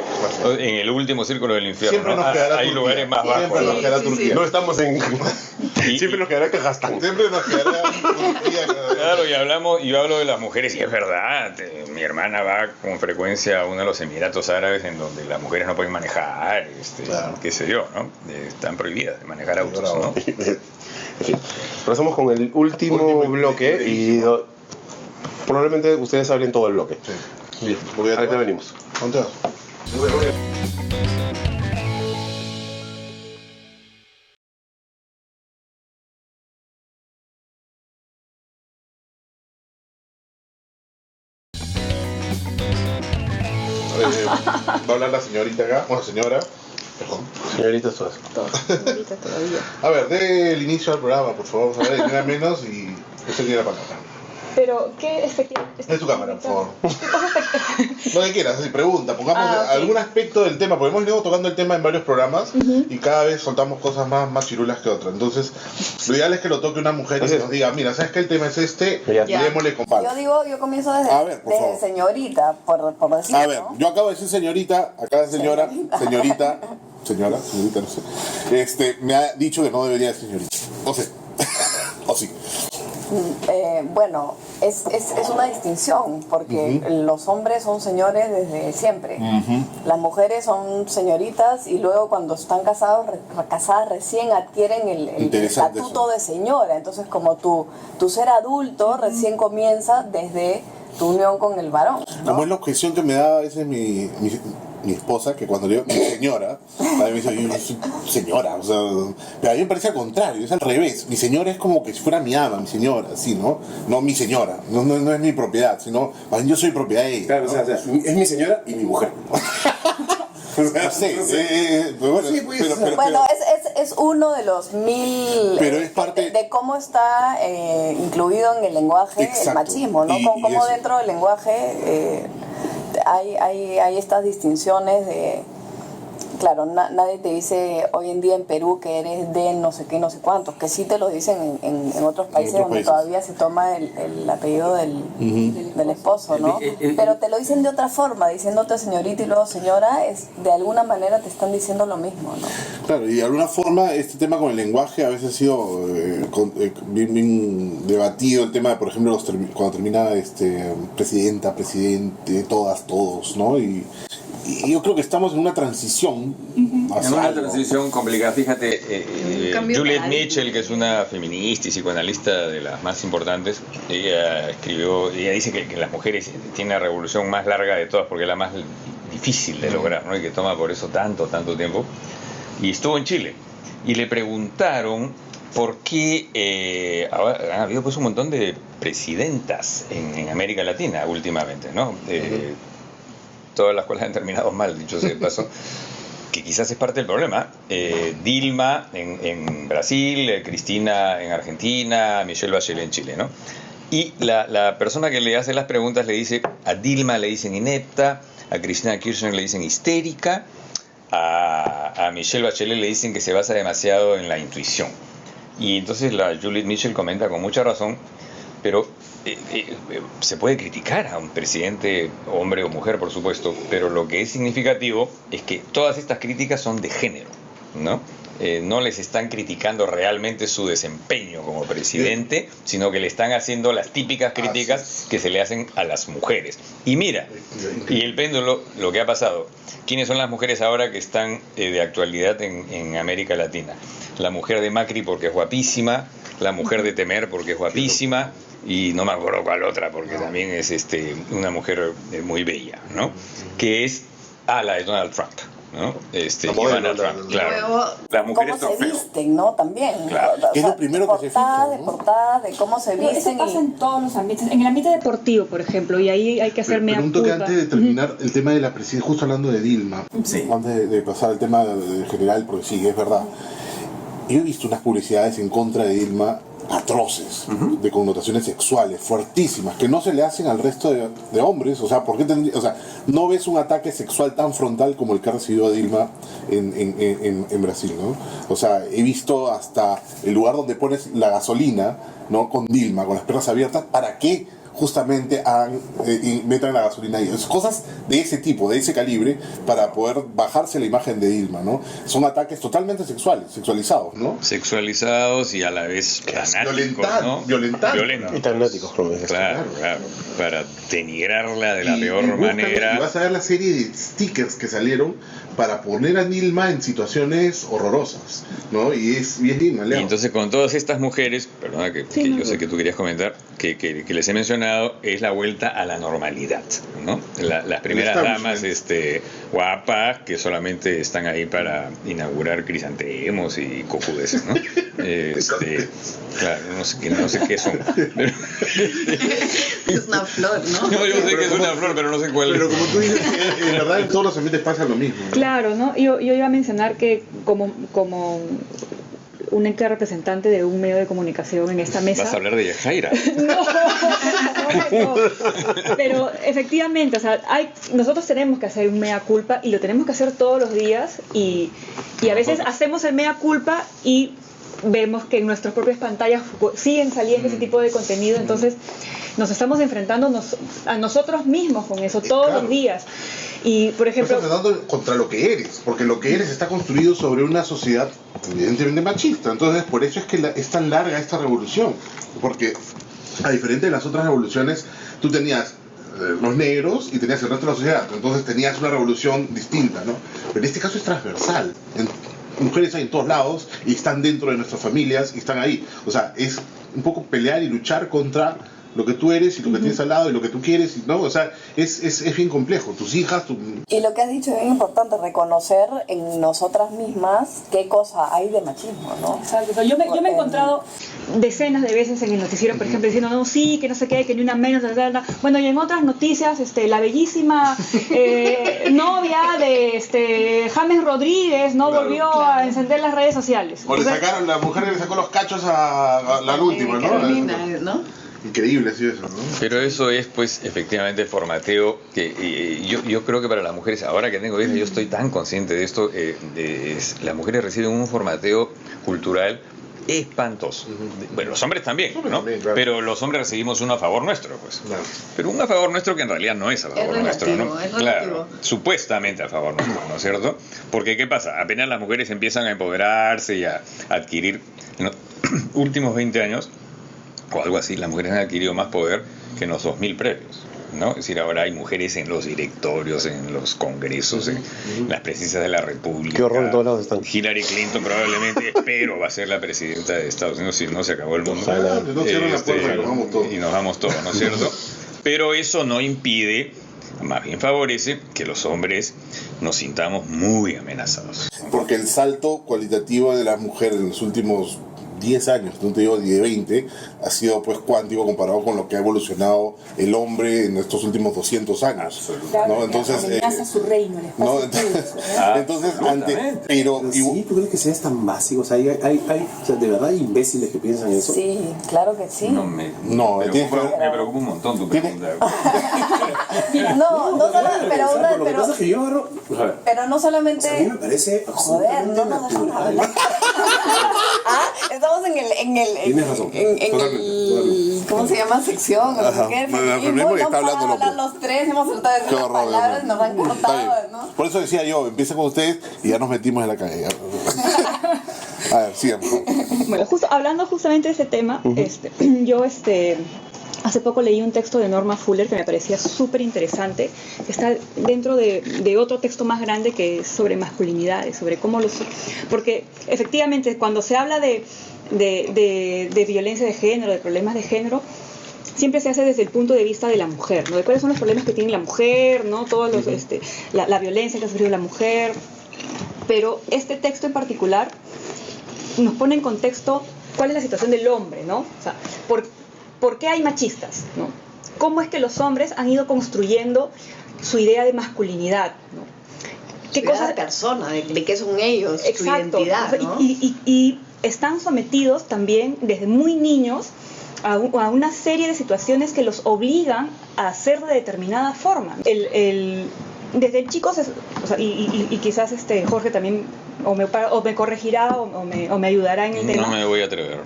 el último círculo del infierno. Siempre nos quedará hay Turquía. lugares más bajos. Siempre nos quedará Turquía. No estamos en... Siempre nos quedará Kazajstán. Siempre nos quedará Turquía. Claro, y yo hablo de las mujeres y es verdad, mi hermana va con frecuencia a uno de los Emiratos Árabes en donde las mujeres no pueden manejar, qué sé yo, ¿no? Están prohibidas de manejar autos, ¿no? En fin, pasamos con el último bloque y probablemente ustedes hablen todo el bloque. Sí. Bien, ahorita venimos. ¿Dónde vas? Va a hablar la señorita acá, bueno, señora, perdón. Señorita Suárez. Señorita todavía. A ver, dé el inicio al programa, por favor, a ver, nada menos y usted tiene la palabra. Pero, ¿qué efectivamente? Es tu cámara, por favor. Lo que quieras, así pregunta, pongamos algún aspecto del tema, porque hemos ido tocando el tema en varios programas y cada vez soltamos cosas más chirulas que otras. Entonces, lo ideal es que lo toque una mujer y nos diga, mira, ¿sabes qué? El tema es este, y démosle con palo. Yo comienzo desde señorita, por decir. A ver, yo acabo de decir señorita, acá señorita, no sé. Me ha dicho que no debería decir señorita. No sé. O sí. Bueno, es una distinción, porque los hombres son señores desde siempre. Las mujeres son señoritas y luego cuando están casadas recién adquieren el estatuto de señora. Entonces, como tu ser adulto recién comienza desde tu unión con el varón, ¿no? Como es la objeción que me da a veces mi esposa, que cuando le digo mi señora, a mí me dice, yo soy señora, o sea, pero a mí me parece al contrario, es al revés. Mi señora es como que si fuera mi ama, mi señora, sí, ¿no? No mi señora, no es mi propiedad, sino más bien yo soy propiedad de ella. Claro, ¿no? O sea, es mi señora y mi mujer. No sé, bueno, es uno de los 1000 pero es parte de cómo está incluido en el lenguaje el machismo, ¿no? Cómo dentro del lenguaje hay estas distinciones claro, nadie te dice hoy en día en Perú que eres de no sé qué, no sé cuántos, que sí te lo dicen en otros países donde todavía se toma el apellido del esposo, ¿no? Pero te lo dicen de otra forma, diciéndote señorita y luego señora, de alguna manera te están diciendo lo mismo, ¿no? Claro, y de alguna forma este tema con el lenguaje a veces ha sido bien debatido, el tema de, por ejemplo, cuando termina presidenta, presidente, todas, todos, ¿no? Y yo creo que estamos en una transición. En una transición complicada. Fíjate, Juliet Mitchell, que es una feminista y psicoanalista de las más importantes, ella dice que las mujeres tienen la revolución más larga de todas porque es la más difícil de lograr, ¿no? Y que toma por eso tanto tiempo. Y estuvo en Chile. Y le preguntaron por qué ha habido pues un montón de presidentas en América Latina últimamente, ¿no? Todas las cuales han terminado mal, dicho sea de paso, que quizás es parte del problema. Dilma en Brasil, Cristina en Argentina, Michelle Bachelet en Chile, ¿no? Y la persona que le hace las preguntas le dice, a Dilma le dicen inepta, a Cristina Kirchner le dicen histérica, a Michelle Bachelet le dicen que se basa demasiado en la intuición. Y entonces la Juliet Mitchell comenta con mucha razón, pero se puede criticar a un presidente, hombre o mujer, por supuesto, pero lo que es significativo es que todas estas críticas son de género, ¿no? No les están criticando realmente su desempeño como presidente, sino que le están haciendo las típicas críticas que se le hacen a las mujeres. Y mira, y el péndulo, lo que ha pasado, ¿quiénes son las mujeres ahora que están de actualidad en América Latina? La mujer de Macri porque es guapísima, la mujer de Temer porque es guapísima, y no me acuerdo cuál otra porque también es una mujer muy bella, ¿no? Que es la de Donald Trump, ¿no? Ivana Trump, claro. Las mujeres cómo se visten, ¿no? También. Claro. O sea, Es lo primero que se fija, ¿no? De portada, de cómo se Pero visten. eso pasa en todos los ambientes. En el ambiente deportivo, por ejemplo, y ahí hay que hacer mea Pregunto que culpa. antes de terminar el tema de la presidencia, justo hablando de Dilma, Sí. antes de pasar al tema de general, porque sí, es verdad, yo he visto unas publicidades en contra de Dilma atroces, de connotaciones sexuales, fuertísimas, que no se le hacen al resto de hombres. O sea, ¿por qué no ves un ataque sexual tan frontal como el que ha recibido Dilma en Brasil, ¿no? O sea, he visto hasta el lugar donde pones la gasolina, ¿no? Con Dilma, con las piernas abiertas, ¿para qué? Justamente metan la gasolina ahí. Es cosas de ese tipo, de ese calibre, para poder bajarse la imagen de Dilma, ¿no? Son ataques totalmente sexualizados, ¿no? Sexualizados y a la vez fanáticos, ¿no? Violentos. Y fanáticos, como dices. Claro, para denigrarla de la peor manera. Y vas a ver la serie de stickers que salieron para poner a Dilma en situaciones horrorosas, ¿no? Y es bien Dilma, Leo. Y entonces con todas estas mujeres, perdona que yo sé que tú querías comentar, que les he mencionado, es la vuelta a la normalidad, ¿no? Las primeras damas guapas que solamente están ahí para inaugurar crisantemos y cojudeces, ¿no? Claro, no sé qué son. Es una flor, ¿no? No, yo sé que es una flor, pero no sé cuál es. Pero como tú dices, en verdad en todos los ambientes pasa lo mismo, ¿no? Claro, ¿no? Yo iba a mencionar que como un ente representante de un medio de comunicación en esta mesa. ¿Vas a hablar de Yajaira? No. Pero efectivamente, o sea, nosotros tenemos que hacer un mea culpa y lo tenemos que hacer todos los días y a veces hacemos el mea culpa y vemos que en nuestras propias pantallas siguen saliendo ese tipo de contenido, entonces nos estamos enfrentando a nosotros mismos con eso todos los días. Y, por ejemplo, estás enfrentando contra lo que eres, porque lo que eres está construido sobre una sociedad evidentemente machista. Entonces, por eso es que es tan larga esta revolución, porque a diferencia de las otras revoluciones, tú tenías los negros y tenías el resto de la sociedad, entonces tenías una revolución distinta, ¿no? Pero en este caso es transversal. Mujeres hay en todos lados y están dentro de nuestras familias y están ahí. O sea, es un poco pelear y luchar contra lo que tú eres y lo que tienes al lado y lo que tú quieres, ¿no? O sea, es bien complejo. Tus hijas, Y lo que has dicho es bien importante, reconocer en nosotras mismas qué cosa hay de machismo, ¿no? Exacto. Yo me he encontrado decenas de veces en el noticiero, por ejemplo, diciendo, no, sí, que no sé qué, que ni una menos, bueno, y en otras noticias, la bellísima novia de James Rodríguez, ¿no? Claro, volvió a encender las redes sociales. O le sacaron, la mujer le sacó los cachos a la última, ¿no? Carolina, ¿no? Increíble ha sido eso, ¿no? Pero eso es, pues, efectivamente, formateo que yo creo que para las mujeres, ahora que tengo hijas, yo estoy tan consciente de esto, las mujeres reciben un formateo cultural espantoso. Bueno, los hombres también, ¿no? También, claro. Pero los hombres recibimos uno a favor nuestro, pues. Claro. Pero un a favor nuestro que en realidad no es a favor nuestro, ¿no? Es relativo. Claro, supuestamente a favor nuestro, ¿no es cierto? Porque ¿qué pasa? Apenas las mujeres empiezan a empoderarse y a adquirir, en los últimos 20 años o algo así, las mujeres han adquirido más poder que en los 2000 previos, ¿no? Es decir, ahora hay mujeres en los directorios, en los congresos, en las presidencias de la República. Qué horror, en todos lados están. Hillary Clinton probablemente, espero, va a ser la presidenta de Estados Unidos si no se acabó el mundo. Ojalá. No cierran la puerta y nos vamos todos. Y nos vamos todos, ¿no es cierto? Pero eso no impide, más bien favorece, que los hombres nos sintamos muy amenazados. Porque el salto cualitativo de las mujeres en los últimos 10 años, no te digo ni de 20, ha sido pues cuántico comparado con lo que ha evolucionado el hombre en estos últimos 200 años. ¿No? Entonces, amenaza su reino, el espacio no, entonces pero ¿Sí? ¿Tú crees que seas tan básico? O sea, o sea, de verdad hay imbéciles que piensan eso. Sí, claro que sí. Me preocupa un montón tu pregunta. No solo, pero no solamente. A mí me parece Joder, no nos dejan hablar. Estamos Tienes razón. ¿Cómo se llama? Sección. No sé qué, feminismo y está hablando para hablar los tres, hemos tratado de decir las palabras y nos han cortado, ¿no? Por eso decía yo, empieza con ustedes y ya nos metimos en la calle. A ver, sigamos. Bueno, hablando justamente de ese tema, yo hace poco leí un texto de Norma Fuller que me parecía súper interesante, que está dentro de otro texto más grande que es sobre masculinidades, sobre cómo porque efectivamente cuando se habla de violencia de género, de problemas de género, siempre se hace desde el punto de vista de la mujer, ¿no? De cuáles son los problemas que tiene la mujer, ¿no? Todos los, la violencia que ha sufrido la mujer. Pero este texto en particular nos pone en contexto cuál es la situación del hombre, ¿no? O sea, ¿por qué hay machistas, ¿no? ¿Cómo es que los hombres han ido construyendo su idea de masculinidad, ¿no? ¿Qué cosa de persona? ¿De qué son ellos? Exacto. Su identidad, ¿no? Y están sometidos también desde muy niños a una serie de situaciones que los obligan a hacer de determinada forma. Desde el chico, y quizás Jorge también o me corregirá o me ayudará en el tema. No me voy a atrever.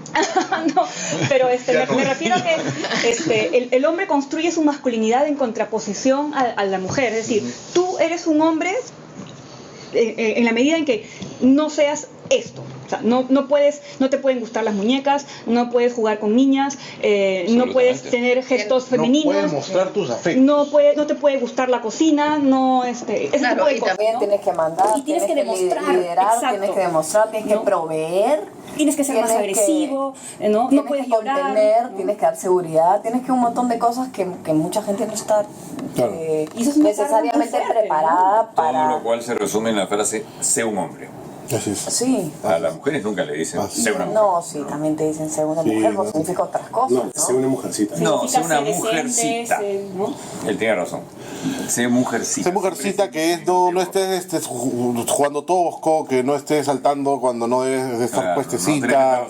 No, pero me refiero a que el hombre construye su masculinidad en contraposición a la mujer. Es decir, tú eres un hombre en la medida en que no seas esto. O sea, no te pueden gustar las muñecas, no puedes jugar con niñas, no puedes tener gestos femeninos, no puedes mostrar tus afectos, no te puede gustar la cocina, ese tipo de cosas, también ¿no? tienes que mandar, y tienes que demostrar, liderar, exacto, tienes que demostrar, tienes que proveer, tienes que ser más agresivo, no puedes contener, tienes que dar seguridad, tienes que un montón de cosas que mucha gente no está necesariamente preparada para. Todo lo cual se resume en la frase: sé un hombre. Así es. Sí. A las mujeres nunca le dicen sé una mujer. No, sí, también te dicen sé una mujer, porque significa otras cosas. No, sé una mujercita. No, sé una mujercita. Él tiene razón. Sé mujercita. Sé mujercita, que es no estés jugando tosco, que no estés saltando cuando no debes de estar puestecita.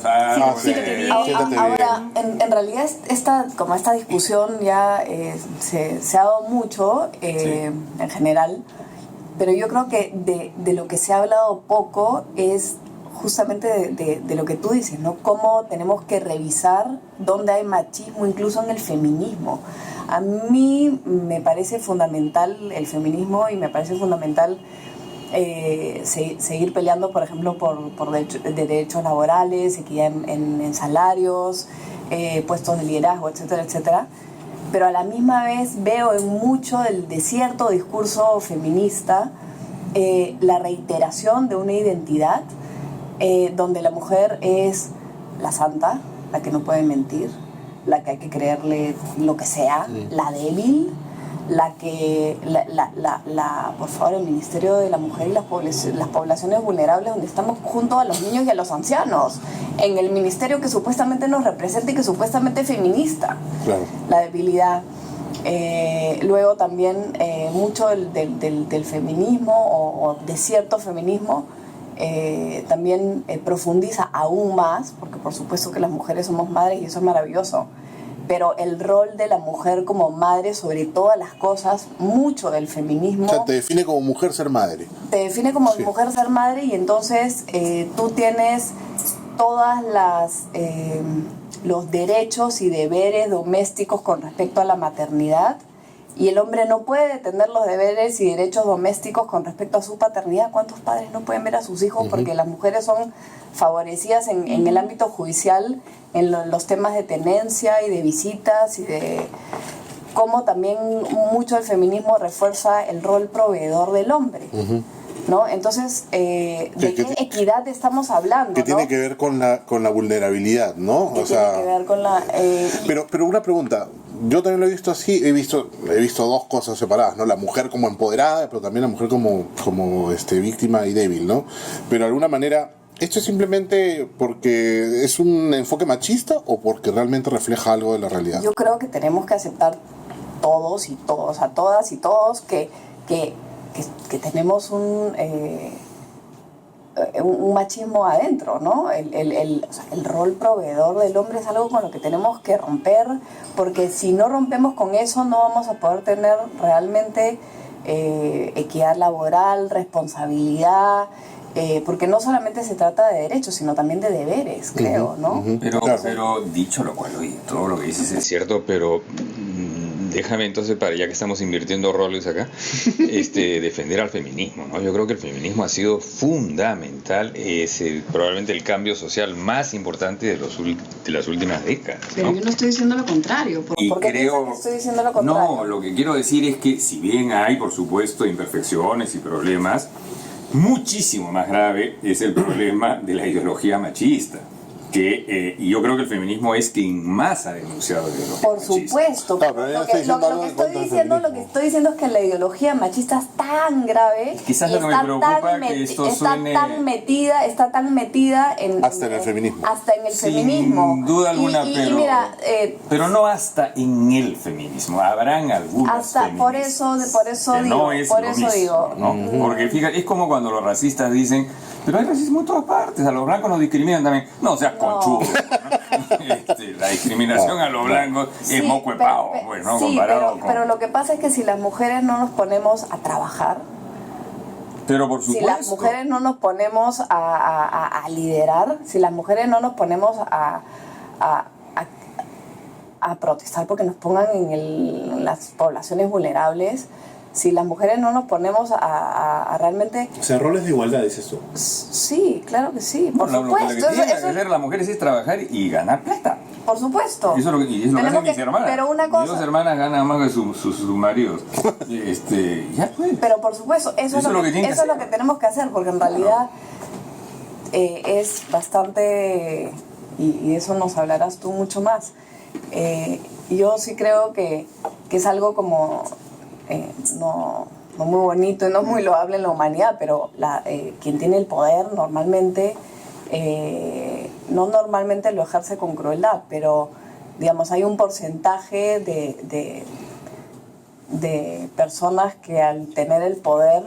Ahora, en realidad esta discusión ya se ha dado mucho en general. Pero yo creo que de lo que se ha hablado poco es justamente de lo que tú dices, ¿no? Cómo tenemos que revisar dónde hay machismo, incluso en el feminismo. A mí me parece fundamental el feminismo y me parece fundamental seguir peleando, por ejemplo, por derechos laborales, equidad en salarios, puestos de liderazgo, etcétera, etcétera. Pero a la misma vez veo en mucho del cierto discurso feminista la reiteración de una identidad donde la mujer es la santa, la que no puede mentir, la que hay que creerle lo que sea, la débil, por favor, el Ministerio de la Mujer y las poblaciones vulnerables, donde estamos junto a los niños y a los ancianos, en el ministerio que supuestamente nos representa y que supuestamente es feminista. Claro. La debilidad. Luego también mucho del feminismo o de cierto feminismo también profundiza aún más, porque por supuesto que las mujeres somos madres y eso es maravilloso, pero el rol de la mujer como madre sobre todas las cosas, mucho del feminismo... O sea, te define como mujer ser madre. Te define como mujer ser madre, y entonces tú tienes todas las... los derechos y deberes domésticos con respecto a la maternidad, y el hombre no puede tener los deberes y derechos domésticos con respecto a su paternidad. ¿Cuántos padres no pueden ver a sus hijos? Porque las mujeres son favorecidas en el ámbito judicial, en los temas de tenencia y de visitas, y de cómo también mucho el feminismo refuerza el rol proveedor del hombre. ¿No? Entonces, ¿de qué equidad estamos hablando? Que tiene que ver con la vulnerabilidad, ¿no? Que tiene que ver con la... Pero una pregunta, yo también lo he visto así, he visto dos cosas separadas, ¿no? La mujer como empoderada, pero también la mujer como víctima y débil, ¿no? Pero de alguna manera, ¿esto es simplemente porque es un enfoque machista o porque realmente refleja algo de la realidad? Yo creo que tenemos que aceptar todos y todos, a todas y todos, que tenemos un machismo adentro, ¿no? El rol proveedor del hombre es algo con lo que tenemos que romper, porque si no rompemos con eso no vamos a poder tener realmente equidad laboral, responsabilidad, porque no solamente se trata de derechos, sino también de deberes, creo, ¿no? Pero dicho lo cual, oye, todo lo que dices es cierto, pero déjame entonces, ya que estamos invirtiendo roles acá, defender al feminismo, ¿no? Yo creo que el feminismo ha sido fundamental, es probablemente el cambio social más importante de las últimas décadas, ¿no? Pero yo no estoy diciendo lo contrario. ¿Por qué piensas que estoy diciendo lo contrario? No, lo que quiero decir es que si bien hay, por supuesto, imperfecciones y problemas, muchísimo más grave es el problema de la ideología machista. Y yo creo que el feminismo es quien más ha denunciado la ideología Por supuesto, machista. lo que estoy diciendo es que la ideología machista es tan grave, quizás lo que me preocupa que esto suene... está tan metida en hasta en el feminismo. Hasta en el feminismo. Sin duda alguna, pero no hasta en el feminismo. Habrán algunas feministas por eso digo, ¿no? Porque fíjate, es como cuando los racistas dicen, pero hay racismo en todas partes, a los blancos nos discriminan también. No, seas conchudo, ¿no? La discriminación a los blancos es moco de pavo, pues, ¿no? Sí, comparado pero lo que pasa es que si las mujeres no nos ponemos a trabajar, pero por supuesto, si las mujeres no nos ponemos a liderar, si las mujeres no nos ponemos a protestar porque nos pongan en las poblaciones vulnerables, si las mujeres no nos ponemos a realmente... O sea, roles de igualdad, ¿dices tú? Sí, claro que sí, por supuesto. Lo que tienen que hacer las mujeres es trabajar y ganar plata. Por supuesto. Eso es lo que hacen mis hermanas. Pero una cosa... Mis dos hermanas ganan más que sus maridos. Ya pues. Pero por supuesto, eso es lo que tenemos que hacer, porque en realidad es bastante... Y de eso nos hablarás tú mucho más. Yo sí creo que es algo como... no muy bonito y no muy loable en la humanidad, pero quien tiene el poder normalmente no normalmente lo ejerce con crueldad, pero digamos hay un porcentaje de personas que al tener el poder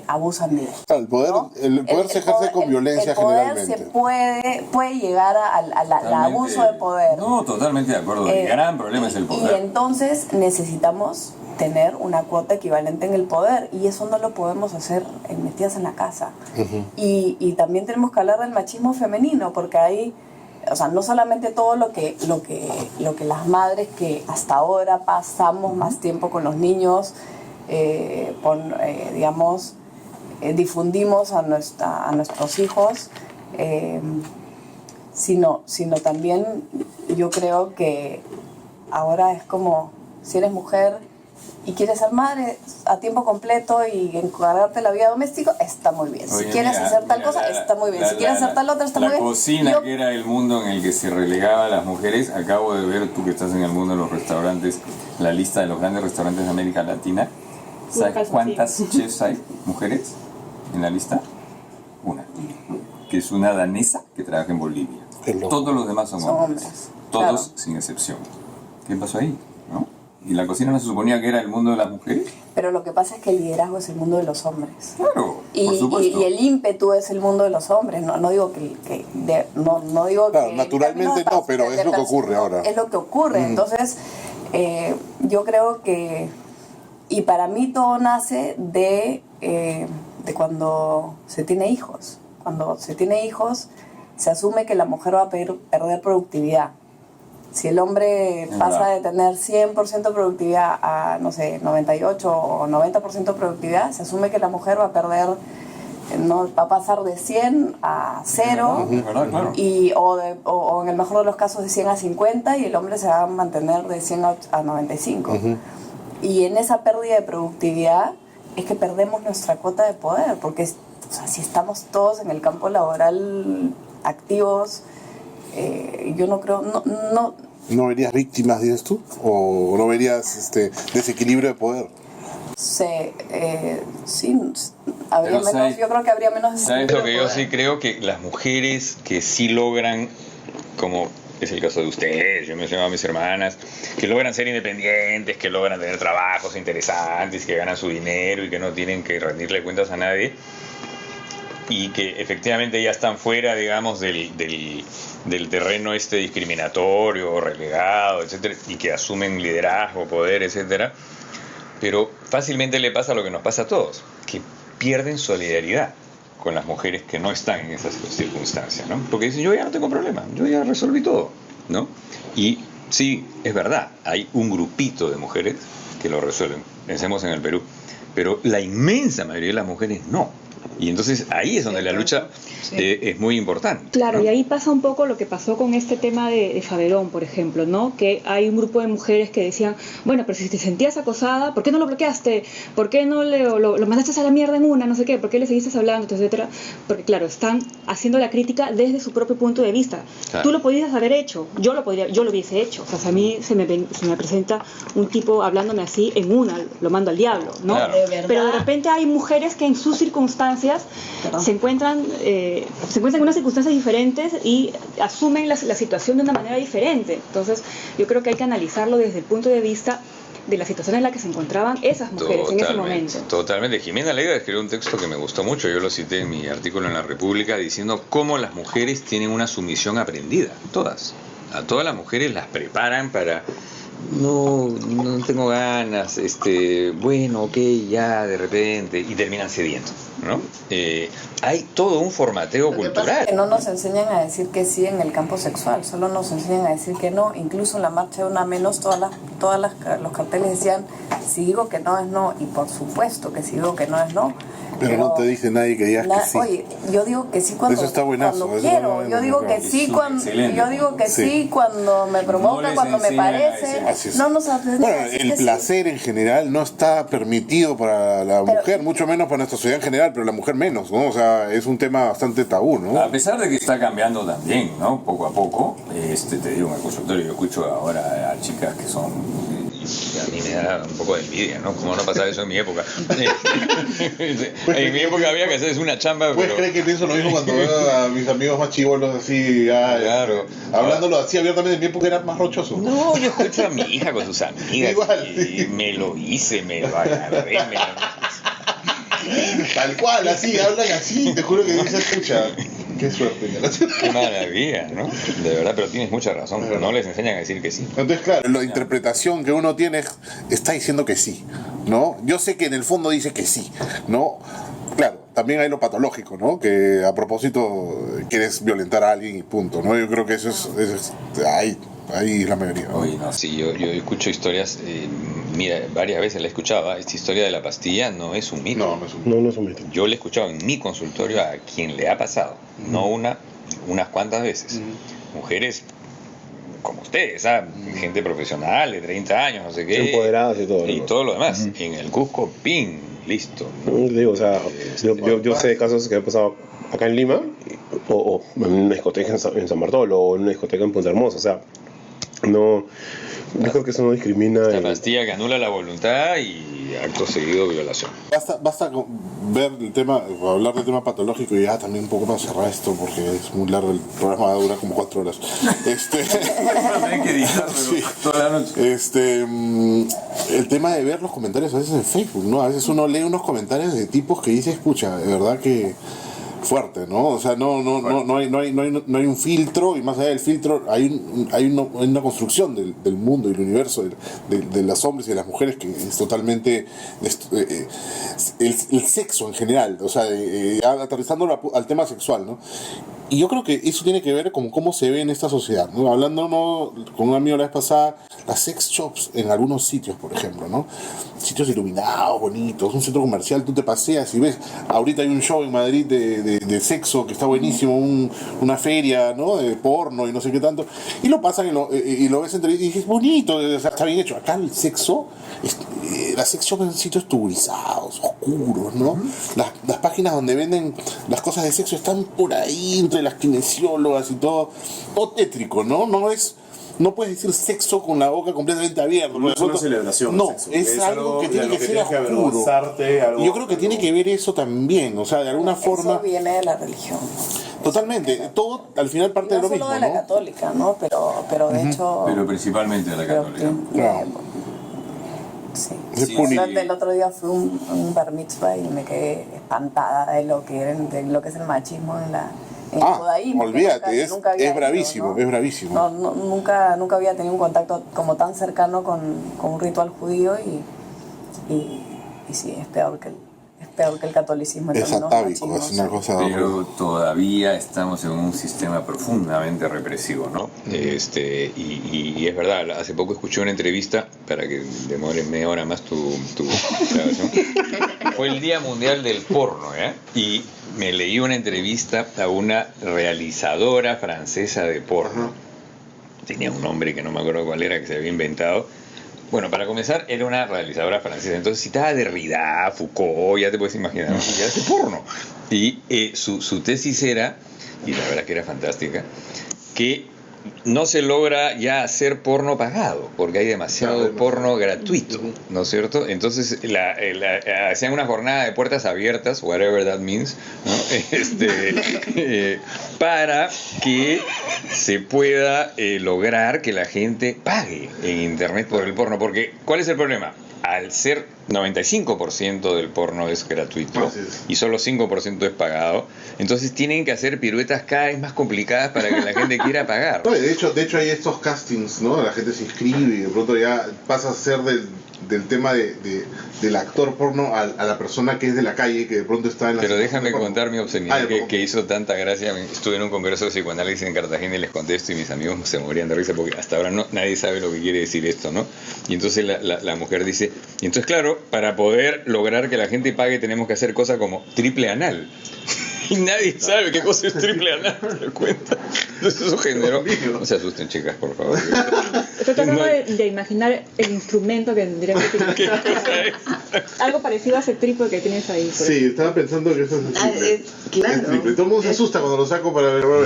abusan de él. El poder, ¿no? el poder se ejerce con violencia generalmente. El poder puede llegar al abuso de poder. No, totalmente de acuerdo. El gran problema es el poder. Y entonces necesitamos tener una cuota equivalente en el poder, y eso no lo podemos hacer metidas en la casa. Y también tenemos que hablar del machismo femenino, porque hay, o sea, no solamente todo lo que las madres que hasta ahora pasamos más tiempo con los niños, difundimos a nuestros hijos, sino también yo creo que ahora es como, si eres mujer y quieres ser madre a tiempo completo y encargarte la vida doméstica, está muy bien. Si quieres hacer tal cosa, está muy bien. Si quieres hacer tal otra, está muy bien. La cocina, que era el mundo en el que se relegaba a las mujeres, acabo de ver, tú que estás en el mundo de los restaurantes, la lista de los grandes restaurantes de América Latina. ¿Sabes cuántas chefs hay, mujeres, en la lista? Una. Que es una danesa que trabaja en Bolivia. Todos los demás son hombres. Todos, claro, sin excepción. ¿Qué pasó ahí? ¿No? ¿Y la cocina no se suponía que era el mundo de las mujeres? Pero lo que pasa es que el liderazgo es el mundo de los hombres. Claro. y el ímpetu es el mundo de los hombres. No digo no digo claro, que naturalmente no, pero es lo que ocurre ahora. Es lo que ocurre. Entonces, yo creo que, y para mí todo nace de cuando se tiene hijos. Cuando se tiene hijos, se asume que la mujer va a perder productividad. Si el hombre pasa de tener 100% productividad a, no sé, 98 o 90% productividad, se asume que la mujer va a perder, no, va a pasar de 100 a 0, claro. o en el mejor de los casos de 100 a 50, y el hombre se va a mantener de 100 a 95. Y en esa pérdida de productividad es que perdemos nuestra cuota de poder, porque o sea, si estamos todos en el campo laboral activos, yo no creo, ¿No verías víctimas, dices tú? ¿O no verías desequilibrio de poder? Sí, habría menos, yo creo que habría menos desequilibrio. ¿Sabes lo que yo sí creo? Que las mujeres que sí logran, como es el caso de ustedes, yo mencionaba a mis hermanas, que logran ser independientes, que logran tener trabajos interesantes, que ganan su dinero y que no tienen que rendirle cuentas a nadie, y que efectivamente ya están fuera, digamos, del terreno discriminatorio, relegado, etcétera, y que asumen liderazgo, poder, etcétera, pero fácilmente le pasa lo que nos pasa a todos, que pierden solidaridad con las mujeres que no están en esas circunstancias, ¿no? Porque dicen, yo ya no tengo problema, yo ya resolví todo, ¿no? Y sí, es verdad, hay un grupito de mujeres que lo resuelven, pensemos en el Perú, pero la inmensa mayoría de las mujeres no. Y entonces ahí es donde la lucha es muy importante. Claro, ¿no? Y ahí pasa un poco lo que pasó con este tema de Faverón, por ejemplo, ¿no? Que hay un grupo de mujeres que decían, bueno, pero si te sentías acosada, ¿por qué no lo bloqueaste? ¿Por qué no lo mandaste a la mierda en una? No sé qué, ¿por qué le seguiste hablando? Etcétera. Porque claro, están haciendo la crítica desde su propio punto de vista. Claro. Tú lo podías haber hecho, yo lo hubiese hecho. O sea, si a mí se me presenta un tipo hablándome así, en una, lo mando al diablo, ¿no? Claro. Pero de repente hay mujeres que en sus circunstancias se encuentran en unas circunstancias diferentes y asumen la situación de una manera diferente. Entonces yo creo que hay que analizarlo desde el punto de vista de la situación en la que se encontraban esas mujeres en ese momento. Totalmente. Jimena Leiva escribió un texto que me gustó mucho, yo lo cité en mi artículo en La República, diciendo cómo las mujeres tienen una sumisión aprendida, todas. A todas las mujeres las preparan para... No tengo ganas, bueno, ok, ya de repente, y terminan cediendo, ¿no? Hay todo un formateo cultural. Lo que pasa es que no nos enseñan a decir que sí en el campo sexual, solo nos enseñan a decir que no. Incluso en la marcha de Una Menos, los carteles decían, si digo que no es no, y por supuesto que si digo que no es no. Pero no te dice nadie que digas que sí. Oye, yo digo que sí cuando, eso está buenazo, cuando quiero. Yo digo que sí cuando, sí cuando me provoca, cuando me parece. No nos bueno, el placer en general no está permitido para la mujer, mucho menos para nuestra sociedad en general, pero la mujer menos, ¿no? O sea, es un tema bastante tabú, ¿no? A pesar de que está cambiando también, ¿no? Poco a poco, te digo, en el consultorio yo escucho ahora a chicas que son... A mí me da un poco de envidia, ¿no? Como no pasaba eso en mi época. En mi época había que hacer una chamba. ¿Puedes creer que pienso lo mismo cuando veo a mis amigos más chibolos así, claro, hablándolo así abiertamente? En mi época era más rochoso. No, yo escucho a mi hija con sus amigas. Igual, y me lo hice, me lo agarré, tal cual, así, hablan así, te juro que dice, escucha. Qué suerte. Qué maravilla, ¿no? De verdad, pero tienes mucha razón. Pero no les enseñan a decir que sí. Entonces, claro, la interpretación que uno tiene está diciendo que sí, ¿no? Yo sé que en el fondo dice que sí, ¿no? Claro, también hay lo patológico, ¿no? Que a propósito quieres violentar a alguien y punto, ¿no? Yo creo que eso es ahí es la mayoría, ¿no? Oye, no, sí, yo escucho historias, mira, varias veces la escuchaba, esta historia de la pastilla no es un mito. No es un mito. No es un mito. Yo la he escuchado en mi consultorio a quien le ha pasado, no unas cuantas veces. Mujeres como ustedes, ¿sabes? Gente profesional de 30 años, no sé qué. Empoderadas y todo. Y todo lo demás. En el Cusco, ¡ping! Listo. Digo, o sea, yo sé de casos que han pasado acá en Lima, o en una discoteca en San Bartolo, o en una discoteca en Punta Hermosa, o sea, No, yo creo que eso no discrimina. La pastilla que anula la voluntad y acto seguido violación. Basta con ver el tema, hablar del tema patológico y ya también un poco para cerrar esto porque es muy largo, el programa dura como 4 horas. Hay que editarlo toda la noche. El tema de ver los comentarios a veces en Facebook, ¿no? A veces uno lee unos comentarios de tipos que dice, escucha, de verdad que fuerte, ¿no? O sea, no hay un filtro, y más allá del filtro hay una construcción del mundo y el universo de los hombres y de las mujeres que es totalmente el sexo en general, o sea, aterrizándolo al tema sexual, ¿no? Y yo creo que eso tiene que ver con cómo se ve en esta sociedad, ¿no? Hablando con un amigo la vez pasada, las sex shops en algunos sitios, por ejemplo, ¿no? Sitios iluminados, bonitos, un centro comercial, tú te paseas y ves, ahorita hay un show en Madrid de sexo que está buenísimo, una feria, ¿no? De porno y no sé qué tanto, y lo pasan y lo ves entre y dices, bonito, o sea, está bien hecho. Acá el sexo, las sex shops en sitios tuburizados, oscuros, ¿no? Las páginas donde venden las cosas de sexo están por ahí, entre las kinesiólogas y todo tétrico, ¿no? No puedes decir sexo con la boca completamente abierta. No es una celebración. No, es algo que tiene que ser oscuro. Y yo creo que tiene que ver eso también, o sea, de alguna forma. Eso viene de la religión. Totalmente, todo al final parte de lo mismo, no solo de la católica, ¿no? Pero de hecho. Pero principalmente de la católica. Sí. El otro día fui a un bar mitzvah y me quedé espantada de lo que es el machismo en el judaísmo. Olvídate, es bravísimo, ¿no? Es bravísimo. Nunca había tenido un contacto como tan cercano con un ritual judío y sí, es peor que el catolicismo. Es atávico, es una cosa. Pero todavía estamos en un sistema profundamente represivo, ¿no? Y es verdad, hace poco escuché una entrevista, para que demore media hora más tu grabación. Fue el Día Mundial del Porno, ¿eh? Y me leí una entrevista a una realizadora francesa de porno. Tenía un nombre que no me acuerdo cuál era, que se había inventado. Bueno, para comenzar, era una realizadora francesa, entonces citaba Derrida, Foucault, ya te puedes imaginar, y hace porno. Y su tesis era, y la verdad que era fantástica, que no se logra ya hacer porno pagado, porque hay demasiado porno gratuito, ¿no es cierto? Entonces hacían una jornada de puertas abiertas, whatever that means, ¿no? Para que se pueda lograr que la gente pague en internet por el porno, porque ¿cuál es el problema? Al ser 95% del porno es gratuito y solo 5% es pagado, entonces tienen que hacer piruetas cada vez más complicadas para que la gente quiera pagar. No, de hecho hay estos castings, ¿no? La gente se inscribe y de pronto ya pasa a ser del tema del actor porno a la persona que es de la calle, que de pronto está en la... Pero déjame contar mi obscenidad que hizo tanta gracia. Estuve en un congreso de psicoanálisis en Cartagena y les contesto y mis amigos se morían de risa porque hasta ahora nadie sabe lo que quiere decir esto, ¿no? Y entonces la mujer dice, y entonces claro, para poder lograr que la gente pague tenemos que hacer cosas como triple anal. Y nadie sabe qué cosa es triple anal, ¿te das cuenta? Entonces eso generó... No se asusten, chicas, por favor. Estoy tratando de imaginar el instrumento que tendría que utilizar. ¿Qué cosa es? Algo parecido a ese trípode que tienes ahí. Sí, estaba pensando que eso es triple. Claro. Es triple. Todo el mundo se asusta cuando lo saco para ver. ¿Qué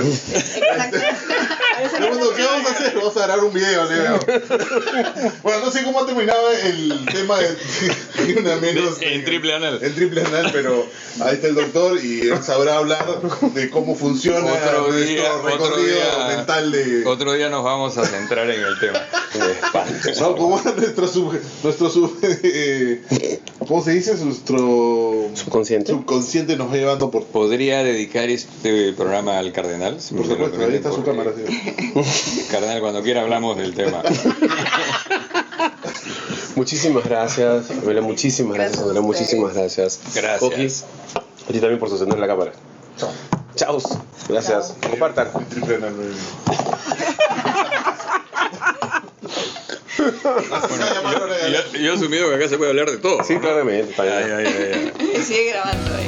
vamos a hacer? Vamos a grabar un video, Leo. Bueno, no sé cómo ha terminado el tema de una menos en triple anal. En triple anal, pero ahí está el doctor y él sabrá hablar de cómo funciona otro día mental de... Otro día nos vamos a centrar en el tema. No, como ¿cómo se dice? Nuestro subconsciente nos va llevando por... ¿Podría dedicar este programa al cardenal? Por supuesto, ahí está su cámara. Sí. Cardenal, cuando quiera hablamos del tema. Muchísimas gracias, Pamela, muchísimas gracias, Andrea, muchísimas gracias. Gracias. Coqui, a ti también por sostener la cámara. Chao. Gracias. Compartan. Yo he asumido que acá se puede hablar de todo. Sí, claramente. Sigue grabando ahí.